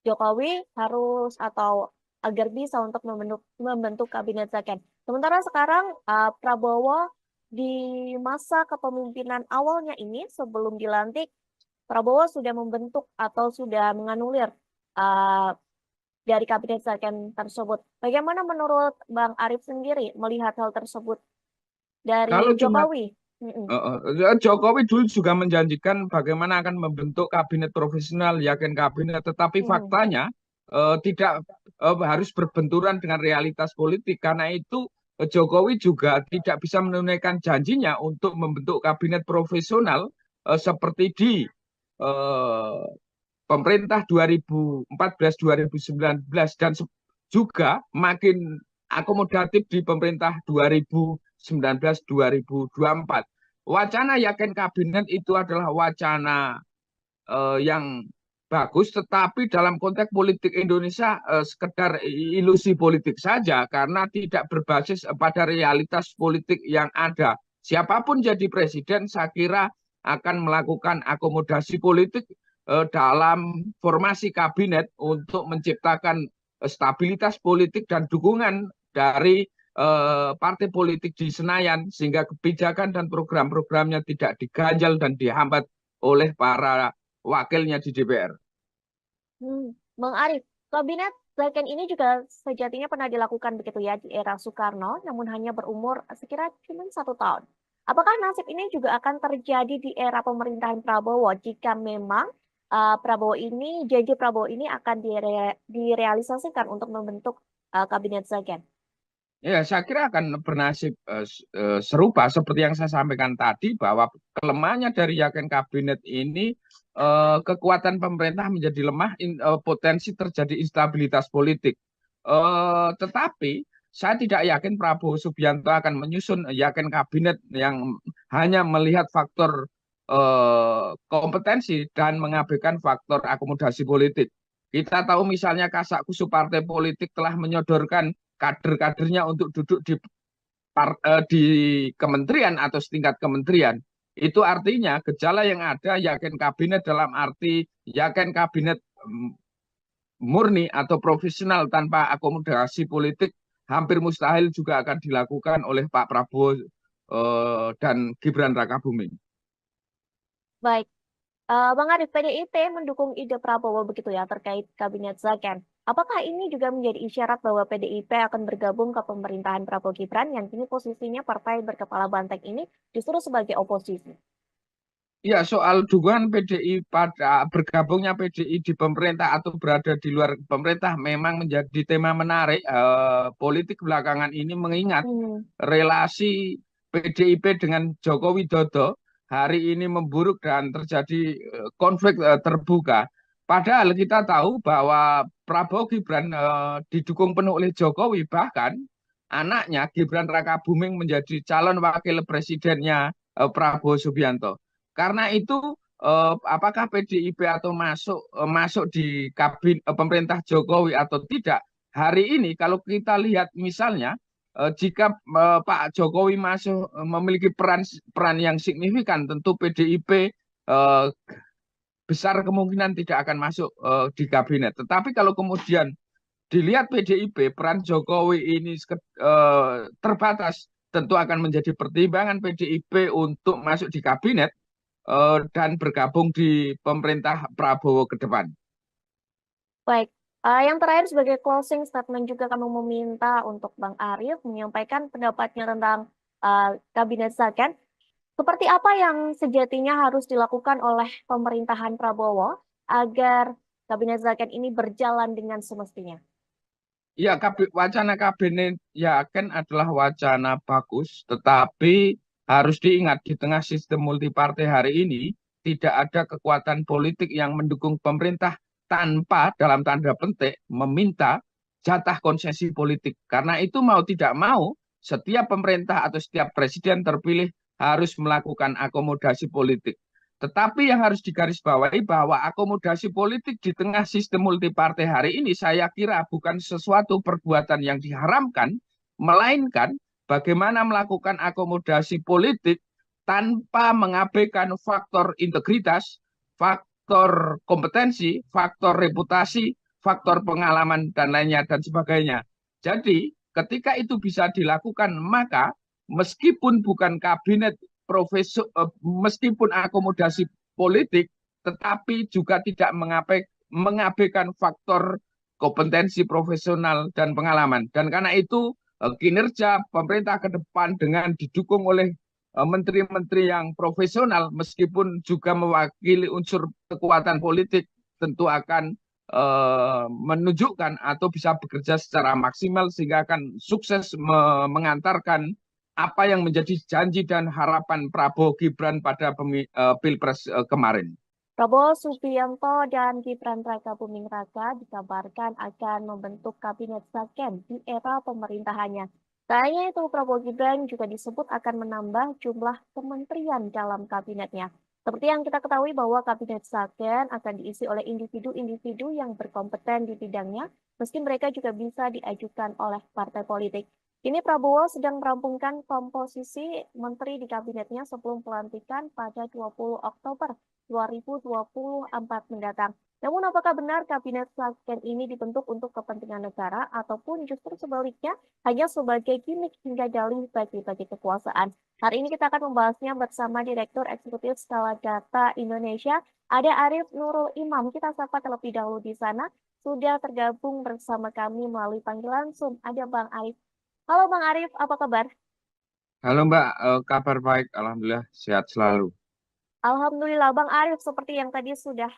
Jokowi harus atau agar bisa untuk membentuk kabinet second. Sementara sekarang Prabowo di masa kepemimpinan awalnya ini sebelum dilantik, Prabowo sudah membentuk atau sudah menganulir uh, dari kabinet second tersebut. Bagaimana menurut Bang Arif sendiri melihat hal tersebut Kalau dari cuma Jokowi? Mm-mm. Jokowi dulu juga menjanjikan bagaimana akan membentuk kabinet profesional, yakin kabinet, tetapi Mm-mm. faktanya tidak harus berbenturan dengan realitas politik. Karena itu Jokowi juga tidak bisa menunaikan janjinya untuk membentuk kabinet profesional seperti di eh, pemerintah 2014-2019 dan juga makin akomodatif di pemerintah 2019-2024. Wacana yakin kabinet itu adalah wacana yang bagus, tetapi dalam konteks politik Indonesia sekedar ilusi politik saja karena tidak berbasis pada realitas politik yang ada. Siapapun jadi presiden, saya kira akan melakukan akomodasi politik dalam formasi kabinet untuk menciptakan stabilitas politik dan dukungan dari partai politik di Senayan sehingga kebijakan dan program-programnya tidak diganjal dan dihambat oleh para wakilnya di DPR. Bang Arif, kabinet second ini juga sejatinya pernah dilakukan begitu ya di era Soekarno, namun hanya berumur sekira cuma 1 tahun. Apakah nasib ini juga akan terjadi di era pemerintahan Prabowo jika memang janji Prabowo ini akan direalisasikan untuk membentuk kabinet second? Ya, saya kira akan bernasib serupa seperti yang saya sampaikan tadi bahwa kelemahannya dari yakin kabinet ini kekuatan pemerintah menjadi lemah, potensi terjadi instabilitas politik. Tetapi saya tidak yakin Prabowo Subianto akan menyusun yakin kabinet yang hanya melihat faktor kompetensi dan mengabaikan faktor akomodasi politik. Kita tahu misalnya kasak-kusuk partai politik telah menyodorkan kader-kadernya untuk duduk di kementerian atau setingkat kementerian. Itu artinya gejala yang ada yakin kabinet dalam arti yakin kabinet murni atau profesional tanpa akomodasi politik hampir mustahil juga akan dilakukan oleh Pak Prabowo dan Gibran Rakabuming. Baik, Bang Arif, PDIP mendukung ide Prabowo begitu ya terkait kabinet second. Apakah ini juga menjadi isyarat bahwa PDIP akan bergabung ke pemerintahan Prabowo Gibran yang kini posisinya partai berkepala banteng ini justru sebagai oposisi? Ya, soal dukungan PDI pada bergabungnya PDI di pemerintah atau berada di luar pemerintah memang menjadi tema menarik politik belakangan ini mengingat Hmm. relasi PDIP dengan Joko Widodo hari ini memburuk dan terjadi konflik terbuka. Padahal kita tahu bahwa Prabowo Gibran didukung penuh oleh Jokowi, bahkan anaknya Gibran Rakabuming menjadi calon wakil presidennya Prabowo Subianto. Karena itu apakah PDIP atau masuk di pemerintah Jokowi atau tidak? Hari ini kalau kita lihat misalnya jika Pak Jokowi masuk memiliki peran yang signifikan, tentu PDIP besar kemungkinan tidak akan masuk di kabinet. Tetapi kalau kemudian dilihat PDIP, peran Jokowi ini terbatas, tentu akan menjadi pertimbangan PDIP untuk masuk di kabinet. dan bergabung di pemerintah Prabowo ke depan. Baik, yang terakhir sebagai closing statement juga kami meminta untuk Bang Arief menyampaikan pendapatnya tentang Kabinet Zaken. Seperti apa yang sejatinya harus dilakukan oleh pemerintahan Prabowo agar Kabinet Zaken ini berjalan dengan semestinya? Ya, wacana kabinet yakin adalah wacana bagus, tetapi harus diingat di tengah sistem multipartai hari ini tidak ada kekuatan politik yang mendukung pemerintah tanpa dalam tanda petik meminta jatah konsesi politik. Karena itu mau tidak mau setiap pemerintah atau setiap presiden terpilih harus melakukan akomodasi politik. Tetapi yang harus digarisbawahi bahwa akomodasi politik di tengah sistem multipartai hari ini saya kira bukan sesuatu perbuatan yang diharamkan, melainkan bagaimana melakukan akomodasi politik tanpa mengabaikan faktor integritas, faktor kompetensi, faktor reputasi, faktor pengalaman, dan lainnya, dan sebagainya. Jadi, ketika itu bisa dilakukan, maka meskipun bukan kabinet meskipun akomodasi politik, tetapi juga tidak mengabaikan faktor kompetensi profesional dan pengalaman. Dan karena itu kinerja pemerintah ke depan dengan didukung oleh menteri-menteri yang profesional, meskipun juga mewakili unsur kekuatan politik, tentu akan menunjukkan atau bisa bekerja secara maksimal sehingga akan sukses mengantarkan apa yang menjadi janji dan harapan Prabowo Gibran pada Pilpres kemarin. Prabowo Subianto dan Gibran Rakabuming Raka dikabarkan akan membentuk Kabinet Zaken di era pemerintahannya. Tak hanya itu, Prabowo Gibran juga disebut akan menambah jumlah kementerian dalam kabinetnya. Seperti yang kita ketahui bahwa Kabinet Zaken akan diisi oleh individu-individu yang berkompeten di bidangnya, meski mereka juga bisa diajukan oleh partai politik. Kini Prabowo sedang merampungkan komposisi menteri di kabinetnya sebelum pelantikan pada 20 Oktober 2024 mendatang. Namun apakah benar Kabinet Zaken ini dibentuk untuk kepentingan negara ataupun justru sebaliknya hanya sebagai gimmick hingga dalih bagi-bagi kekuasaan? Hari ini kita akan membahasnya bersama Direktur Eksekutif Skala Data Indonesia, ada Arief Nurul Imam. Kita sapa terlebih dahulu di sana. Sudah tergabung bersama kami melalui panggilan Zoom. Ada Bang Arief. Halo Bang Arief, apa kabar? Halo Mbak, kabar baik, Alhamdulillah sehat selalu. Alhamdulillah Bang Arief, seperti yang tadi sudah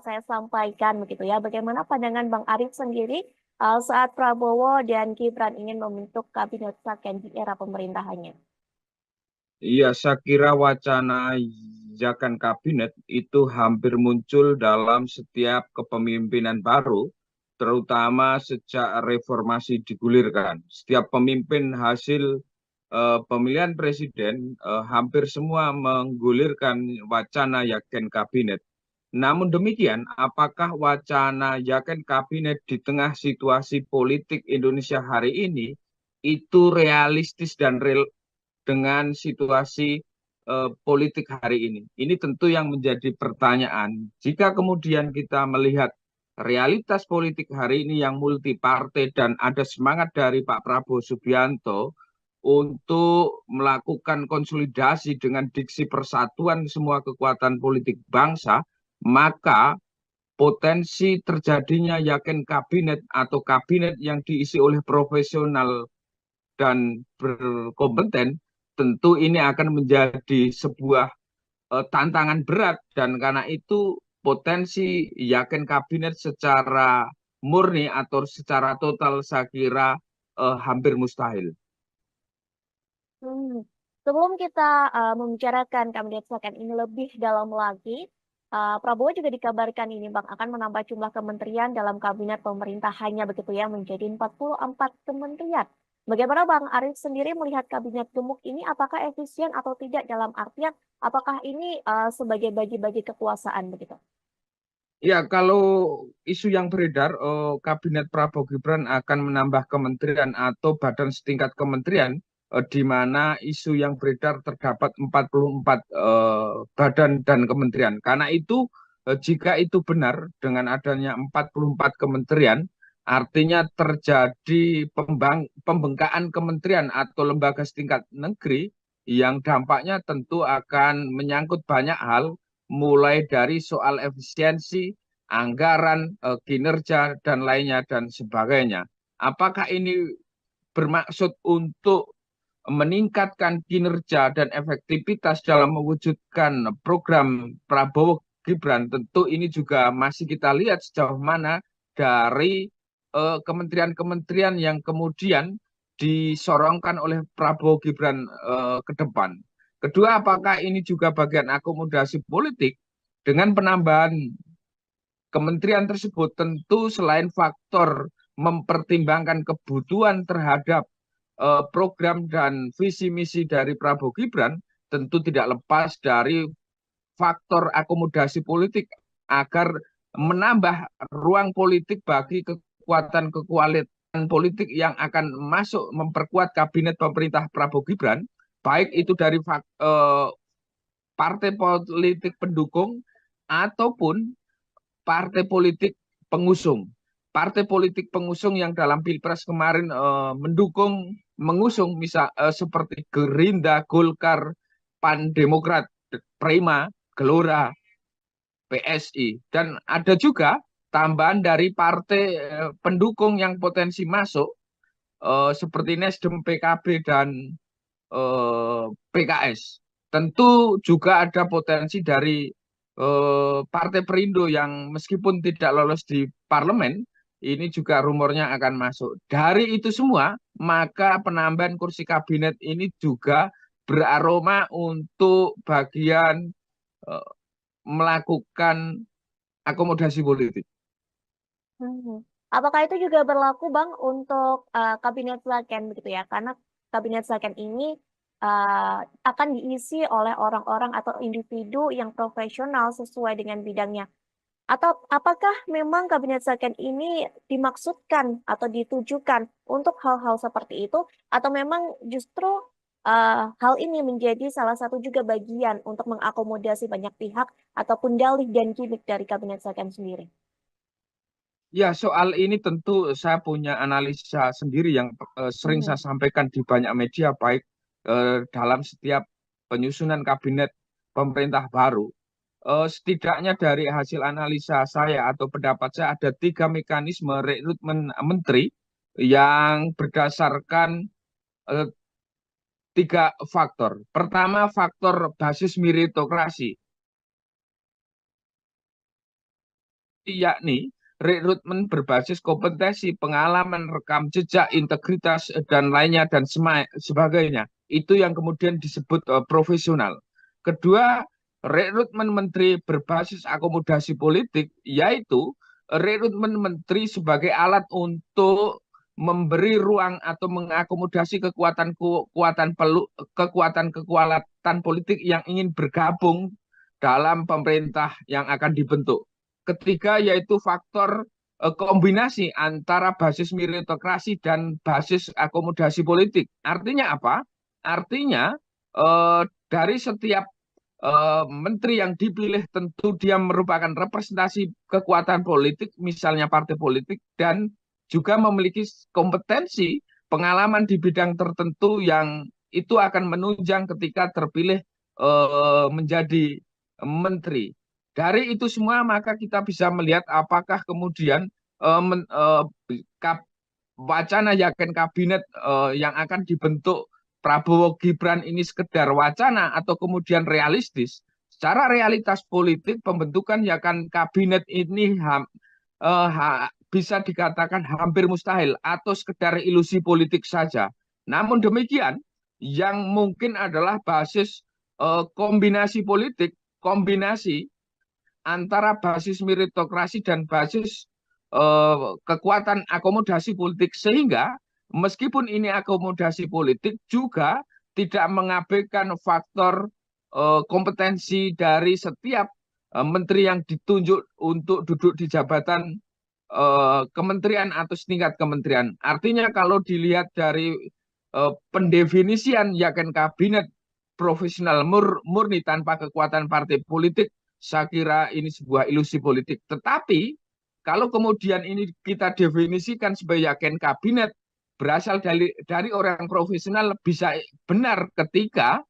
saya sampaikan begitu ya. Bagaimana pandangan Bang Arief sendiri saat Prabowo dan Gibran ingin membentuk Kabinet Zaken di era pemerintahannya? Iya, saya kira wacana Zaken kabinet itu hampir muncul dalam setiap kepemimpinan baru, terutama sejak reformasi digulirkan. Setiap pemimpin hasil pemilihan presiden hampir semua menggulirkan wacana Zaken kabinet. Namun demikian, apakah wacana Zaken kabinet di tengah situasi politik Indonesia hari ini itu realistis dan dengan situasi politik hari ini? Ini tentu yang menjadi pertanyaan. Jika kemudian kita melihat realitas politik hari ini yang multi partai dan ada semangat dari Pak Prabowo Subianto untuk melakukan konsolidasi dengan diksi persatuan semua kekuatan politik bangsa, maka potensi terjadinya Zaken kabinet atau kabinet yang diisi oleh profesional dan berkompeten, tentu ini akan menjadi sebuah tantangan berat, dan karena itu potensi Zaken kabinet secara murni atau secara total saya kira hampir mustahil. Sebelum kita membicarakan Kabinet Zaken ini lebih dalam lagi, Prabowo juga dikabarkan ini Bang akan menambah jumlah kementerian dalam kabinet pemerintahannya begitu ya menjadi 44 kementerian. Bagaimana Bang Arief sendiri melihat kabinet gemuk ini apakah efisien atau tidak dalam artian apakah ini sebagai bagi-bagi kekuasaan begitu? Ya, kalau isu yang beredar, Kabinet Prabowo Gibran akan menambah kementerian atau badan setingkat kementerian, di mana isu yang beredar terdapat 44 badan dan kementerian. Karena itu, jika itu benar dengan adanya 44 kementerian, artinya terjadi pembengkakan kementerian atau lembaga setingkat negeri yang dampaknya tentu akan menyangkut banyak hal, mulai dari soal efisiensi, anggaran, kinerja, dan lainnya, dan sebagainya. Apakah ini bermaksud untuk meningkatkan kinerja dan efektivitas dalam mewujudkan program Prabowo Gibran? Tentu ini juga masih kita lihat sejauh mana dari kementerian-kementerian yang kemudian disorongkan oleh Prabowo Gibran ke depan. Kedua, apakah ini juga bagian akomodasi politik dengan penambahan kementerian tersebut? Tentu selain faktor mempertimbangkan kebutuhan terhadap program dan visi misi dari Prabowo Gibran, tentu tidak lepas dari faktor akomodasi politik agar menambah ruang politik bagi kekuatan-kekuatan politik yang akan masuk memperkuat kabinet pemerintah Prabowo Gibran, baik itu dari partai politik pendukung ataupun partai politik pengusung. Partai politik pengusung yang dalam Pilpres kemarin mengusung misal seperti Gerindra, Golkar, Pan Demokrat, Prima, Gelora, PSI, dan ada juga tambahan dari partai pendukung yang potensi masuk seperti Nasdem, PKB, dan PKS. Tentu juga ada potensi dari Partai Perindo yang meskipun tidak lolos di parlemen, ini juga rumornya akan masuk. Dari itu semua, maka penambahan kursi kabinet ini juga beraroma untuk bagian eh, melakukan akomodasi politik. Hmm. Apakah itu juga berlaku, Bang, untuk Kabinet Slaken begitu ya? Karena Kabinet Slaken ini akan diisi oleh orang-orang atau individu yang profesional sesuai dengan bidangnya. Atau apakah memang Kabinet Slaken ini dimaksudkan atau ditujukan untuk hal-hal seperti itu? Atau memang justru hal ini menjadi salah satu juga bagian untuk mengakomodasi banyak pihak ataupun dalih dan gimmick dari Kabinet Slaken sendiri? Ya, soal ini tentu saya punya analisa sendiri yang sering Mhm. saya sampaikan di banyak media, baik dalam setiap penyusunan kabinet pemerintah baru. Setidaknya dari hasil analisa saya atau pendapat saya ada tiga mekanisme rekrutmen menteri yang berdasarkan eh, tiga faktor. Pertama, faktor basis meritokrasi, yakni rekrutmen berbasis kompetensi, pengalaman, rekam jejak, integritas, dan lainnya, dan sebagainya. Itu yang kemudian disebut profesional. Kedua, rekrutmen menteri berbasis akomodasi politik, yaitu rekrutmen menteri sebagai alat untuk memberi ruang atau mengakomodasi kekuatan politik yang ingin bergabung dalam pemerintah yang akan dibentuk. Ketiga, yaitu faktor kombinasi antara basis meritokrasi dan basis akomodasi politik. Artinya apa? Artinya dari setiap menteri yang dipilih tentu dia merupakan representasi kekuatan politik, misalnya partai politik, dan juga memiliki kompetensi pengalaman di bidang tertentu yang itu akan menunjang ketika terpilih menjadi menteri. Dari itu semua maka kita bisa melihat apakah kemudian eh, men, eh, kap, wacana yakin kabinet yang akan dibentuk Prabowo Gibran ini sekedar wacana atau kemudian realistis. Secara realitas politik pembentukan yakin kabinet ini bisa dikatakan hampir mustahil atau sekedar ilusi politik saja. Namun demikian, yang mungkin adalah basis kombinasi politik, kombinasi antara basis meritokrasi dan basis kekuatan akomodasi politik, sehingga meskipun ini akomodasi politik juga tidak mengabaikan faktor kompetensi dari setiap menteri yang ditunjuk untuk duduk di jabatan kementerian atau setingkat kementerian. Artinya kalau dilihat dari pendefinisian yakin kabinet profesional murni tanpa kekuatan partai politik, saya kira ini sebuah ilusi politik. Tetapi kalau kemudian ini kita definisikan sebagai yakin kabinet berasal dari orang profesional, bisa benar ketika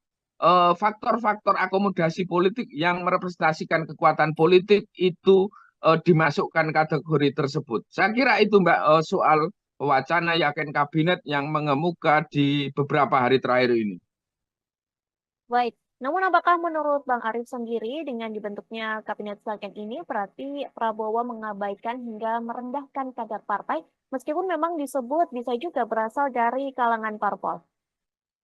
faktor-faktor akomodasi politik yang merepresentasikan kekuatan politik itu dimasukkan kategori tersebut. Saya kira itu Mbak, soal wacana yakin kabinet yang mengemuka di beberapa hari terakhir ini. Baik. Namun apakah menurut Bang Arif sendiri dengan dibentuknya kabinet Saken ini berarti Prabowo mengabaikan hingga merendahkan kadar partai meskipun memang disebut bisa juga berasal dari kalangan parpol?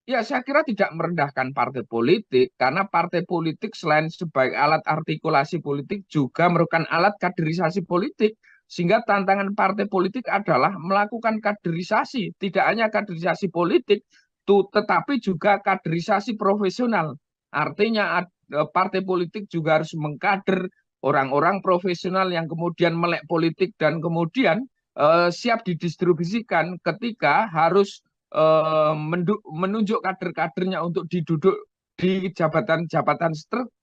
Ya, saya kira tidak merendahkan partai politik, karena partai politik selain sebagai alat artikulasi politik juga merupakan alat kaderisasi politik. Sehingga tantangan partai politik adalah melakukan kaderisasi, tidak hanya kaderisasi politik, tetapi juga kaderisasi profesional. Artinya partai politik juga harus mengkader orang-orang profesional yang kemudian melek politik dan kemudian siap didistribusikan ketika harus menunjuk kader-kadernya untuk diduduk di jabatan-jabatan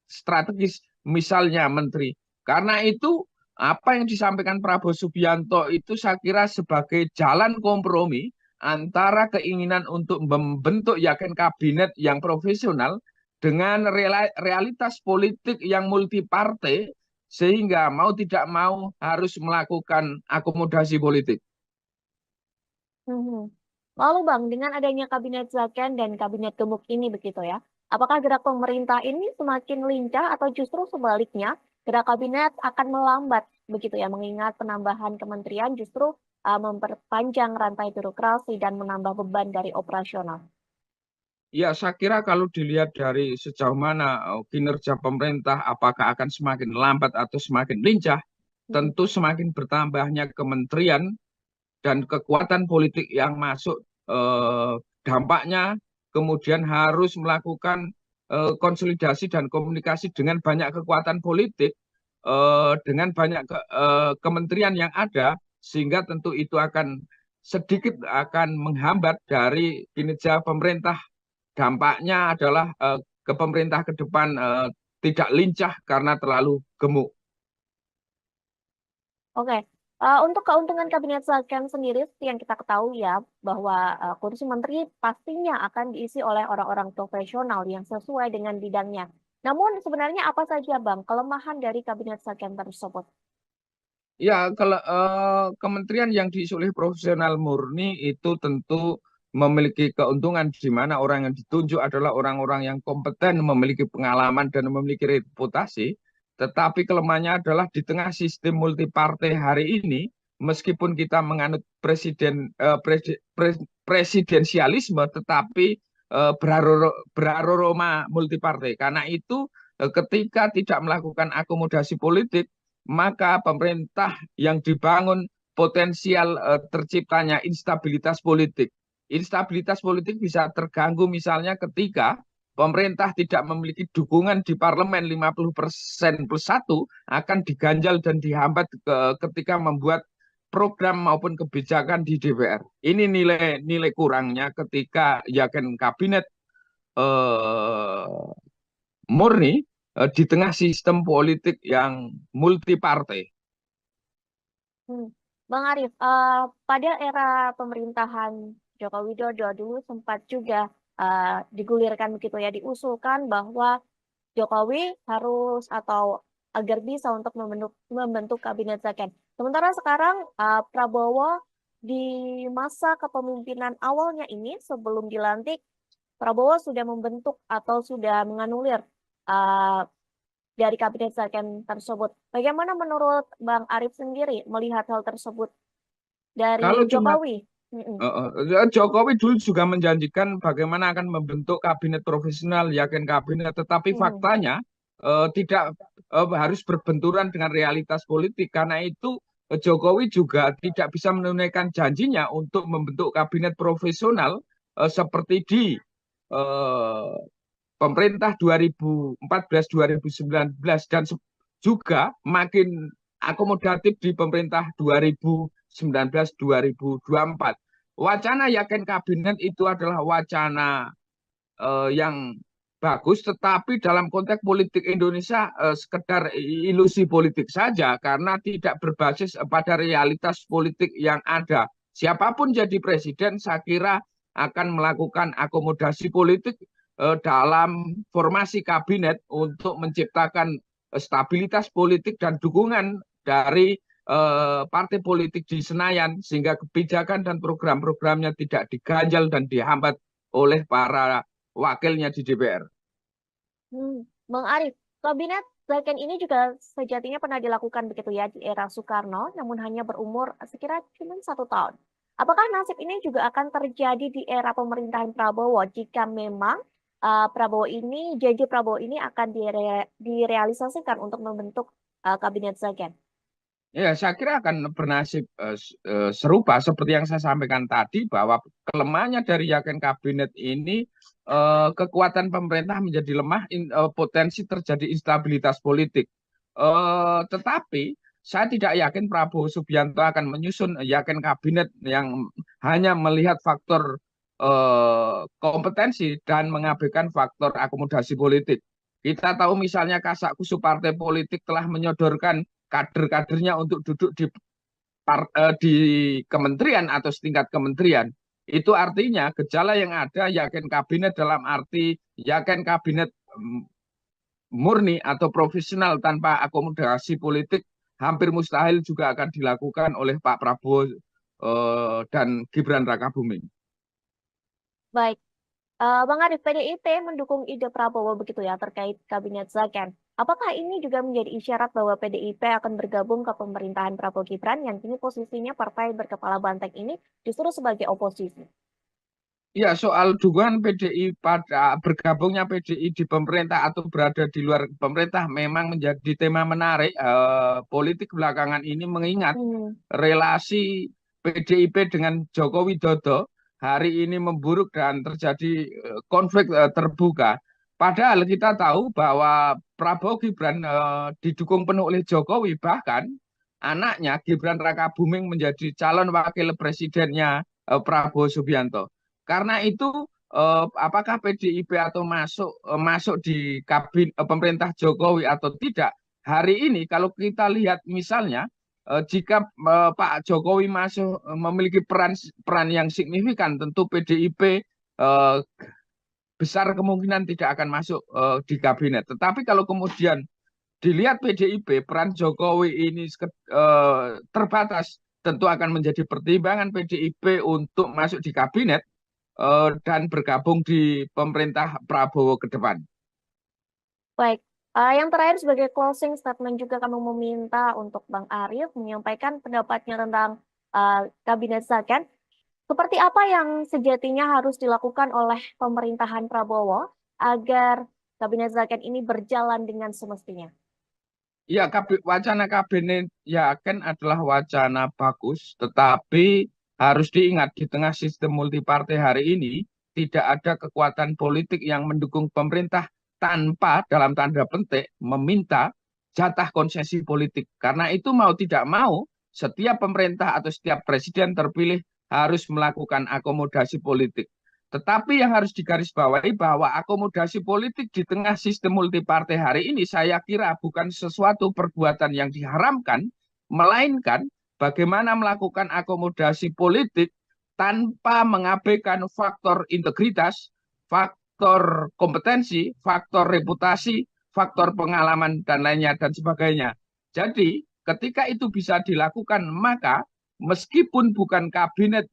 strategis, misalnya menteri. Karena itu apa yang disampaikan Prabowo Subianto itu saya kira sebagai jalan kompromi antara keinginan untuk membentuk yakin kabinet yang profesional dengan realitas politik yang multi partai, sehingga mau tidak mau harus melakukan akomodasi politik. Mhm. Lalu Bang, dengan adanya kabinet Zaken dan kabinet gemuk ini begitu ya, apakah gerak pemerintah ini semakin lincah atau justru sebaliknya gerak kabinet akan melambat begitu ya, mengingat penambahan kementerian justru memperpanjang rantai birokrasi dan menambah beban dari operasional? Ya, saya kira kalau dilihat dari sejauh mana kinerja pemerintah, apakah akan semakin lambat atau semakin lincah, Mhm. tentu semakin bertambahnya kementerian dan kekuatan politik yang masuk, dampaknya kemudian harus melakukan konsolidasi dan komunikasi dengan banyak kekuatan politik, dengan banyak kementerian yang ada, sehingga tentu itu akan sedikit akan menghambat dari kinerja pemerintah. Dampaknya adalah ke pemerintah ke depan tidak lincah karena terlalu gemuk. Oke, untuk keuntungan kabinet Zaken sendiri seperti yang kita ketahui ya, bahwa kursi menteri pastinya akan diisi oleh orang-orang profesional yang sesuai dengan bidangnya. Namun sebenarnya apa saja Bang kelemahan dari kabinet Zaken tersebut? Ya, kalau kementerian yang diisi oleh profesional murni itu tentu memiliki keuntungan di mana orang yang ditunjuk adalah orang-orang yang kompeten, memiliki pengalaman dan memiliki reputasi. Tetapi kelemahannya adalah di tengah sistem multipartai hari ini, meskipun kita menganut presidensialisme, tetapi beraroma multipartai. Karena itu, ketika tidak melakukan akomodasi politik, maka pemerintah yang dibangun potensial terciptanya instabilitas politik. Instabilitas politik bisa terganggu misalnya ketika pemerintah tidak memiliki dukungan di parlemen 50% plus satu, akan diganjal dan dihambat ketika membuat program maupun kebijakan di DPR. Ini nilai kurangnya ketika yakin kabinet eh, murni di tengah sistem politik yang multi partai. Hmm. Bang Arif, pada era pemerintahan Joko Widodo dulu sempat juga digulirkan begitu ya, diusulkan bahwa Jokowi harus atau agar bisa untuk membentuk kabinet Zaken. Sementara sekarang Prabowo di masa kepemimpinan awalnya ini sebelum dilantik, Prabowo sudah membentuk atau sudah menganulir uh, dari kabinet Zaken tersebut. Bagaimana menurut Bang Arif sendiri melihat hal tersebut Kalau dari cuma Jokowi? Mm-mm. Jokowi dulu juga menjanjikan bagaimana akan membentuk kabinet profesional, yakin kabinet, tetapi Mm-mm. faktanya tidak harus berbenturan dengan realitas politik. Karena itu Jokowi juga tidak bisa menunaikan janjinya untuk membentuk kabinet profesional seperti di eh, pemerintah 2014-2019 dan juga makin akomodatif di pemerintah 2019-2024. Wacana yakin kabinet itu adalah wacana yang bagus, tetapi dalam konteks politik Indonesia sekedar ilusi politik saja karena tidak berbasis pada realitas politik yang ada. Siapapun jadi presiden, saya kira akan melakukan akomodasi politik dalam formasi kabinet untuk menciptakan stabilitas politik dan dukungan dari partai politik di Senayan sehingga kebijakan dan program-programnya tidak diganjal dan dihambat oleh para wakilnya di DPR. Bang Arif, kabinet Zaken ini juga sejatinya pernah dilakukan begitu ya di era Soekarno, namun hanya berumur sekira cuma 1 tahun. Apakah nasib ini juga akan terjadi di era pemerintahan Prabowo jika memang janji Prabowo ini akan direalisasikan untuk membentuk kabinet Zaken? Ya, saya kira akan bernasib serupa seperti yang saya sampaikan tadi bahwa kelemahannya dari Yakin Kabinet ini kekuatan pemerintah menjadi lemah, potensi terjadi instabilitas politik. Tetapi saya tidak yakin Prabowo Subianto akan menyusun Yakin Kabinet yang hanya melihat faktor kompetensi dan mengabaikan faktor akomodasi politik. Kita tahu misalnya kasak-kusuk partai politik telah menyodorkan kader-kadernya untuk duduk di kementerian atau setingkat kementerian. Itu artinya gejala yang ada yakin kabinet dalam arti yakin kabinet murni atau profesional tanpa akomodasi politik hampir mustahil juga akan dilakukan oleh Pak Prabowo dan Gibran Rakabuming. Baik, Bang Arif, PDIP mendukung ide Prabowo begitu ya terkait kabinet Zaken. Apakah ini juga menjadi isyarat bahwa PDIP akan bergabung ke pemerintahan Prabowo Gibran yang kini posisinya partai berkepala banteng ini justru sebagai oposisi? Ya, soal dukungan PDI pada bergabungnya PDI di pemerintah atau berada di luar pemerintah memang menjadi tema menarik politik belakangan ini mengingat relasi PDIP dengan Joko Widodo hari ini memburuk dan terjadi konflik terbuka. Padahal kita tahu bahwa Prabowo Gibran didukung penuh oleh Jokowi, bahkan anaknya Gibran Rakabuming menjadi calon wakil presidennya Prabowo Subianto. Karena itu apakah PDIP atau masuk di pemerintah Jokowi atau tidak? Hari ini kalau kita lihat misalnya jika Pak Jokowi masuk memiliki peran yang signifikan, tentu PDIP besar kemungkinan tidak akan masuk di kabinet. Tetapi kalau kemudian dilihat PDIP peran Jokowi ini terbatas, tentu akan menjadi pertimbangan PDIP untuk masuk di kabinet dan bergabung di pemerintah Prabowo ke depan. Baik, yang terakhir sebagai closing statement juga kami meminta untuk Bang Arif menyampaikan pendapatnya tentang kabinet Zaken. Seperti apa yang sejatinya harus dilakukan oleh pemerintahan Prabowo agar kabinet Zaken ini berjalan dengan semestinya? Ya, wacana kabinet Yakin adalah wacana bagus, tetapi harus diingat di tengah sistem multipartai hari ini tidak ada kekuatan politik yang mendukung pemerintah tanpa dalam tanda petik meminta jatah konsesi politik. Karena itu mau tidak mau setiap pemerintah atau setiap presiden terpilih harus melakukan akomodasi politik. Tetapi yang harus digarisbawahi bahwa akomodasi politik di tengah sistem multipartai hari ini saya kira bukan sesuatu perbuatan yang diharamkan, melainkan bagaimana melakukan akomodasi politik tanpa mengabaikan faktor integritas, faktor kompetensi, faktor reputasi, faktor pengalaman, dan lainnya, dan sebagainya. Jadi ketika itu bisa dilakukan, maka meskipun bukan kabinet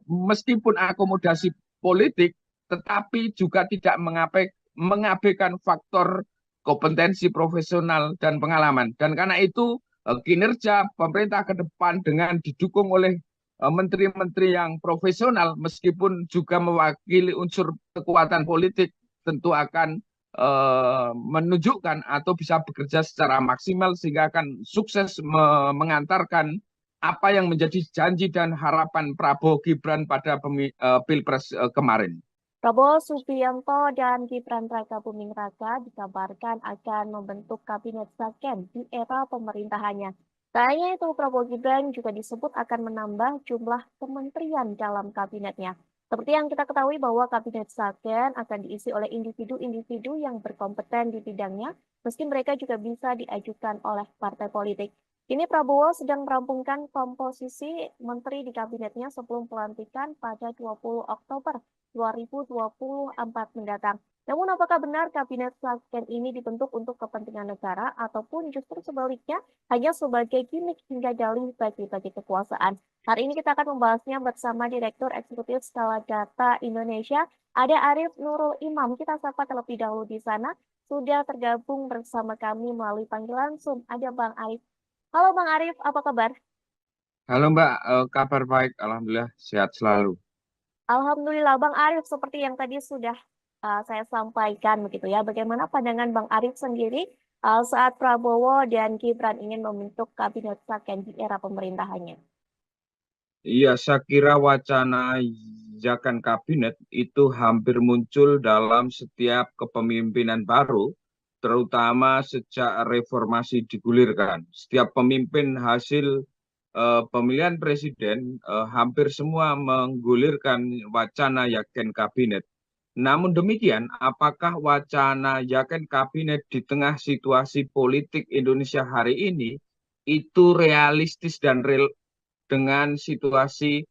meskipun akomodasi politik, tetapi juga tidak mengabaikan faktor kompetensi profesional dan pengalaman. Dan karena itu kinerja pemerintah ke depan dengan didukung oleh menteri-menteri yang profesional, meskipun juga mewakili unsur kekuatan politik, tentu akan menunjukkan atau bisa bekerja secara maksimal sehingga akan sukses mengantarkan apa yang menjadi janji dan harapan Prabowo Gibran pada Pilpres kemarin. Prabowo Subianto dan Gibran Rakabuming Raka dikabarkan akan membentuk kabinet Zaken di era pemerintahannya. Tak hanya itu, Prabowo Gibran juga disebut akan menambah jumlah kementerian dalam kabinetnya. Seperti yang kita ketahui bahwa kabinet Zaken akan diisi oleh individu-individu yang berkompeten di bidangnya, meski mereka juga bisa diajukan oleh partai politik. Kini Prabowo sedang merampungkan komposisi menteri di kabinetnya sebelum pelantikan pada 20 Oktober 2024 mendatang. Namun apakah benar kabinet Second ini dibentuk untuk kepentingan negara ataupun justru sebaliknya hanya sebagai gimmick hingga dalih bagi-bagi kekuasaan? Hari ini kita akan membahasnya bersama Direktur Eksekutif Skala Data Indonesia, ada Arif Nurul Imam. Kita sapa terlebih dahulu di sana. Sudah tergabung bersama kami melalui panggilan Zoom. Ada Bang Arif. Halo Bang Arif, apa kabar? Halo Mbak, kabar baik, Alhamdulillah sehat selalu. Alhamdulillah Bang Arif, seperti yang tadi sudah saya sampaikan begitu ya. Bagaimana pandangan Bang Arif sendiri saat Prabowo dan Gibran ingin membentuk kabinet second di era pemerintahannya? Iya, saya kira wacana ajakan kabinet itu hampir muncul dalam setiap kepemimpinan baru, terutama sejak reformasi digulirkan. Setiap pemimpin hasil pemilihan presiden hampir semua menggulirkan wacana yakin kabinet. Namun demikian, apakah wacana yakin kabinet di tengah situasi politik Indonesia hari ini itu realistis dan real dengan situasi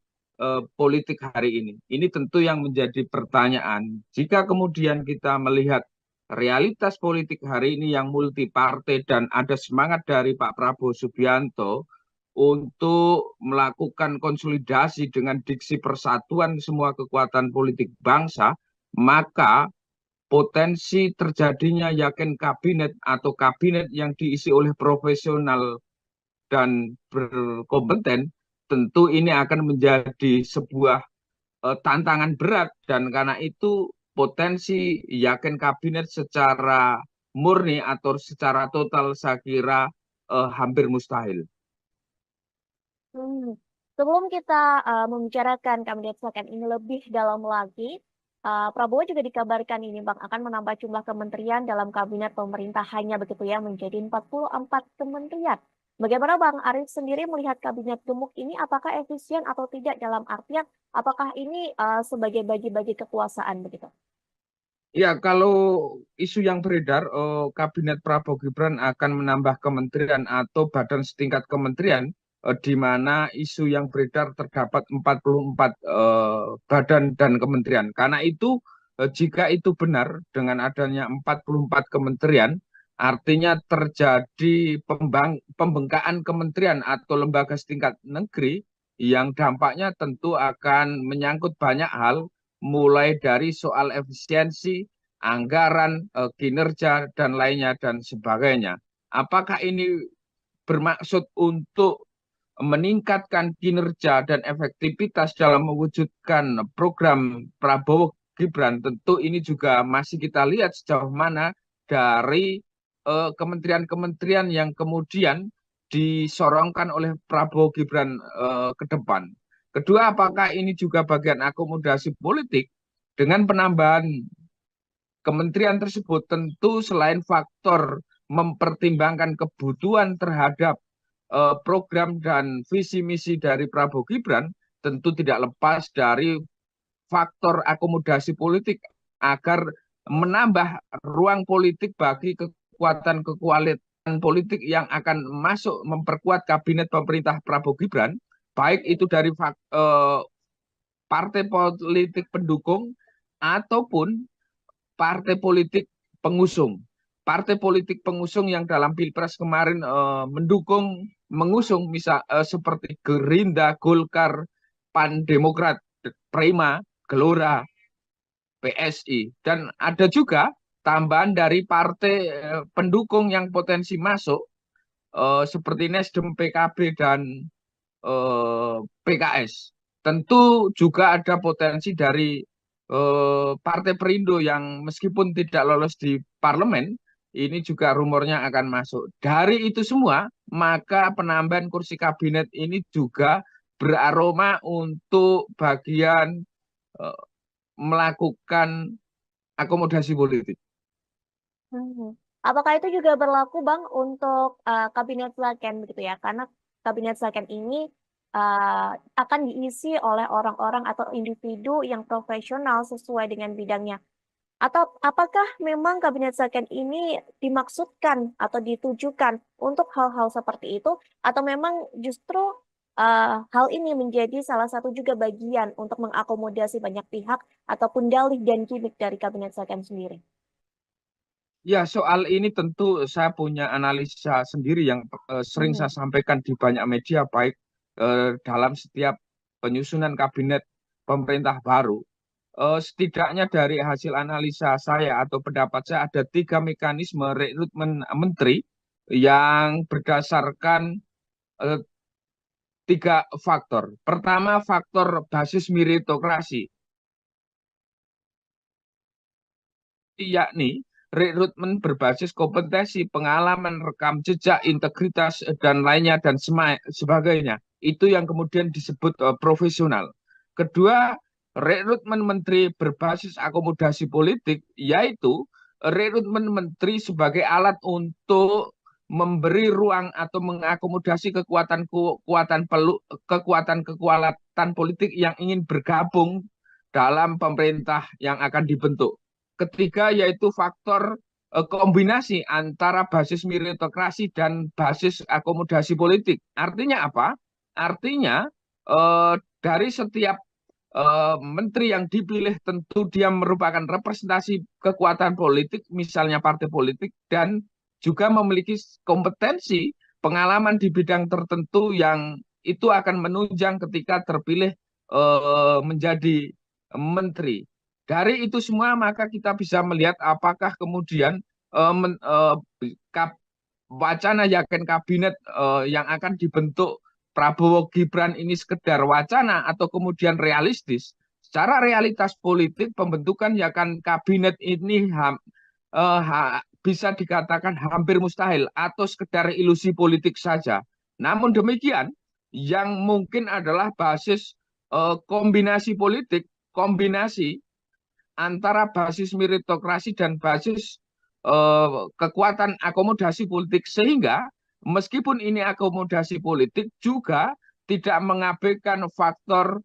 politik hari ini? Ini tentu yang menjadi pertanyaan. Jika kemudian kita melihat realitas politik hari ini yang multi partai dan ada semangat dari Pak Prabowo Subianto untuk melakukan konsolidasi dengan diksi persatuan semua kekuatan politik bangsa, maka potensi terjadinya yakin kabinet atau kabinet yang diisi oleh profesional dan berkompeten, tentu ini akan menjadi sebuah tantangan berat, dan karena itu potensi yakin kabinet secara murni atau secara total saya kira hampir mustahil. Hmm. Sebelum kita membicarakan kabinet second ini lebih dalam lagi, Prabowo juga dikabarkan ini Bang akan menambah jumlah kementerian dalam kabinet pemerintahannya begitu ya menjadi 44 kementerian. Bagaimana Bang Arif sendiri melihat kabinet gemuk ini apakah efisien atau tidak dalam artian apakah ini sebagai bagi-bagi kekuasaan begitu? Ya, kalau isu yang beredar, Kabinet Prabowo Gibran akan menambah kementerian atau badan setingkat kementerian, di mana isu yang beredar terdapat 44 badan dan kementerian. Karena itu, jika itu benar dengan adanya 44 kementerian, artinya terjadi pembengkakan kementerian atau lembaga setingkat negeri yang dampaknya tentu akan menyangkut banyak hal, mulai dari soal efisiensi, anggaran, kinerja, dan lainnya, dan sebagainya. Apakah ini bermaksud untuk meningkatkan kinerja dan efektivitas dalam mewujudkan program Prabowo Gibran? Tentu ini juga masih kita lihat sejauh mana dari kementerian-kementerian yang kemudian disorongkan oleh Prabowo Gibran ke depan. Kedua, apakah ini juga bagian akomodasi politik dengan penambahan kementerian tersebut? Tentu selain faktor mempertimbangkan kebutuhan terhadap program dan visi misi dari Prabowo Gibran, tentu tidak lepas dari faktor akomodasi politik agar menambah ruang politik bagi kekuatan politik yang akan masuk memperkuat kabinet pemerintah Prabowo Gibran, baik itu dari partai politik pendukung ataupun partai politik pengusung. Partai politik pengusung yang dalam Pilpres kemarin mengusung misal seperti Gerindra, Golkar, Pan Demokrat, Prima, Gelora, PSI, dan ada juga tambahan dari partai pendukung yang potensi masuk seperti Nasdem, PKB, dan PKS. Tentu juga ada potensi dari Partai Perindo yang meskipun tidak lolos di parlemen, ini juga rumornya akan masuk. Dari itu semua, maka penambahan kursi kabinet ini juga beraroma untuk bagian eh, melakukan akomodasi politik. Hmm. Apakah itu juga berlaku Bang untuk kabinet second begitu ya? Karena kabinet second ini akan diisi oleh orang-orang atau individu yang profesional sesuai dengan bidangnya. Atau apakah memang kabinet Zaken ini dimaksudkan atau ditujukan untuk hal-hal seperti itu, atau memang justru hal ini menjadi salah satu juga bagian untuk mengakomodasi banyak pihak ataupun dalih dan gimmick dari kabinet Zaken sendiri? Ya, soal ini tentu saya punya analisa sendiri yang sering saya Mhm. sampaikan di banyak media, baik dalam setiap penyusunan kabinet pemerintah baru. Setidaknya dari hasil analisa saya atau pendapat saya ada tiga mekanisme rekrutmen menteri yang berdasarkan eh, tiga faktor. Pertama, faktor basis meritokrasi, yakni rekrutmen berbasis kompetensi, pengalaman, rekam jejak, integritas, dan lainnya, dan sebagainya. Itu yang kemudian disebut profesional. Kedua, rekrutmen menteri berbasis akomodasi politik, yaitu rekrutmen menteri sebagai alat untuk memberi ruang atau mengakomodasi kekuatan politik yang ingin bergabung dalam pemerintah yang akan dibentuk. Ketiga yaitu faktor kombinasi antara basis meritokrasi dan basis akomodasi politik. Artinya apa? Artinya dari setiap menteri yang dipilih tentu dia merupakan representasi kekuatan politik, misalnya partai politik, dan juga memiliki kompetensi pengalaman di bidang tertentu yang itu akan menunjang ketika terpilih menjadi menteri. Dari itu semua maka kita bisa melihat apakah kemudian eh, men- eh, kap- wacana yakin kabinet yang akan dibentuk Prabowo Gibran ini sekedar wacana atau kemudian realistis. Secara realitas politik pembentukan yakin kabinet ini bisa dikatakan hampir mustahil atau sekedar ilusi politik saja. Namun demikian, yang mungkin adalah basis kombinasi politik, kombinasi antara basis meritokrasi dan basis kekuatan akomodasi politik, sehingga meskipun ini akomodasi politik juga tidak mengabaikan faktor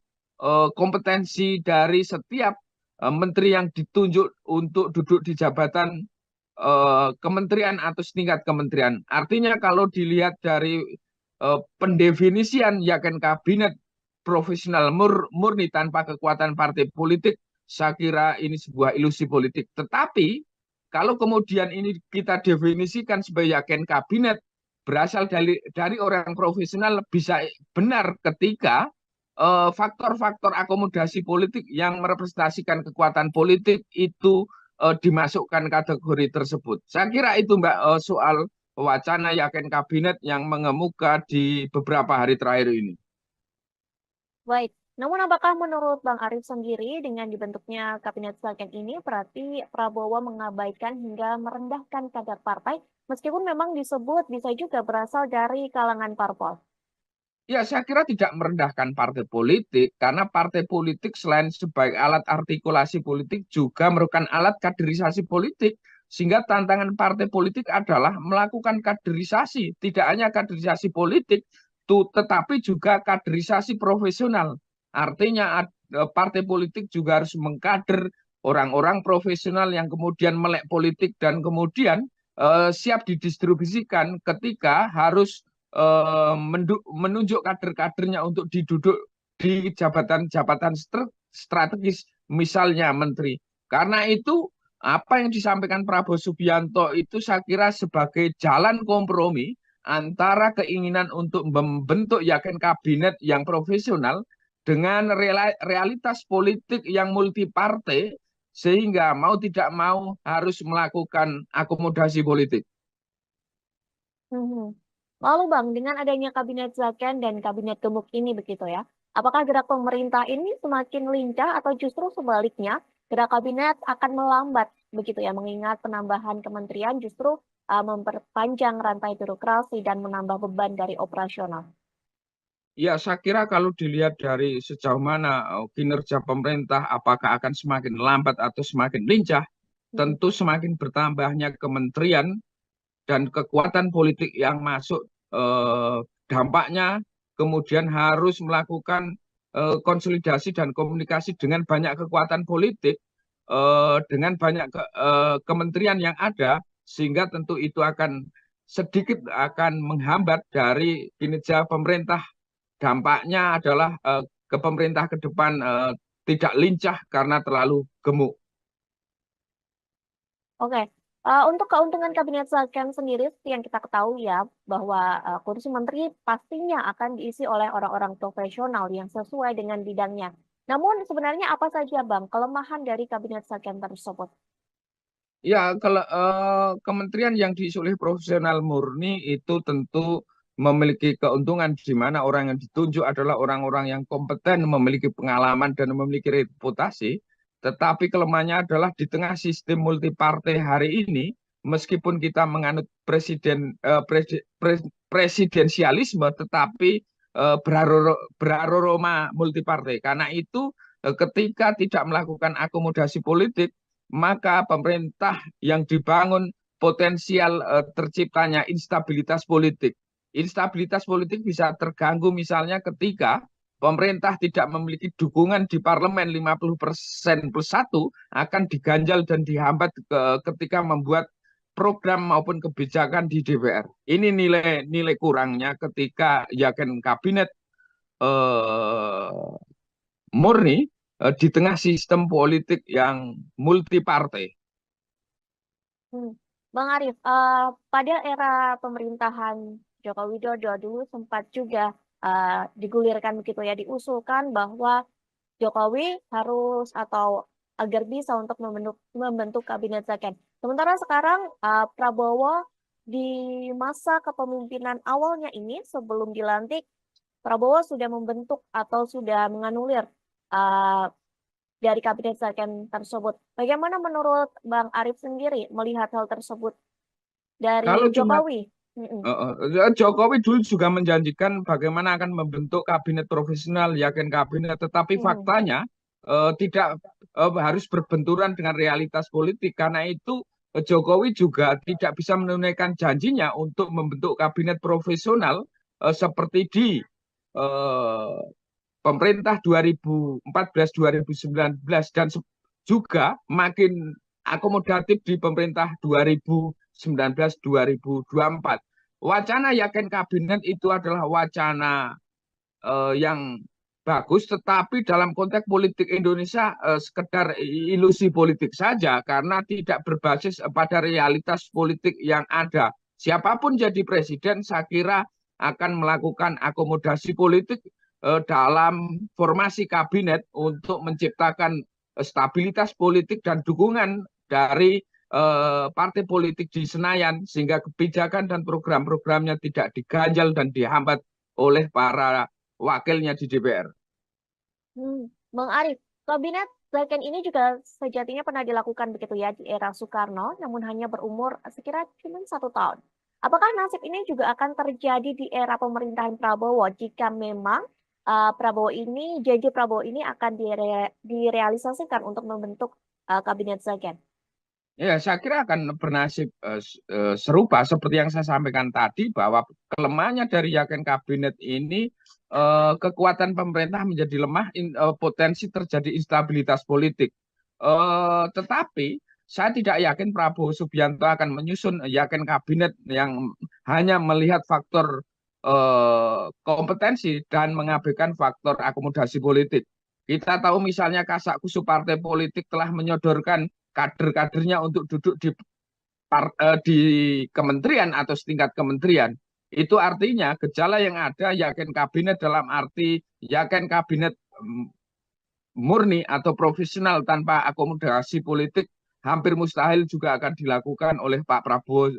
kompetensi dari setiap menteri yang ditunjuk untuk duduk di jabatan kementerian atau setingkat kementerian. Artinya kalau dilihat dari pendefinisian yakin kabinet profesional murni tanpa kekuatan partai politik, saya kira ini sebuah ilusi politik. Tetapi kalau kemudian ini kita definisikan sebagai yakin kabinet berasal dari orang profesional, bisa benar ketika faktor-faktor akomodasi politik yang merepresentasikan kekuatan politik itu dimasukkan kategori tersebut. Saya kira itu Mbak, soal wacana yakin kabinet yang mengemuka di beberapa hari terakhir ini. Baik, namun apakah menurut Bang Arif sendiri dengan dibentuknya kabinet Zaken ini berarti Prabowo mengabaikan hingga merendahkan kadar partai, meskipun memang disebut bisa juga berasal dari kalangan parpol? Ya, saya kira tidak merendahkan partai politik, karena partai politik selain sebagai alat artikulasi politik juga merupakan alat kaderisasi politik. Sehingga tantangan partai politik adalah melakukan kaderisasi, tidak hanya kaderisasi politik, tetapi juga kaderisasi profesional. Artinya partai politik juga harus mengkader orang-orang profesional yang kemudian melek politik dan kemudian siap didistribusikan ketika harus menunjuk kader-kadernya untuk diduduk di jabatan-jabatan strategis, misalnya menteri. Karena itu apa yang disampaikan Prabowo Subianto itu saya kira sebagai jalan kompromi antara keinginan untuk membentuk yakin kabinet yang profesional dengan realitas politik yang multi partai, sehingga mau tidak mau harus melakukan akomodasi politik. Mhm. Lalu Bang, dengan adanya kabinet Zaken dan kabinet gemuk ini begitu ya, apakah gerak pemerintah ini semakin lincah atau justru sebaliknya gerak kabinet akan melambat begitu ya, mengingat penambahan kementerian justru memperpanjang rantai birokrasi dan menambah beban dari operasional? Ya, saya kira kalau dilihat dari sejauh mana kinerja pemerintah, apakah akan semakin lambat atau semakin lincah, Mhm. tentu semakin bertambahnya kementerian dan kekuatan politik yang masuk, eh, dampaknya kemudian harus melakukan konsolidasi dan komunikasi dengan banyak kekuatan politik dengan banyak kementerian yang ada, sehingga tentu itu akan sedikit akan menghambat dari kinerja pemerintah. Dampaknya adalah ke pemerintah ke depan tidak lincah karena terlalu gemuk. Oke, untuk keuntungan Kabinet Saken sendiri, seperti yang kita ketahui ya, bahwa kursi menteri pastinya akan diisi oleh orang-orang profesional yang sesuai dengan bidangnya. Namun sebenarnya apa saja Bang kelemahan dari Kabinet Saken tersebut? Ya, kalau kementerian yang diisi oleh profesional murni itu tentu memiliki keuntungan di mana orang yang ditunjuk adalah orang-orang yang kompeten, memiliki pengalaman dan memiliki reputasi. Tetapi kelemahannya adalah di tengah sistem multipartai hari ini, meskipun kita menganut presidensialisme, tetapi beraroma multipartai. Karena itu, ketika tidak melakukan akomodasi politik, maka pemerintah yang dibangun potensial terciptanya instabilitas politik. Instabilitas politik bisa terganggu misalnya ketika pemerintah tidak memiliki dukungan di parlemen 50% plus 1 akan diganjal dan dihambat ketika membuat program maupun kebijakan di DPR. Ini nilai kurangnya ketika yakin kabinet eh, murni di tengah sistem politik yang multipartai. Hmm. Bang Arief, pada era pemerintahan Joko Widodo dulu sempat juga digulirkan begitu ya, diusulkan bahwa Jokowi harus atau agar bisa untuk membentuk kabinet second. Sementara sekarang Prabowo di masa kepemimpinan awalnya ini sebelum dilantik, Prabowo sudah membentuk atau sudah menganulir uh, dari kabinet second tersebut. Bagaimana menurut Bang Arief sendiri melihat hal tersebut Kalau dari cuma Jokowi? Mm-mm. Jokowi dulu juga menjanjikan bagaimana akan membentuk kabinet profesional, yakin kabinet, tetapi Mm-mm. faktanya tidak harus berbenturan dengan realitas politik. Karena itu Jokowi juga tidak bisa menunaikan janjinya untuk membentuk kabinet profesional seperti di eh, pemerintah 2014-2019 dan juga makin akomodatif di pemerintah 2019-2024. Wacana yakin kabinet itu adalah wacana yang bagus, tetapi dalam konteks politik Indonesia sekedar ilusi politik saja karena tidak berbasis pada realitas politik yang ada. Siapapun jadi presiden, saya kira akan melakukan akomodasi politik dalam formasi kabinet untuk menciptakan stabilitas politik dan dukungan dari partai politik di Senayan sehingga kebijakan dan program-programnya tidak diganjal dan dihambat oleh para wakilnya di DPR. Bang Arief, kabinet second ini juga sejatinya pernah dilakukan begitu ya di era Soekarno, namun hanya berumur sekira cuma 1 tahun. Apakah nasib ini juga akan terjadi di era pemerintahan Prabowo jika memang janji Prabowo ini akan direalisasikan untuk membentuk kabinet second? Ya, saya kira akan bernasib serupa seperti yang saya sampaikan tadi bahwa kelemahannya dari yakin kabinet ini kekuatan pemerintah menjadi lemah, potensi terjadi instabilitas politik. Tetapi saya tidak yakin Prabowo Subianto akan menyusun yakin kabinet yang hanya melihat faktor kompetensi dan mengabaikan faktor akomodasi politik. Kita tahu misalnya kasak-kusuk partai politik telah menyodorkan kader-kadernya untuk duduk di kementerian atau setingkat kementerian. Itu artinya gejala yang ada yakin kabinet dalam arti yakin kabinet murni atau profesional tanpa akomodasi politik hampir mustahil juga akan dilakukan oleh Pak Prabowo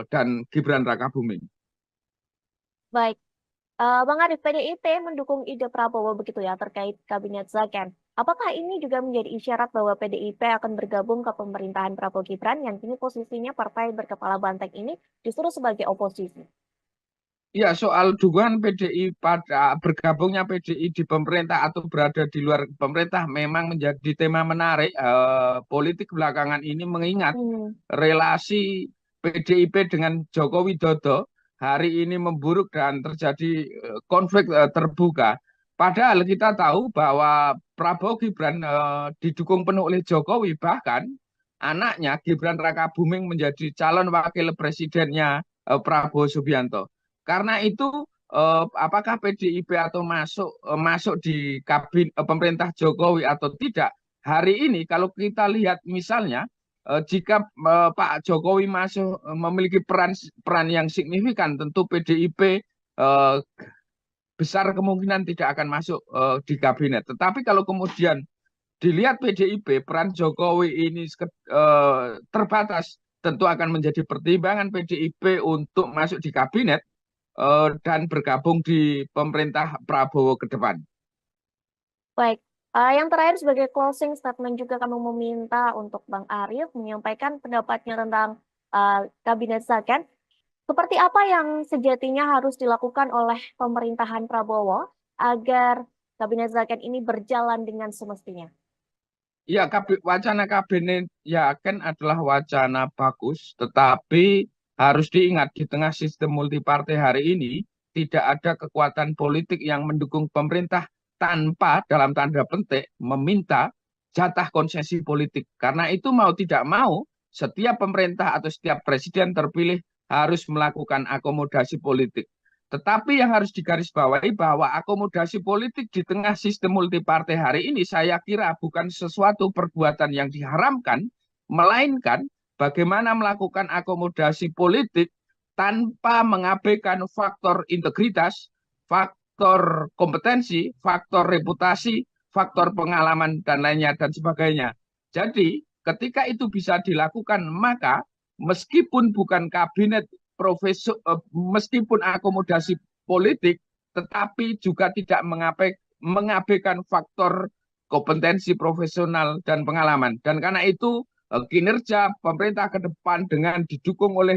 dan Gibran Rakabuming. Baik, Bang Arief, PDIP mendukung ide Prabowo begitu ya terkait kabinet second. Apakah ini juga menjadi isyarat bahwa PDIP akan bergabung ke pemerintahan Prabowo Gibran yang kini posisinya partai berkepala banteng ini justru sebagai oposisi? Ya, soal dukungan PDI pada bergabungnya PDI di pemerintah atau berada di luar pemerintah memang menjadi tema menarik politik belakangan ini mengingat Hmm. relasi PDIP dengan Joko Widodo hari ini memburuk dan terjadi konflik terbuka. Padahal kita tahu bahwa Prabowo Gibran didukung penuh oleh Jokowi, bahkan anaknya Gibran Rakabuming menjadi calon wakil presidennya Prabowo Subianto. Karena itu apakah PDIP atau masuk di pemerintah Jokowi atau tidak? Hari ini kalau kita lihat misalnya jika Pak Jokowi masuk memiliki peran yang signifikan, tentu PDIP besar kemungkinan tidak akan masuk di kabinet. Tetapi kalau kemudian dilihat PDIP, peran Jokowi ini terbatas, tentu akan menjadi pertimbangan PDIP untuk masuk di kabinet dan bergabung di pemerintah Prabowo ke depan. Baik, yang terakhir sebagai closing statement juga kami meminta untuk Bang Arif menyampaikan pendapatnya tentang Kabinet Zaken. Seperti apa yang sejatinya harus dilakukan oleh pemerintahan Prabowo agar Kabinet Zaken ini berjalan dengan semestinya? Ya, wacana kabinet Yaken adalah wacana bagus, tetapi harus diingat di tengah sistem multipartai hari ini tidak ada kekuatan politik yang mendukung pemerintah tanpa dalam tanda petik meminta jatah konsesi politik. Karena itu mau tidak mau setiap pemerintah atau setiap presiden terpilih harus melakukan akomodasi politik. Tetapi yang harus digarisbawahi bahwa akomodasi politik di tengah sistem multipartai hari ini saya kira bukan sesuatu perbuatan yang diharamkan, melainkan bagaimana melakukan akomodasi politik tanpa mengabaikan faktor integritas, faktor kompetensi, faktor reputasi, faktor pengalaman, dan lainnya dan sebagainya. Jadi ketika itu bisa dilakukan, maka meskipun bukan kabinet meskipun akomodasi politik, tetapi juga tidak mengabaikan faktor kompetensi profesional dan pengalaman. Dan karena itu kinerja pemerintah ke depan dengan didukung oleh